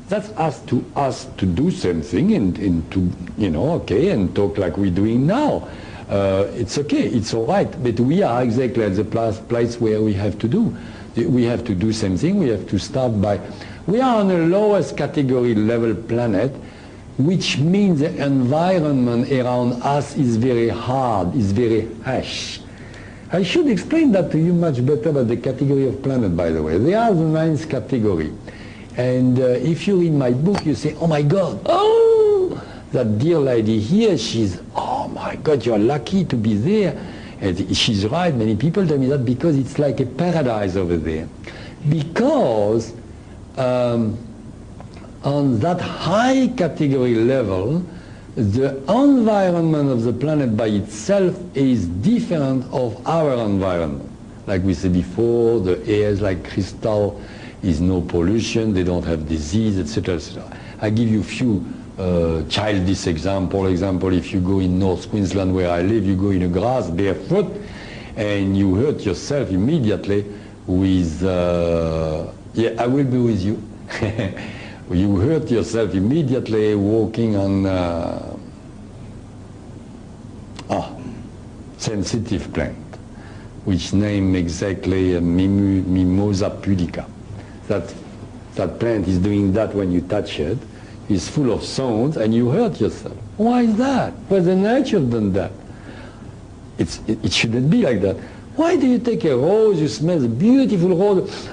that's us to do something and to, you know, okay, and talk like we're doing now. It's okay, it's all right. But we are exactly at the place where we have to do. We have to do something. We have to start by. We are on the lowest category level planet, which means the environment around us is very hard, is very harsh. I should explain that to you much better about the category of planet, by the way. They are the 9th category. And if you read my book, you say, oh my God, oh, that dear lady here, she's, oh my God, you're lucky to be there. And she's right, many people tell me that, because it's like a paradise over there. Because on that high category level, the environment of the planet by itself is different of our environment. Like we said before, the air is like crystal is no pollution, they don't have disease, etc., etc. I give you a few childish examples. For example, if you go in North Queensland where I live, you go in the grass barefoot and you hurt yourself immediately with, yeah, I will be with you. You hurt yourself immediately walking on sensitive plant, which name exactly Mimosa pudica. That plant is doing that when you touch it. It's full of thorns and you hurt yourself. Why is that? Well, the nature done that. It shouldn't be like that. Why do you take a rose, you smell the beautiful rose,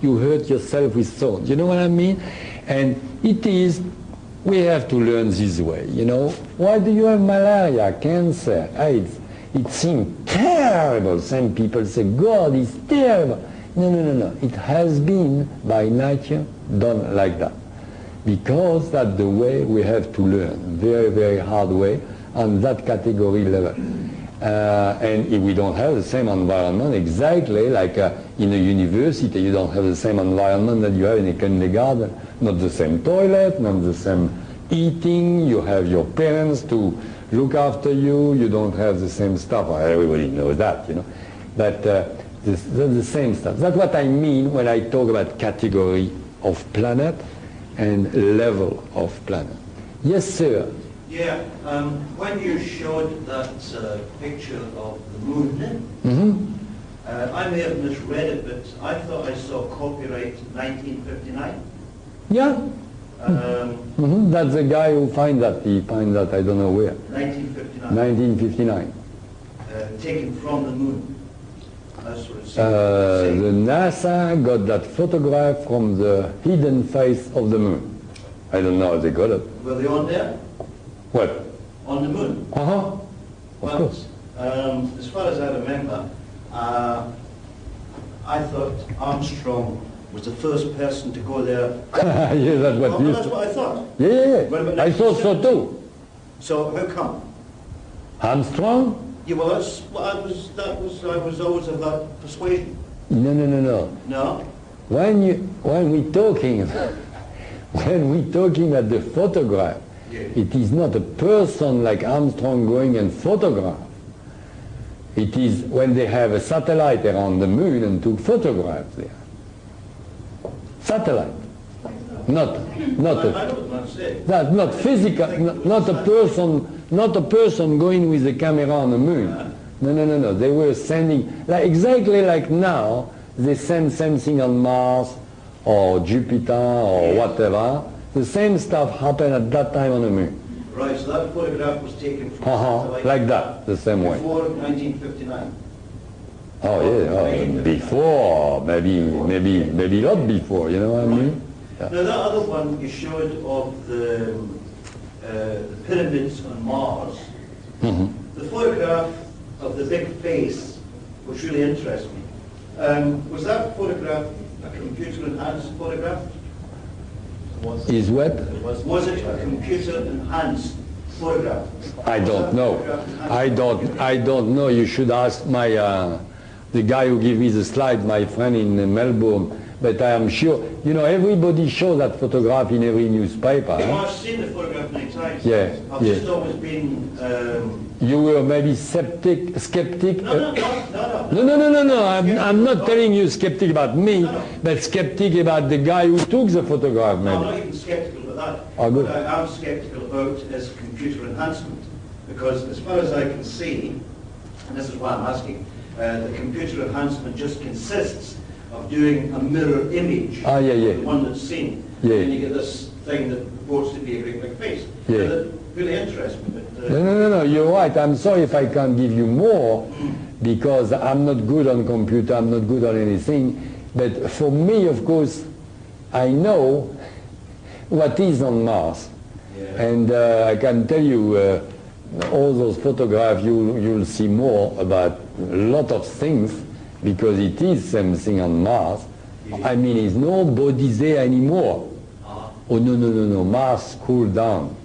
you hurt yourself with thorns. You know what I mean? And it is, we have to learn this way, you know. Why do you have malaria, cancer, AIDS? It seems terrible. Some people say, God is terrible. No, no, no, no. It has been by nature done like that. Because that's the way we have to learn, very, very hard way, on that category level. And if we don't have the same environment exactly like in a university, you don't have the same environment that you have in a kindergarten, not the same toilet, not the same eating, you have your parents to look after you, you don't have the same stuff. Well, everybody knows that, you know. But the same stuff. That's what I mean when I talk about category of planet and level of planet. Yes, sir. Yeah, when you showed that picture of the moon, I may have misread it, but I thought I saw copyright 1959. Yeah. That's the guy who find that. He find that I don't know where. 1959. 1959. Taken from the moon. That's what it The NASA got that photograph from the hidden face of the moon. I don't know how they got it. Were they on there? What? On the moon? Of course. As far as I remember, I thought Armstrong was the first person to go there. Yeah, that's what you. That's what I thought. Yeah. I thought so too. So how come? Armstrong? Yeah, well, that's what I was always of that persuasion. No. No? When we talking about the photograph, Yeah. it is not a person like Armstrong going and photograph. It is when they have a satellite around the moon and took photographs there. Satellite. Not physical, not a person going with a camera on the moon. No. They were sending, exactly like now, they send something on Mars or Jupiter or whatever. The same stuff happened at that time on the moon. Right, so that photograph was taken from satellite like that, the same way. Before 1959. Oh yeah, before, maybe a lot before, you know what I mean? Yeah. Now that other one you showed of the pyramids on Mars, the photograph of the big face, which really interests me. Was that photograph a computer-enhanced photograph? Is what? Was it a computer-enhanced photograph? I don't know. I don't know. You should ask my the guy who gave me the slide, my friend in Melbourne. But I am sure, you know, everybody shows that photograph in every newspaper. Well, I've seen the photograph many times. Yeah. I've just always been... You were maybe skeptic? No. I'm not telling you skeptic about me, but skeptic about the guy who took the photograph, maybe. I'm not even skeptical about that. Oh, good. What I am skeptical about is computer enhancement. Because as far as I can see, and this is why I'm asking, the computer enhancement just consists of doing a mirror image of the one that's seen. Yeah. And then you get this thing that purports to be a great big face. Yeah. That really interests me. But, No, you're right. I'm sorry if I can't give you more, because I'm not good on computer, I'm not good on anything. But for me, of course, I know what is on Mars. Yeah. And I can tell you, all those photographs, you'll see more about a lot of things, because it is something on Mars. I mean, it's nobody there anymore. Oh, no, Mars cooled down.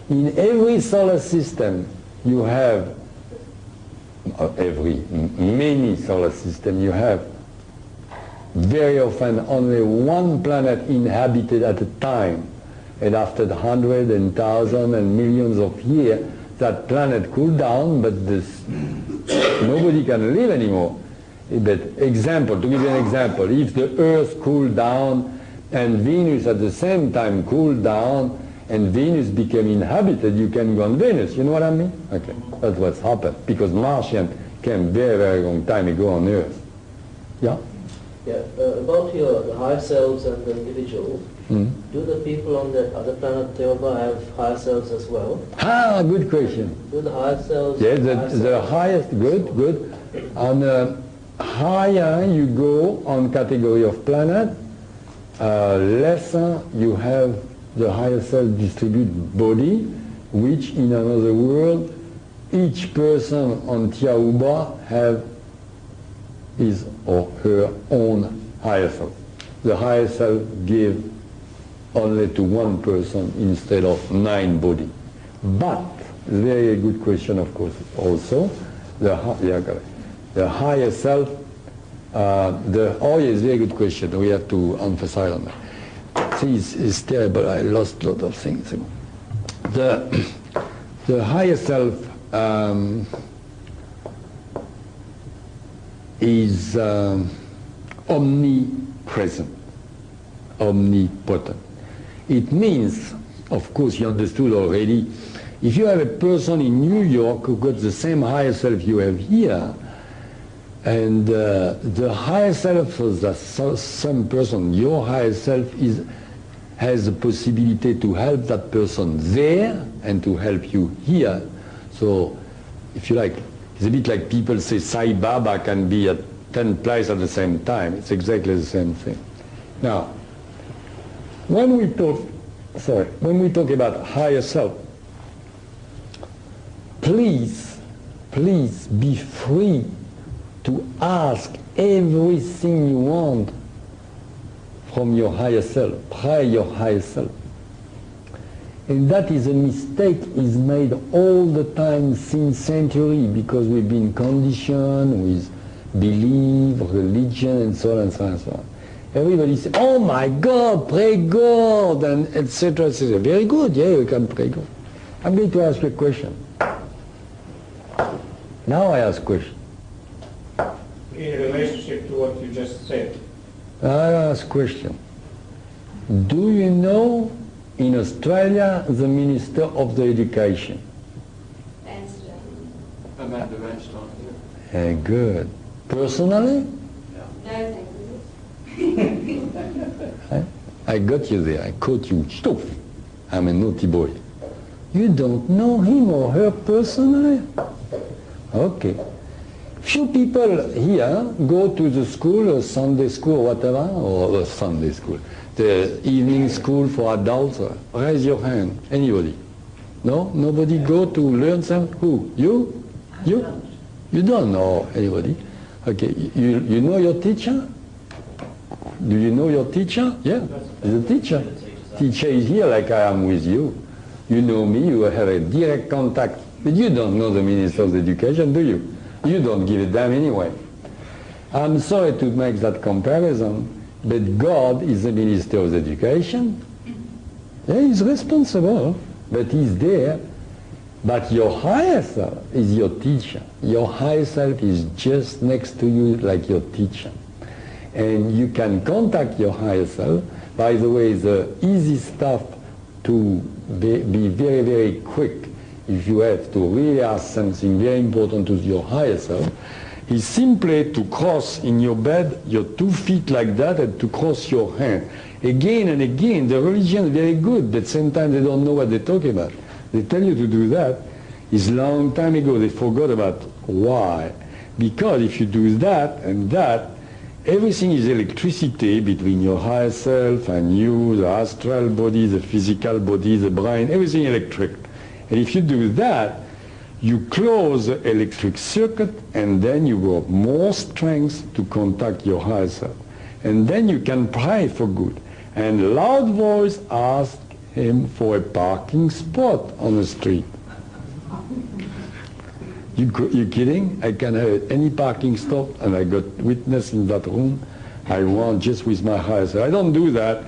In every solar system, you have, many solar systems, you have very often only one planet inhabited at a time. And after hundreds and thousands and millions of years, that planet cooled down, but nobody can live anymore. But example, to give you an example, if the Earth cooled down and Venus at the same time cooled down and Venus became inhabited, you can go on Venus. You know what I mean? Okay, that's what's happened. Because Martian came very, very long time ago on Earth. Yeah? Yeah, about the higher selves and the individual, do the people on the other planet Thiaouba have higher selves as well? Ah, good question. Do the higher selves? Yeah, the highest, good. On higher you go on category of planet, lesser you have the higher self distributed body, which in another world, each person on Thiaouba have his or her own higher self. The higher self give only to one person instead of 9 body. But, very good question of course also, the higher self, oh yes, very good question, we have to emphasize on that. See, it's terrible, I lost a lot of things. The higher self is omnipresent, omnipotent. It means, of course you understood already, if you have a person in New York who got the same higher self you have here, and the higher self of the same person, your higher self has the possibility to help that person there and to help you here. So, if you like, it's a bit like people say Sai Baba can be at 10 places at the same time. It's exactly the same thing. Now, when we talk about higher self, please be free to ask everything you want from your higher self, pray your higher self. And that is a mistake is made all the time since century, because we've been conditioned with belief, religion, and so on and so on and so on. Everybody says, oh my God, pray God, and etc., etc. Very good, yeah, you can pray God. I'm going to ask you a question. Now I ask a question. In relationship to what you just said. I ask a question. Do you know in Australia the Minister of the Education? Amanda Vanstone. Good. Personally? No, thank you. I got you there. I caught you. Stop. I'm a naughty boy. You don't know him or her personally? Okay. Few people here go to the school, or Sunday school, or whatever, or Sunday school, the evening school for adults. Raise your hand. Anybody? No? Nobody go to learn something? Who? You? You? You don't know anybody? Okay. You know your teacher? Do you know your teacher? Yeah. The teacher. Teacher is here like I am with you. You know me, you have a direct contact. But you don't know the Minister of Education, do you? You don't give a damn anyway. I'm sorry to make that comparison, but God is the Minister of Education. Yeah, he's responsible, but he's there. But your higher self is your teacher. Your higher self is just next to you like your teacher. And you can contact your higher self. By the way, the easy stuff to be very, very quick if you have to really ask something very important to your higher self, is simply to cross in your bed your 2 feet like that and to cross your hand. Again and again, the religion is very good, but sometimes they don't know what they're talking about. They tell you to do that. It's a long time ago. They forgot about why. Because if you do that and that, everything is electricity between your higher self and you, the astral body, the physical body, the brain, everything electric. And if you do that, you close the electric circuit, and then you got more strength to contact your higher self. And then you can pray for good. And loud voice ask him for a parking spot on the street. You kidding? I can have any parking stop, and I got witness in that room. I want just with my higher self. I don't do that.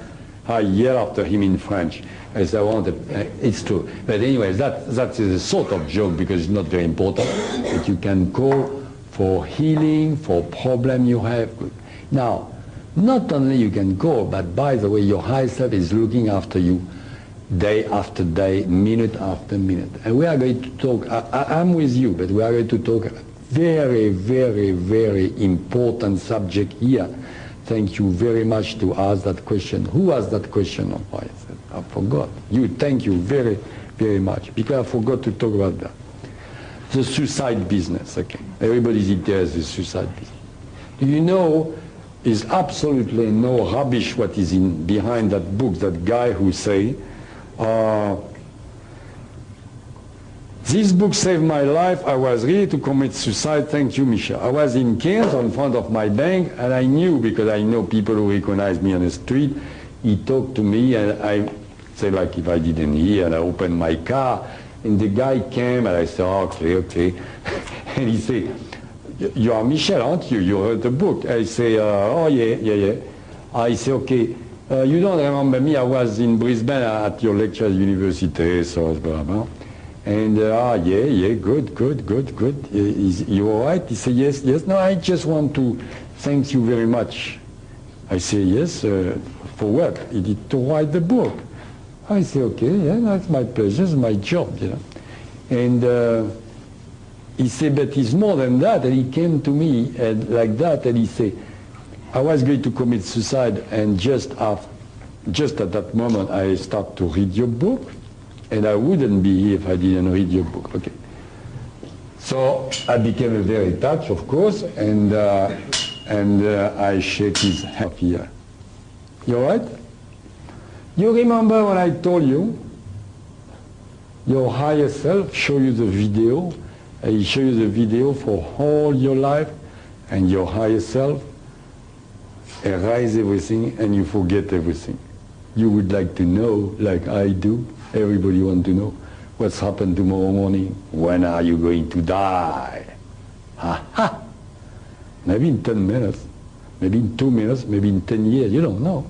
I yell after him in French. I say, I want it's true. But anyway, that is a sort of joke because it's not very important. But you can go for healing, for problem you have. Now, not only you can go, but by the way, your higher self is looking after you day after day, minute after minute. And we are going to talk, I'm with you, but we are going to talk very, very, very important subject here. Thank you very much to ask that question. Who asked that question? I forgot. Thank you very, very much, because I forgot to talk about that. The suicide business, okay. Everybody's interested in suicide business. You know, is absolutely no rubbish what is behind that book, that guy who say, this book saved my life. I was ready to commit suicide. Thank you, Michel. I was in Cairns in front of my bank, and I knew, because I know people who recognize me on the street. He talked to me, and I said, like if I didn't hear, and I opened my car, and the guy came, and I said, oh, okay. And he said, you are Michel, aren't you? You wrote the book. I say, oh, yeah. I say, okay. You don't remember me? I was in Brisbane at your lecture at university, so blah, blah. And yeah, good. You all right? He said, yes. No, I just want to thank you very much. I say, yes, for what? He did to write the book. I say, okay, yeah, that's my pleasure, it's my job, you know. And he said, but it's more than that. And he came to me like that, and he said, I was going to commit suicide, and just at that moment, I start to read your book, and I wouldn't be here if I didn't read your book. Okay. So I became very touched, of course, and I shake his hand here. You all right? You remember when I told you your higher self show you the video, and he show you the video for all your life, and your higher self erase everything, and you forget everything. You would like to know, like I do, everybody want to know, what's happened tomorrow morning? When are you going to die? Ha! Maybe in 10 minutes, maybe in 2 minutes, maybe in 10 years, you don't know.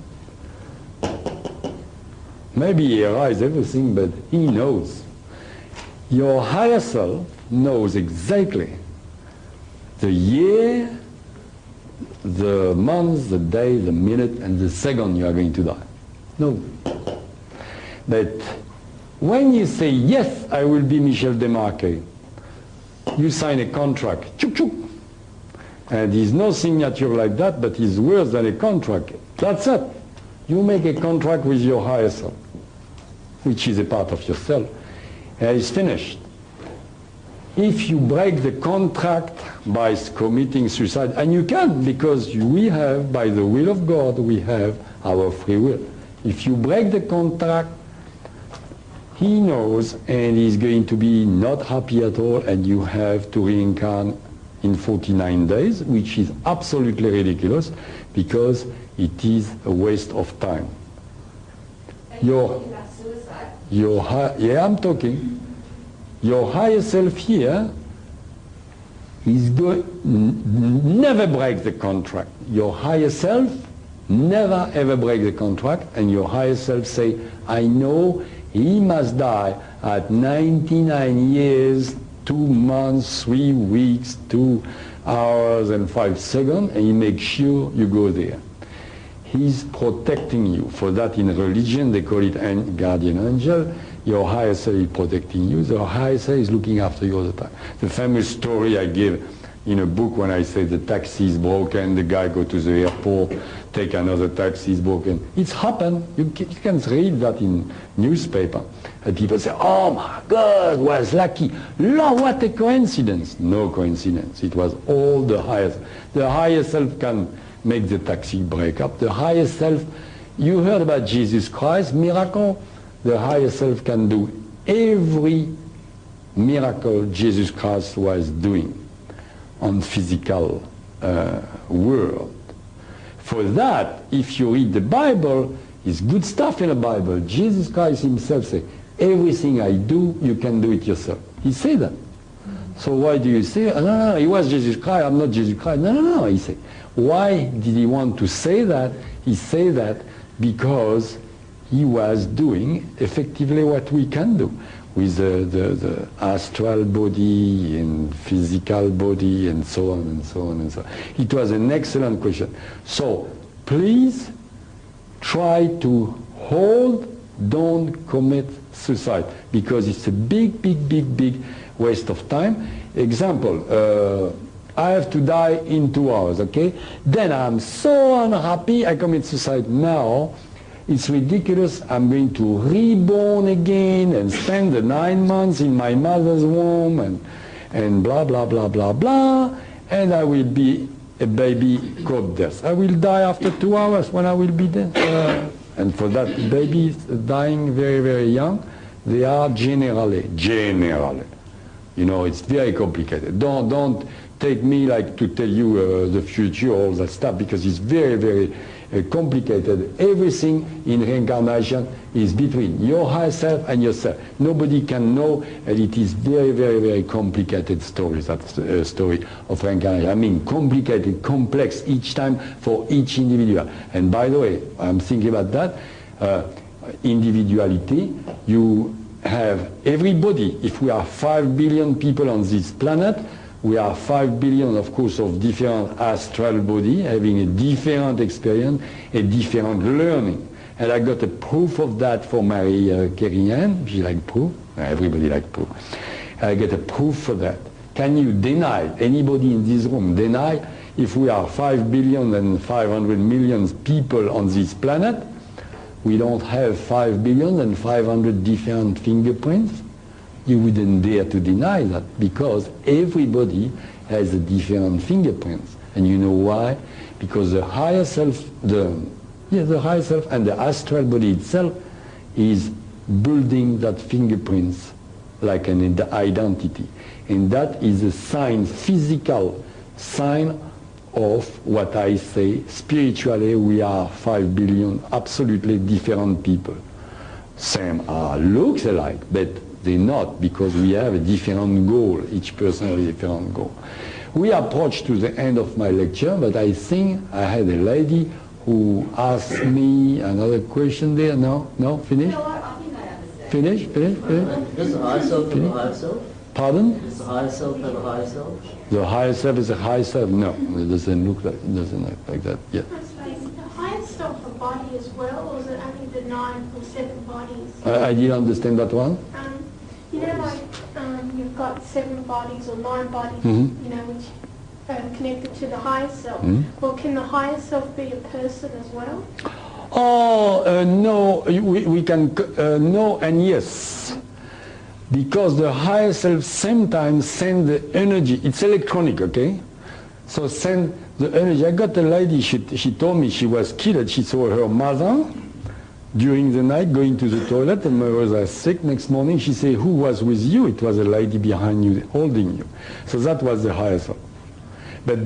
Maybe he erases everything, but he knows. Your higher self knows exactly the year, the month, the day, the minute, and the second you are going to die. No. But when you say, yes, I will be Michel Desmarquet, you sign a contract. Chuk, chuk. And there's no signature like that, but it's worse than a contract. That's it. You make a contract with your higher self, which is a part of yourself, and it's finished. If you break the contract by committing suicide, and you can, because we have, by the will of God, we have our free will. If you break the contract, he knows, and he's going to be not happy at all, and you have to reincarnate in 49 days, which is absolutely ridiculous, because it is a waste of time. I'm talking. Your higher self here is never break the contract. Your higher self never ever break the contract, and your higher self say, I know he must die at 99 years, 2 months, 3 weeks, 2 hours and 5 seconds, and he makes sure you go there. He's protecting you. For that in religion they call it guardian angel. Your higher self is protecting you. The higher self is looking after you all the time. The famous story I give in a book when I say the taxi is broken, the guy go to the airport, take another taxi is broken. It's happened. You can read that in newspaper. And people say, oh my God, was lucky. Lord, what a coincidence. No coincidence. It was all the higher self. The higher self can make the taxi break up. The higher self, you heard about Jesus Christ, miracle. The higher self can do every miracle Jesus Christ was doing on physical world. For that, if you read the Bible, it's good stuff in the Bible. Jesus Christ himself said, everything I do, you can do it yourself. He said that. So why do you say, no, no, he was Jesus Christ, I'm not Jesus Christ. No, no, no, he said. Why did he want to say that? He said that because he was doing effectively what we can do with the astral body and physical body and so on and so on and so on. It was an excellent question. So please try to hold, don't commit suicide, because it's a big, big, big, big waste of time. Example, I have to die in 2 hours, okay? Then I'm so unhappy, I commit suicide now. It's ridiculous. I'm going to reborn again and spend the 9 months in my mother's womb and blah, blah, blah, blah, blah. And I will be a baby called death. I will die after 2 hours when I will be dead. And for that baby dying very, very young, they are generally. You know, it's very complicated. Don't take me like to tell you the future, all that stuff, because it's very, very complicated. Everything in reincarnation is between your higher self and yourself. Nobody can know, and it is very, very, very complicated story, that story of reincarnation. I mean, complicated, complex each time for each individual. And by the way, I'm thinking about that, individuality. You have everybody. If we are 5 billion people on this planet, we are 5 billion, of course, of different astral body, having a different experience, a different learning. And I got a proof of that for Marie Carrie-Anne. She liked proof. Everybody liked proof. I get a proof for that. Can you deny, anybody in this room, deny if we are 5 billion and 500 million people on this planet, we don't have 5 billion and 500 different fingerprints? You wouldn't dare to deny that, because everybody has a different fingerprints. And you know why? Because the higher self, the higher self and the astral body itself is building that fingerprints like an identity. And that is a sign, physical sign of what I say, spiritually we are 5 billion absolutely different people. Same looks alike, but they're not, because we have a different goal. Each person has a different goal. We approach to the end of my lecture, but I think I had a lady who asked me another question there. No? No? Finish? No, I think I understand. Finish? Does the higher self have a higher self? Pardon? Does the higher self have a higher self? The higher self is a higher self? No, it doesn't look like that. Yeah. The higher self a body as well, or is it only the 9 or 7 bodies? I didn't understand that one. You know, like you've got 7 bodies or 9 bodies, Mm-hmm. you know, which are connected to the higher self. Mm-hmm. Well, can the higher self be a person as well? Oh, no, we can, no and yes. Because the higher self sometimes send the energy, it's electronic, okay? So send the energy. I got a lady, she told me she was killed. She saw her mother during the night going to the toilet, and mother was sick. Next morning she said, who was with you? It was a lady behind you holding you. So that was the higher self. But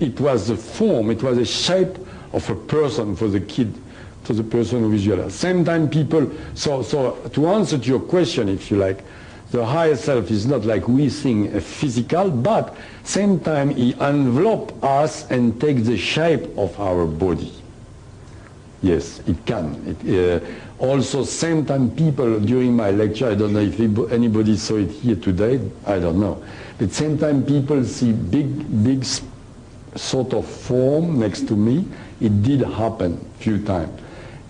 it was the form, it was a shape of a person for the kid, for the person who visualized. Same time people, so to answer to your question, if you like, the higher self is not like we think a physical, but same time he envelops us and takes the shape of our body. Yes, it can. Also, same time people during my lecture, I don't know if anybody saw it here today, I don't know. But same time people see big sort of form next to me. It did happen a few times.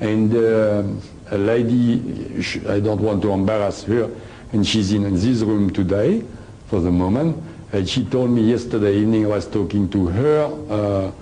And a lady, I don't want to embarrass her, and she's in this room today for the moment, and she told me yesterday evening, I was talking to her,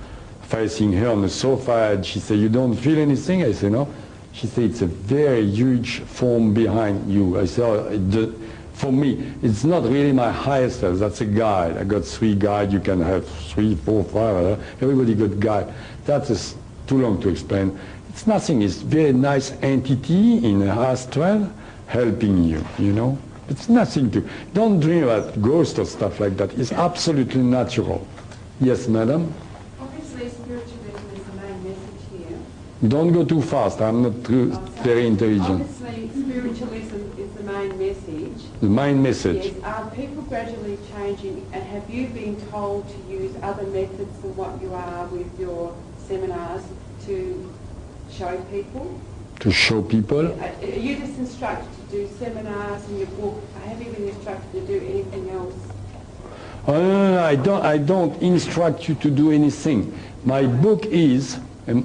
facing her on the sofa, and she said, you don't feel anything? I said, no. She said, it's a very huge form behind you. I said, oh, for me, it's not really my highest self, that's a guide. I got 3 guides, you can have 3, 4, 5, everybody got guide. That is too long to explain. It's nothing, it's very nice entity in astral helping you, you know. It's nothing to, don't dream about ghosts or stuff like that. It's absolutely natural. Yes, madam? Obviously, spiritualism is the main message here. Don't go too fast, I'm not very intelligent. Obviously, spiritualism is the main main message. The main message. Yes, are people gradually changing, and have you been told to use other methods than what you are with your seminars to show people? To show people? Are you just instructed to do seminars in your book? Have you been instructed to do anything else? Oh, no, I don't instruct you to do anything. My book is, have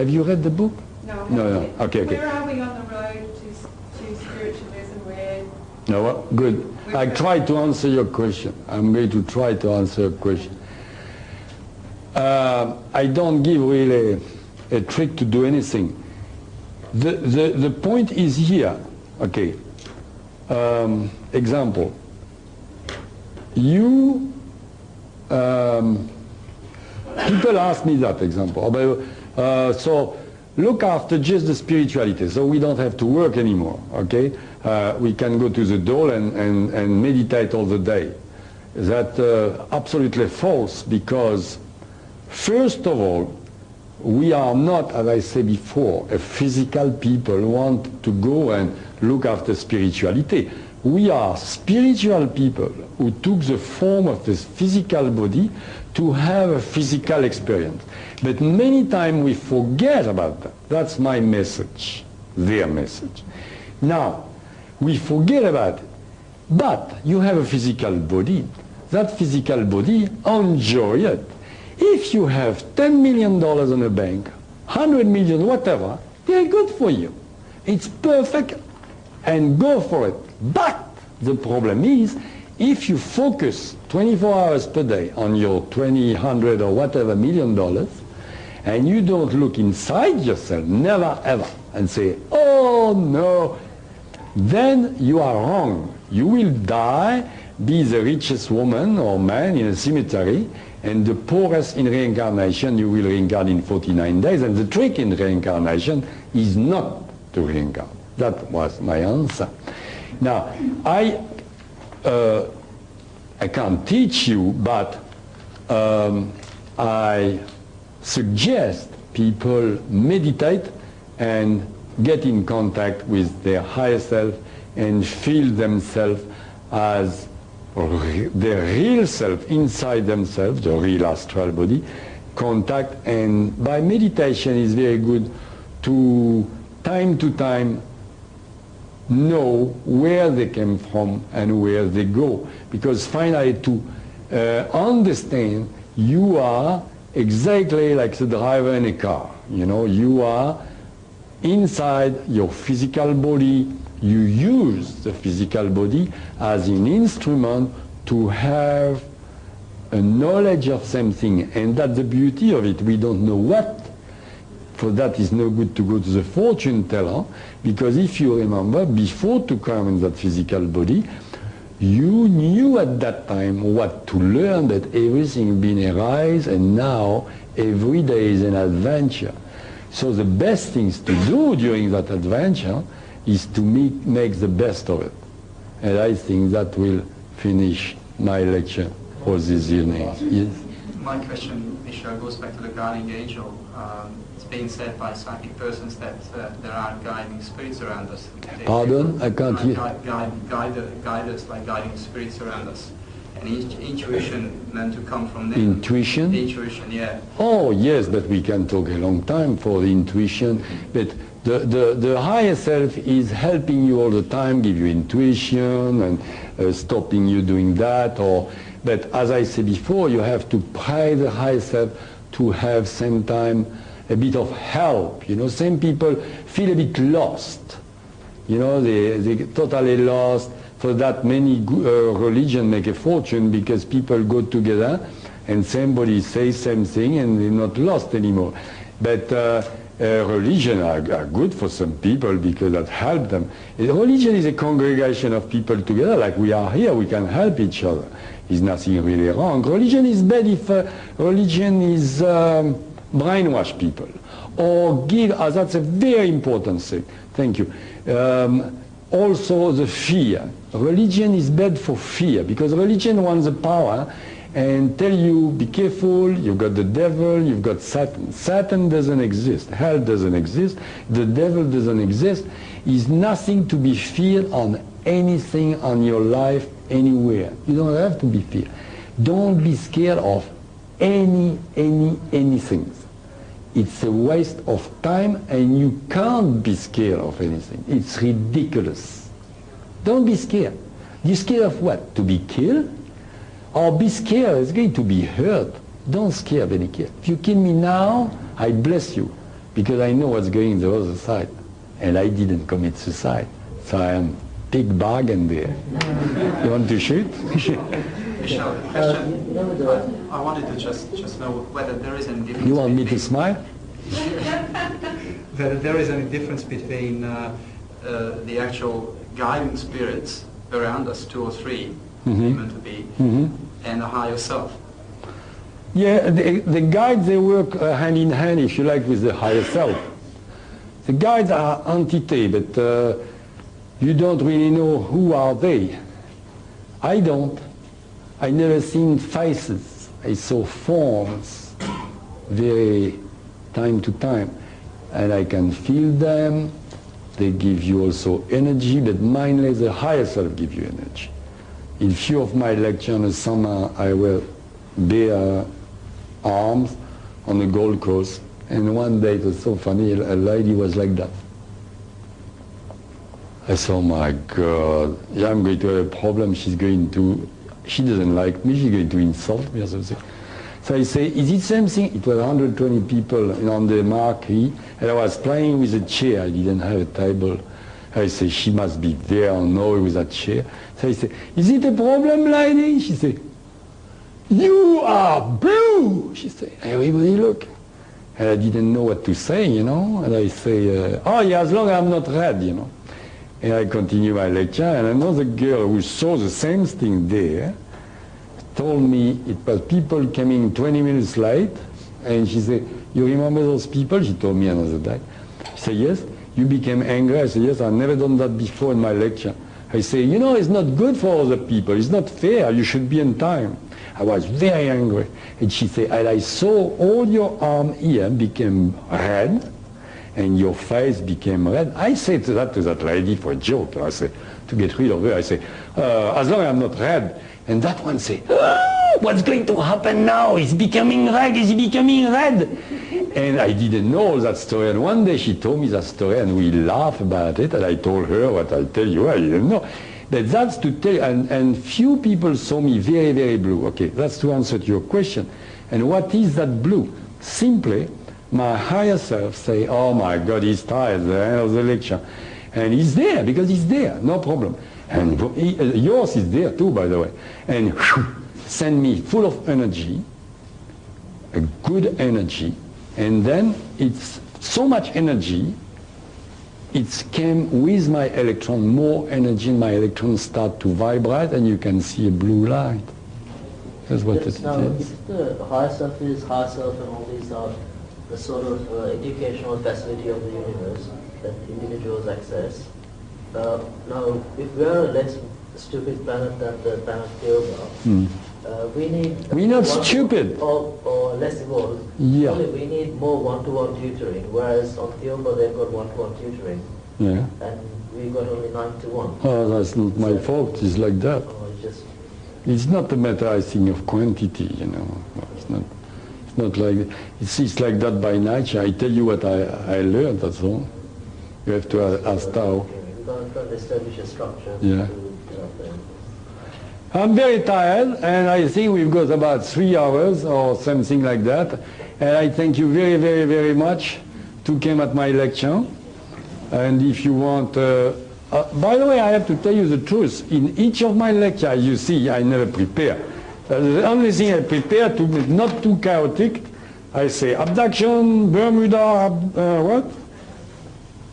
you read the book? No, No. Okay. Where are we on the road to spiritualism? Where? No, well, good. I try to answer your question. I'm going to try to answer your question. I don't give really a trick to do anything. The point is here. Okay. Example. You people ask me that example. So look after just the spirituality, so we don't have to work anymore. Okay, we can go to the door and meditate all the day. That's absolutely false, because first of all, we are not, as I said before, a physical people who want to go and look after spirituality. We are spiritual people who took the form of this physical body to have a physical experience. But many times we forget about that. That's my message, their message. Now, we forget about it. But you have a physical body. That physical body, enjoy it. If you have $10 million in the bank, 100 million, whatever, they're good for you. It's perfect, and go for it. But the problem is, if you focus 24 hours per day on your 20, 100 or whatever $million, and you don't look inside yourself, never ever, and say, oh no, then you are wrong. You will die, be the richest woman or man in a cemetery, and the poorest in reincarnation, you will reincarnate in 49 days, and the trick in reincarnation is not to reincarnate. That was my answer. Now, I can't teach you, but I suggest people meditate and get in contact with their higher self and feel themselves as their real self inside themselves, the real astral body, contact. And by meditation is very good to time know where they came from and where they go, because finally to understand, you are exactly like the driver in a car. You know, you are inside your physical body. You use the physical body as an instrument to have a knowledge of something, and that's the beauty of it. We don't know what. For that is no good to go to the fortune teller, because if you remember, before to come in that physical body, you knew at that time what to learn, that everything been erased, and now every day is an adventure. So the best things to do during that adventure is to make the best of it. And I think that will finish my lecture for this evening. Yes? My question, Michel, goes back to the guardian angel. It's being said by psychic persons that there are guiding spirits around us. Pardon? I can't hear. Guide us, like guiding spirits around us. And intuition meant to come from them. Intuition? Intuition, yeah. Oh, yes, but we can talk a long time for the intuition. But the higher self is helping you all the time, give you intuition and stopping you doing that. But as I said before, you have to pray the higher self to have same time a bit of help. You know, some people feel a bit lost. You know, they totally lost. For that, many religions make a fortune, because people go together and somebody says something and they're not lost anymore. But religion are good for some people, because that helps them. Religion is a congregation of people together, like we are here. We can help each other. There's nothing really wrong. Religion is bad if religion is brainwash people, or give. That's a very important thing. Thank you. Also, the fear. Religion is bad for fear, because religion wants the power, and tell you, be careful, you've got the devil, you've got Satan. Satan doesn't exist, hell doesn't exist, the devil doesn't exist. Is nothing to be feared on anything on your life, anywhere. You don't have to be feared. Don't be scared of anything. It's a waste of time, and you can't be scared of anything. It's ridiculous. Don't be scared. You're scared of what? To be killed? Or be scared it's going to be hurt. Don't scare of any kid. If you kill me now, I bless you, because I know what's going on the other side. And I didn't commit suicide. So I am big bargain there. You want to shoot? Michel, question. I wanted to just know whether there is any difference. You want me to smile? Whether there is any difference between the actual guiding spirits around us, 2 or 3, human to be, and the higher self. Yeah, the guides, they work hand in hand, if you like, with the higher self. The guides are entity, but you don't really know who are they. I don't. I never seen faces. I saw forms very time to time, and I can feel them. They give you also energy, but mainly the higher self give you energy. In few of my lectures in the summer, I will bare arms on the Gold Coast, and one day it was so funny, a lady was like that. I said, oh my God, yeah, I'm going to have a problem. She doesn't like me, she's going to insult me or something. So I say, is it something? It was 120 people on the marquee, and I was playing with a chair. I didn't have a table. I say, she must be there or no with that chair. So I say, is it a problem, lady? She said, you are blue. She said, everybody look. And I didn't know what to say, you know. And I say, oh yeah, as long as I'm not red, you know. And I continue my lecture, and another girl who saw the same thing there told me it was people coming 20 minutes late, and she said, you remember those people? She told me another day. She said, yes. You became angry? I said, yes, I've never done that before in my lecture. I say, you know, it's not good for other people. It's not fair. You should be on time. I was very angry. And she said, and I saw all your arm here became red, and your face became red. I said to that lady for a joke. I said, to get rid of her, I say, as long as I'm not red. And that one said, what's going to happen now? It's becoming red, it's becoming red. And I didn't know that story. And one day she told me that story, and we laughed about it, and I told her what I tell you, I didn't know. But that's to tell you, and few people saw me very, very blue. Okay, that's to answer to your question. And what is that blue? Simply, my higher self say, oh my God, he's tired at the end of the lecture. And he's there, because he's there, no problem. And yours is there too, by the way. And send me full of energy, a good energy, and then it's so much energy, it came with my electron, more energy, and my electrons start to vibrate, and you can see a blue light. That's what it now, is. If the higher self is higher self, and all these are the sort of educational facility of the universe that individuals access. Now, if we are a less stupid planet than the planet Thiaooba, we need... We're not stupid. Or less evolved. Yeah. Only we need more one-to-one tutoring, whereas on Thiaooba they've got one-to-one tutoring. Yeah. And we've got only 9-to-1. Oh, that's not my fault. It's like that. It's not a matter, I think, of quantity, you know. It's not like... It's like that by nature. I tell you what I learned, that's all. You have to ask Tao. We've got to establish a structure. Yeah. I'm very tired, and I think we've got about 3 hours or something like that. And I thank you very, very, very much to come at my lecture. And if you want... by the way, I have to tell you the truth. In each of my lectures, you see, I never prepare. The only thing I prepare to be not too chaotic, I say abduction, Bermuda, what?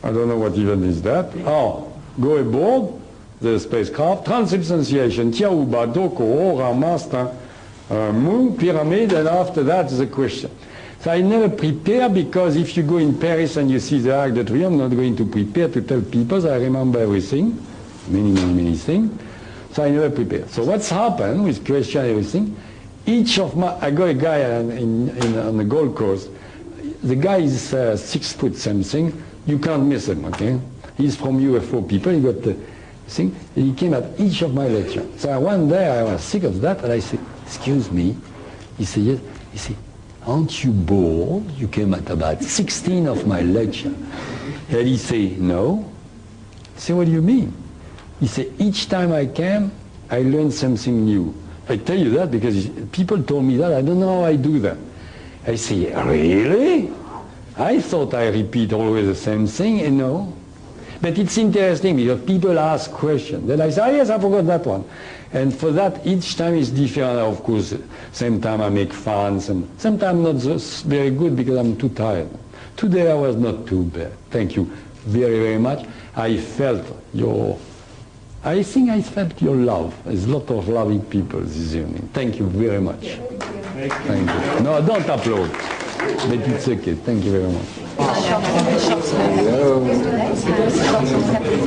I don't know what even is that. Oh, go aboard the spacecraft, transubstantiation, Thiaouba, Doko, Aura, Master, Moon, Pyramid, and after that the question. So I never prepare, because if you go in Paris and you see the Arc de Triomphe, I'm not going to prepare to tell people, so I remember everything, many, many, many things. So I never prepare. So what's happened with question everything, each of my, I got a guy on the Gold Coast. The guy is 6 foot something. You can't miss him, okay? He's from UFO people. He got the thing. He came at each of my lectures. So one day I was sick of that, and I said, "Excuse me." He said, "Yes." He said, "Aren't you bored? You came at about 16 of my lecture." And he said, "No." I said, "What do you mean?" He said, "Each time I came, I learned something new." I tell you that because people told me that. I don't know how I do that. I say, "Really? I thought I repeat always the same thing," and no. But it's interesting because people ask questions. Then I say, "Oh yes, I forgot that one." And for that, each time is different. Of course, same time I make fun, and sometimes not very good because I'm too tired. Today I was not too bad. Thank you very, very much. I felt I think I felt your love. There's a lot of loving people this evening. Thank you very much. Thank you. No, don't applaud. But it's okay. Thank you very much. Hello.